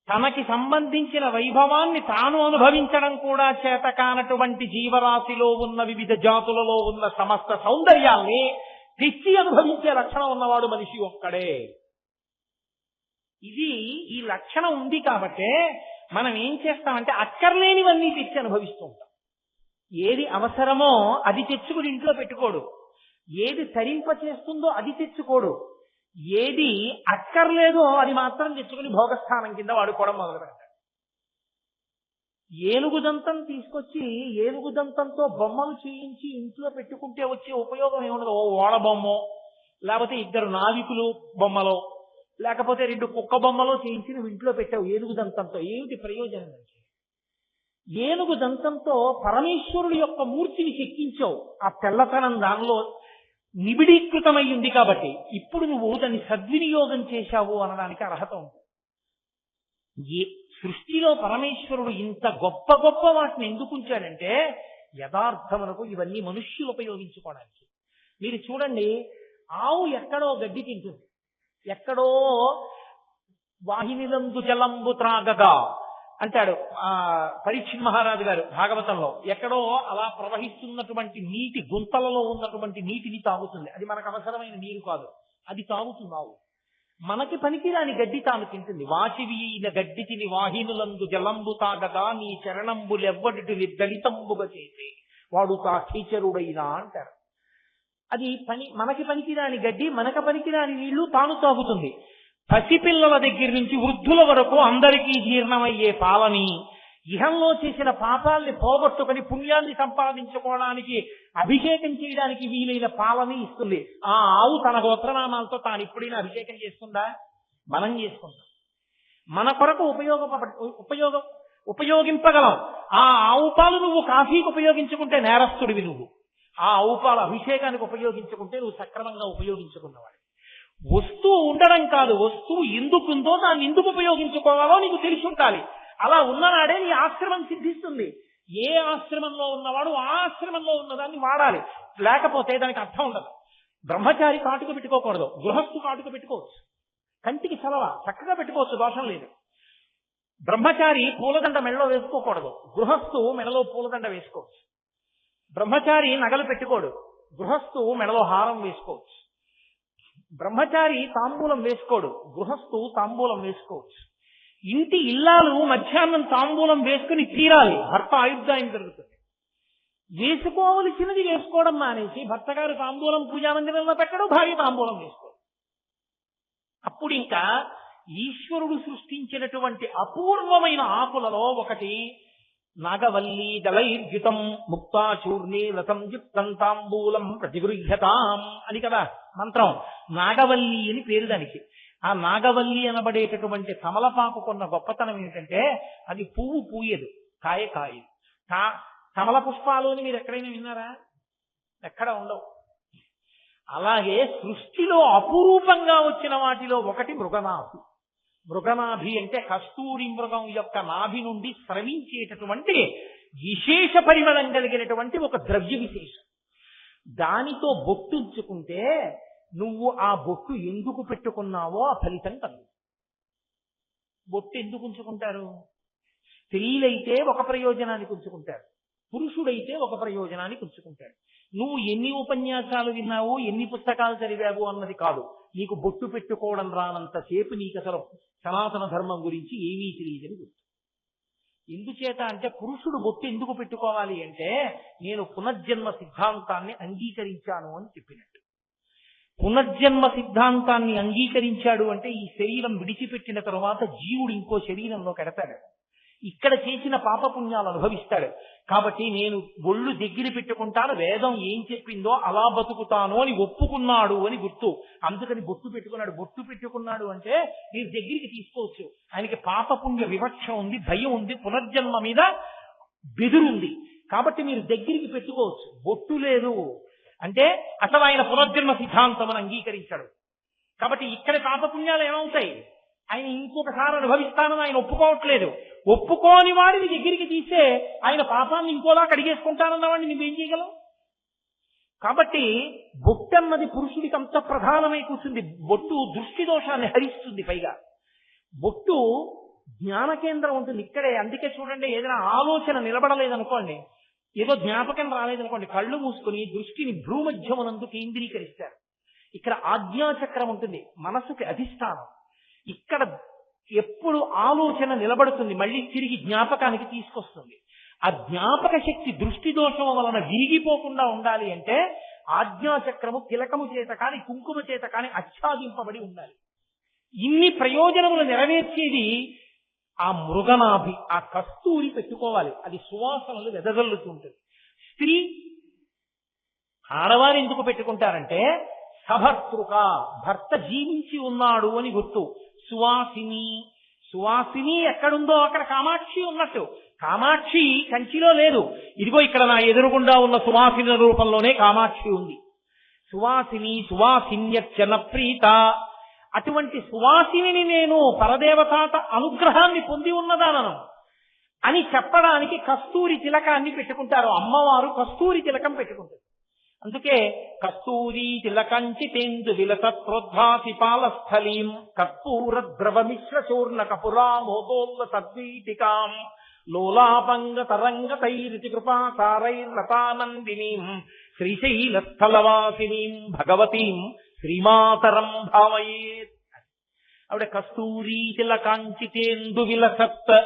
తనకి సంబంధించిన వైభవాన్ని తాను అనుభవించడం కూడా చేత కానటువంటి జీవరాశిలో ఉన్న వివిధ జాతులలో ఉన్న సమస్త సౌందర్యాల్ని తెచ్చి అనుభవించే లక్షణం ఉన్నవాడు మనిషి ఒక్కడే. ఈ లక్షణం ఉంది కాబట్టే మనం ఏం చేస్తామంటే అక్కర్లేనివన్నీ తెచ్చి అనుభవిస్తూ ఉంటాం. ఏది అవసరమో అది తెచ్చుకుని ఇంట్లో పెట్టుకోడు, ఏది తరింప చేస్తుందో అది తెచ్చుకోడు, ఏది అక్కర్లేదో అది మాత్రం తెచ్చుకుని భోగస్థానం కింద వాడుకోవడం మొదలు పెడతాడు. ఏనుగు దంతం తీసుకొచ్చి ఏనుగు దంతంతో బొమ్మలు చేయించి ఇంట్లో పెట్టుకుంటే వచ్చే ఉపయోగం ఏముండదు. ఓ ఓడ బొమ్మో, లేకపోతే 2 నావికులు బొమ్మలో, లేకపోతే 2 కుక్క బొమ్మలో చేయించి నువ్వు ఇంట్లో పెట్టావు ఏనుగు దంతంతో, ఏమిటి ప్రయోజనం? ఏనుగు దంతంతో పరమేశ్వరుడు యొక్క మూర్తిని చెక్కించావు. ఆ తెల్లతనం దానిలో నిబిడీకృతమై ఉంది కాబట్టి ఇప్పుడు నువ్వు దాన్ని సద్వినియోగం చేశావు అనడానికి అర్హత ఉంది. సృష్టిలో పరమేశ్వరుడు ఇంత గొప్ప గొప్ప వాటిని ఎందుకు ఉంచాడంటే యథార్థమునకు ఇవన్నీ మనుష్యులు ఉపయోగించుకోవడానికి. మీరు చూడండి, ఆవు ఎక్కడో గడ్డి తింటుంది, ఎక్కడో వాహినిలందు జలంబు త్రాగగా అంటాడు పరీక్షిత్ మహారాజు గారు భాగవతంలో. ఎక్కడో అలా ప్రవహిస్తున్నటువంటి నీటి గుంతలలో ఉన్నటువంటి నీటిని తాగుతుంది. అది మనకు అవసరమైన నీరు కాదు, అది తాగుతుంది ఆవు. మనకి పనికిరాని గడ్డి తాను తింటుంది. వాసివీన గడ్డి తిని వాహినులందు జలంబు తాగగా నీ చరణంబులెవ్వడిటి దళితంబుగా చేసి వాడు తా కీచరుడైనా అంటారు. అది మనకి పనికిరాని గడ్డి, మనకు పనికిరాని నీళ్లు తాను తాగుతుంది. పసిపిల్లల దగ్గర నుంచి వృద్ధుల వరకు అందరికీ జీర్ణమయ్యే పాలని, ఇహంలో చేసిన పాపాల్ని పోగొట్టుకుని పుణ్యాన్ని సంపాదించుకోవడానికి అభిషేకం చేయడానికి వీలైన పాలని ఇస్తుంది. ఆ ఆవు తన గోత్రనామాలతో తాను ఇప్పుడైనా అభిషేకం చేస్తుందా? మనం చేసుకుంటాం. మన కొరకు ఉపయోగింపగలం. ఆ ఆవు పాలు నువ్వు కాఫీకి ఉపయోగించుకుంటే నేరస్తుడివి నువ్వు. ఆ ఆవు పాలు అభిషేకానికి ఉపయోగించుకుంటే నువ్వు సక్రమంగా ఉపయోగించుకున్నవాడు. వస్తువు ఉండడం కాదు, వస్తువు ఎందుకుందో దాన్ని ఎందుకు ఉపయోగించుకోవాలో నీకు తెలిసి ఉండాలి. అలా ఉన్ననాడే నీ ఆశ్రమం సిద్ధిస్తుంది. ఏ ఆశ్రమంలో ఉన్నవాడు ఆ ఆశ్రమంలో ఉన్నదాన్ని వాడాలి, లేకపోతే దానికి అర్థం ఉండదు. బ్రహ్మచారి కాటుక పెట్టుకోకూడదు, గృహస్థు కాటుక పెట్టుకోవచ్చు. కంటికి చలవ చక్కగా పెట్టుకోవచ్చు, దోషం లేదు. బ్రహ్మచారి పూలదండ మెడలో వేసుకోకూడదు, గృహస్థు మెడలో పూలదండ వేసుకోవచ్చు. బ్రహ్మచారి నగలు పెట్టుకోడు, గృహస్థు మెడలో హారం వేసుకోవచ్చు. బ్రహ్మచారి తాంబూలం వేసుకోడు, గృహస్థు తాంబూలం వేసుకోవచ్చు. ఇంటి ఇల్లాలు మధ్యాహ్నం తాంబూలం వేసుకుని తీరాలి, భర్త ఆయుర్దాయం జరుగుతుంది. వేసుకోవలసినది వేసుకోవడం మానేసి భర్త గారు తాంబూలం పూజామందిరంలో పెట్టడం, భార్య తాంబూలం వేసుకోవడం. అప్పుడు ఇంకా ఈశ్వరుడు సృష్టించినటువంటి అపూర్వమైన ఆకులలో ఒకటి నాగవల్లీ దళైర్యుతం ముక్తాచూర్ణే రసం యుక్తం తాంబూలం ప్రతిగృహ్యతాం అని కదా మంత్రం. నాగవల్లి అని పేరు దానికి. ఆ నాగవల్లి అనబడేటటువంటి తమలపాకు కొన్న గొప్పతనం ఏమిటంటే అది పువ్వు పూయదు, కాయ కాయదు. కమల పుష్పాలు అని మీరు ఎక్కడైనా విన్నారా? ఎక్కడ ఉండవు. అలాగే సృష్టిలో అపురూపంగా వచ్చిన వాటిలో ఒకటి మృగనాభి. మృగనాభి అంటే కస్తూరి మృగం యొక్క నాభి నుండి స్రవించేటటువంటి విశేష పరిమళం కలిగినటువంటి ఒక ద్రవ్య విశేషం. దానితో బొట్టు ఉంచుకుంటే నువ్వు ఆ బొట్టు ఎందుకు పెట్టుకున్నావో ఆ ఫలితం కలుగు. బొట్టు ఎందుకు ఉంచుకుంటారు? స్త్రీలైతే ఒక ప్రయోజనానికి ఉంచుకుంటారు, పురుషుడైతే ఒక ప్రయోజనానికి ఉంచుకుంటాడు. నువ్వు ఎన్ని ఉపన్యాసాలు విన్నావు, ఎన్ని పుస్తకాలు చదివావు అన్నది కాదు. నీకు బొట్టు పెట్టుకోవడం రానంతసేపు నీకు అసలు సనాతన ధర్మం గురించి ఏమీ తెలియదని గుర్తు. ఎందుచేత అంటే పురుషుడు బొట్టు ఎందుకు పెట్టుకోవాలి అంటే నేను పునర్జన్మ సిద్ధాంతాన్ని అంగీకరించాను అని చెప్పినట్టు. పునర్జన్మ సిద్ధాంతాన్ని అంగీకరించాడు అంటే ఈ శరీరం విడిచిపెట్టిన తరువాత జీవుడు ఇంకో శరీరంలో కడతాడు, ఇక్కడ చేసిన పాపపుణ్యాలు అనుభవిస్తాడు. కాబట్టి నేను ఒళ్ళు దగ్గర పెట్టుకుంటాను, వేదం ఏం చెప్పిందో అలా బతుకుతాను అని ఒప్పుకున్నాడు అని గుర్తు. అందుకని బొట్టు పెట్టుకున్నాడు. బొట్టు పెట్టుకున్నాడు అంటే మీరు దగ్గరికి తీసుకోవచ్చు. ఆయనకి పాపపుణ్య వివక్ష ఉంది, భయం ఉంది, పునర్జన్మ మీద బెదురుంది. కాబట్టి మీరు దగ్గరికి పెట్టుకోవచ్చు. బొట్టు లేదు అంటే అసలు ఆయన పునర్జన్మ సిద్ధాంతం అని అంగీకరించాడు. కాబట్టి ఇక్కడ పాపపుణ్యాలు ఏమవుతాయి? ఆయన ఇంకొకసారి అనుభవిస్తానని ఆయన ఒప్పుకోవట్లేదు. ఒప్పుకోని వాడిని దగ్గరికి తీసే ఆయన పాపాన్ని ఇంకోలా కడిగేసుకుంటానన్న వాడిని నువ్వేం చేయగలవు? కాబట్టి బొట్టు అన్నది పురుషుడికి అంత ప్రధానమై కూర్చుంది. బొట్టు దృష్టి దోషాన్ని హరిస్తుంది. పైగా బొట్టు జ్ఞాన కేంద్రం ఉంటుంది ఇక్కడే. అందుకే చూడండి, ఏదైనా ఆలోచన నిలబడలేదనుకోండి, ఏదో జ్ఞాపకం రాలేదనుకోండి, కళ్ళు మూసుకుని దృష్టిని భ్రూమధ్యమునందు కేంద్రీకరిస్తారు. ఇక్కడ ఆజ్ఞాచక్రం ఉంటుంది, మనసుకి అధిష్టానం. ఇక్కడ ఎప్పుడు ఆలోచన నిలబడుతుంది, మళ్ళీ తిరిగి జ్ఞాపకానికి తీసుకొస్తుంది. ఆ జ్ఞాపక శక్తి దృష్టి దోషం వలన విరిగిపోకుండా ఉండాలి అంటే ఆజ్ఞాచక్రము తిలకము చేత కాని కుంకుమ చేత కాని ఆచ్ఛాదింపబడి ఉండాలి. ఇన్ని ప్రయోజనములు నెరవేర్చేది ఆ మృగనాభి, ఆ కస్తూరి పెట్టుకోవాలి. అది సువాసనలు వెదజల్లుతుంటుంది. స్త్రీ ఆడవారు ఎందుకు పెట్టుకుంటారంటే సభర్తృక, భర్త జీవించి ఉన్నాడు అని గుర్తు. సువాసిని, సువాసిని ఎక్కడుందో అక్కడ కామాక్షి ఉన్నట్టు. కామాక్షి కంచిలో లేదు, ఇదిగో ఇక్కడ నా ఎదురుగుండా ఉన్న సువాసిని రూపంలోనే కామాక్షి ఉంది. సువాసిని సువాసిన్యర్చన ప్రీత, అటువంటి సువాసిని నేను పరదేవతాత అనుగ్రహాన్ని పొంది ఉన్నదానను అని చెప్పడానికి కస్తూరి తిలకాన్ని పెట్టుకుంటారు. అమ్మవారు కస్తూరి తిలకం పెట్టుకుంటారు. అందుకే కస్తూరి తిలకంచితేందు విలసత్ప్రోద్భాసి పాలస్థలీం కర్పూర ద్రవ మిశ్ర చూర్ణ కపురామోదోల్ల సద్వీటికాం లోలాపంగ తరంగ తైరితి కృపాసారైర్లతానందినీం శ్రీశైలస్థలవాసినీం భగవతీం శ్రీమాతరం భావయేత్. ఆవిడ కస్తూరి తిలకాంచితేందు విలసత్.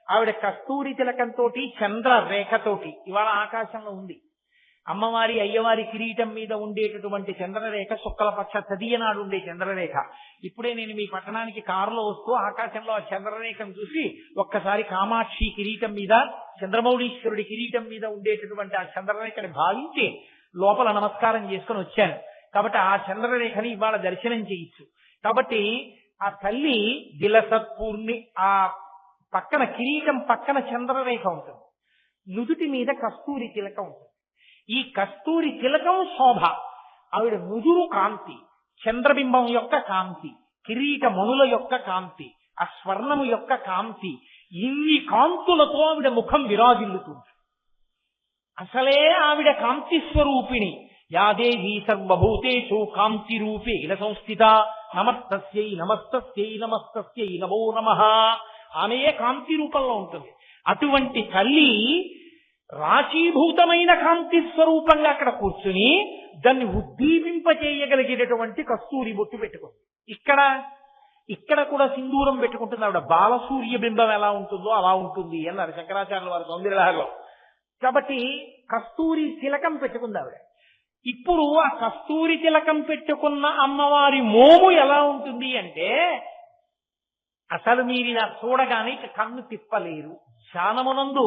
ఆవిడ కస్తూరి తిలకంతో చంద్రరేఖతోటి ఇవాళ ఆకాశంలో ఉంది. అమ్మవారి అయ్యవారి కిరీటం మీద ఉండేటటువంటి చంద్రరేఖ శుక్లపక్ష తదియనాడు ఉండే చంద్రరేఖ. ఇప్పుడే నేను మీ పట్టణానికి కారులో వస్తూ ఆకాశంలో ఆ చంద్రరేఖను చూసి ఒక్కసారి కామాక్షి కిరీటం మీద, చంద్రమౌళీశ్వరుడి కిరీటం మీద ఉండేటటువంటి ఆ చంద్రరేఖని భావించి లోపల నమస్కారం చేసుకుని వచ్చాను. కాబట్టి ఆ చంద్రరేఖని ఇవాళ దర్శనం చేయొచ్చు. కాబట్టి ఆ తల్లి విలసత్పూర్ణి, ఆ పక్కన కిరీటం పక్కన చంద్రరేఖ ఉంటుంది, నుదుటి మీద కస్తూరి తిలకం ఉంటుంది. ఈ కస్తూరి తిలకం శోభ. ఆవిడ నుదురు కాంతి, చంద్రబింబం యొక్క కాంతి, కిరీట మణుల యొక్క కాంతి, ఆ స్వర్ణము యొక్క కాంతి, ఇన్ని కాంతులతో ఆవిడ ముఖం విరాజిల్లుతుంది. అసలే ఆవిడ కాంతి స్వరూపిణి. యాదేవీ సర్వభూతేషు కాంతి రూపేణ సంస్థిత నమస్తస్యై నమస్తస్యై నమస్తస్యై నమో నమః. ఆమెయే కాంతి రూపంలో ఉంటుంది. అటువంటి తల్లి రాశీభూతమైన కాంతి స్వరూపంగా అక్కడ కూర్చుని దాన్ని ఉద్దీపింపచేయగలిగేటటువంటి కస్తూరి బొట్టు పెట్టుకుంది. ఇక్కడ కూడా సింధూరం పెట్టుకుంటుంది ఆవిడ. బాలసూర్య బింబం ఎలా ఉంటుందో అలా ఉంటుంది అన్నారు శంకరాచార్యుల వారి సౌందర్యలహరిలో. కాబట్టి కస్తూరి తిలకం పెట్టుకుంది ఆవిడ. ఇప్పుడు ఆ కస్తూరి తిలకం పెట్టుకున్న అమ్మవారి మోము ఎలా ఉంటుంది అంటే అసలు మీరు ఇలా చూడగానే కన్ను తిప్పలేరు. ధ్యానమునందు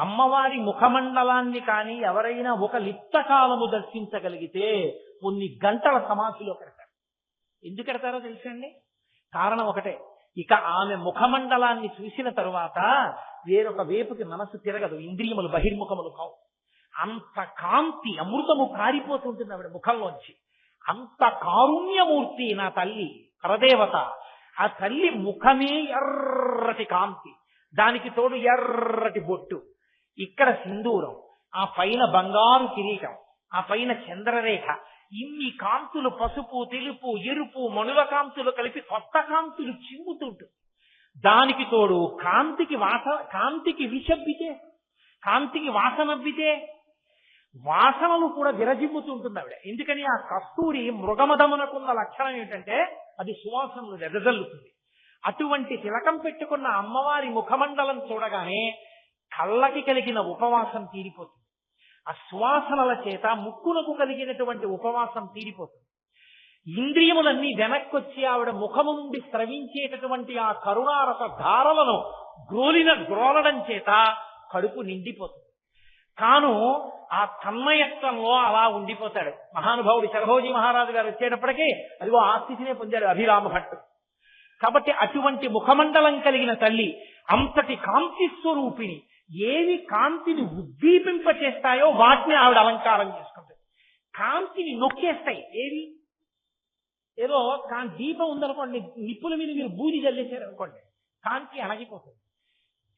అమ్మవారి ముఖమండలాన్ని కానీ ఎవరైనా ఒక లిప్తకాలము దర్శించగలిగితే కొన్ని గంటల సమాధిలో పెడతారు. ఎందుకు పెడతారో తెలుసండి? కారణం ఒకటే, ఇక ఆమె ముఖమండలాన్ని చూసిన తరువాత వేరొక వైపుకి మనసు తిరగదు, ఇంద్రియములు బహిర్ముఖములు కావు. అంత కాంతి, అమృతము కారిపోతుంటుంది ఆవిడ ముఖంలోంచి. అంత కారుణ్యమూర్తి నా తల్లి పరదేవత. ఆ తల్లి ముఖమే ఎర్రటి కాంతి, దానికి తోడు ఎర్రటి బొట్టు, ఇక్కడ సింధూరం, ఆ పైన బంగారు కిరీటం, ఆ పైన చంద్రరేఖ. ఇన్ని కాంతులు, పసుపు, తెలుపు, ఎరుపు, మణుల కాంతులు కలిపి కొత్త కాంతులు చింగుతుంటుంది. దానికి తోడు కాంతికి విషబ్బితే, కాంతికి వాసనబ్బితే వాసనలు కూడా విరజిమ్ముతుంటుంది ఆవిడ. ఎందుకని ఆ కస్తూరి మృగమదమునకున్న లక్షణం ఏంటంటే అది సువాసనలు వెదజల్లుతుంది. అటువంటి తిలకం పెట్టుకున్న అమ్మవారి ముఖమండలం చూడగానే కళ్ళకి కలిగిన ఉపవాసం తీరిపోతుంది. ఆ సువాసనల చేత ముక్కునకు కలిగినటువంటి ఉపవాసం తీరిపోతుంది. ఇంద్రియములన్నీ వెనక్కొచ్చి ఆవిడ ముఖము నుండి స్రవించేటటువంటి ఆ కరుణారస ధారలను గ్రోలడం చేత కడుపు నిండిపోతుంది. తాను ఆ తన్మయత్వంలో అలా ఉండిపోతాడు. మహానుభావుడు శరభోజీ మహారాజు గారు వచ్చేటప్పటికీ అదిగో ఆ స్థితినే పొందాడు అభిరామ భట్టు. కాబట్టి అటువంటి ముఖమండలం కలిగిన తల్లి, అంతటి కాంతి స్వరూపిణి, ఏవి కాంతిని ఉద్దీపింపచేస్తాయో వాటిని ఆవిడ అలంకారం చేసుకుంటుంది. కాంతిని నొక్కేస్తాయి ఏవి? ఏదో దీపం ఉందనుకోండి, నిప్పుల మీద మీరు బూది జల్లేశారనుకోండి, కాంతి అణగిపోతుంది.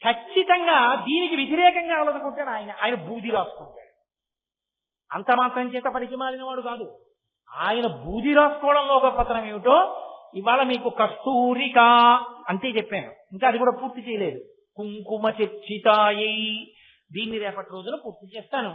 ఖచ్చితంగా దీనికి వ్యతిరేకంగా ఆలోచుకుంటాడు ఆయన బూది రాసుకుంటాడు. అంత మాత్రం చేత పనికి మాలిన వాడు కాదు. ఆయన బూది రాసుకోవడంలో గొప్పతనం ఏమిటో ఇవాళ మీకు కస్తూరిక అంతే చెప్పాను, ఇంకా అది కూడా పూర్తి చేయలేదు. కుంకుమ చర్చితాయై, దీన్ని రేపటి రోజున పూర్తి చేస్తాను.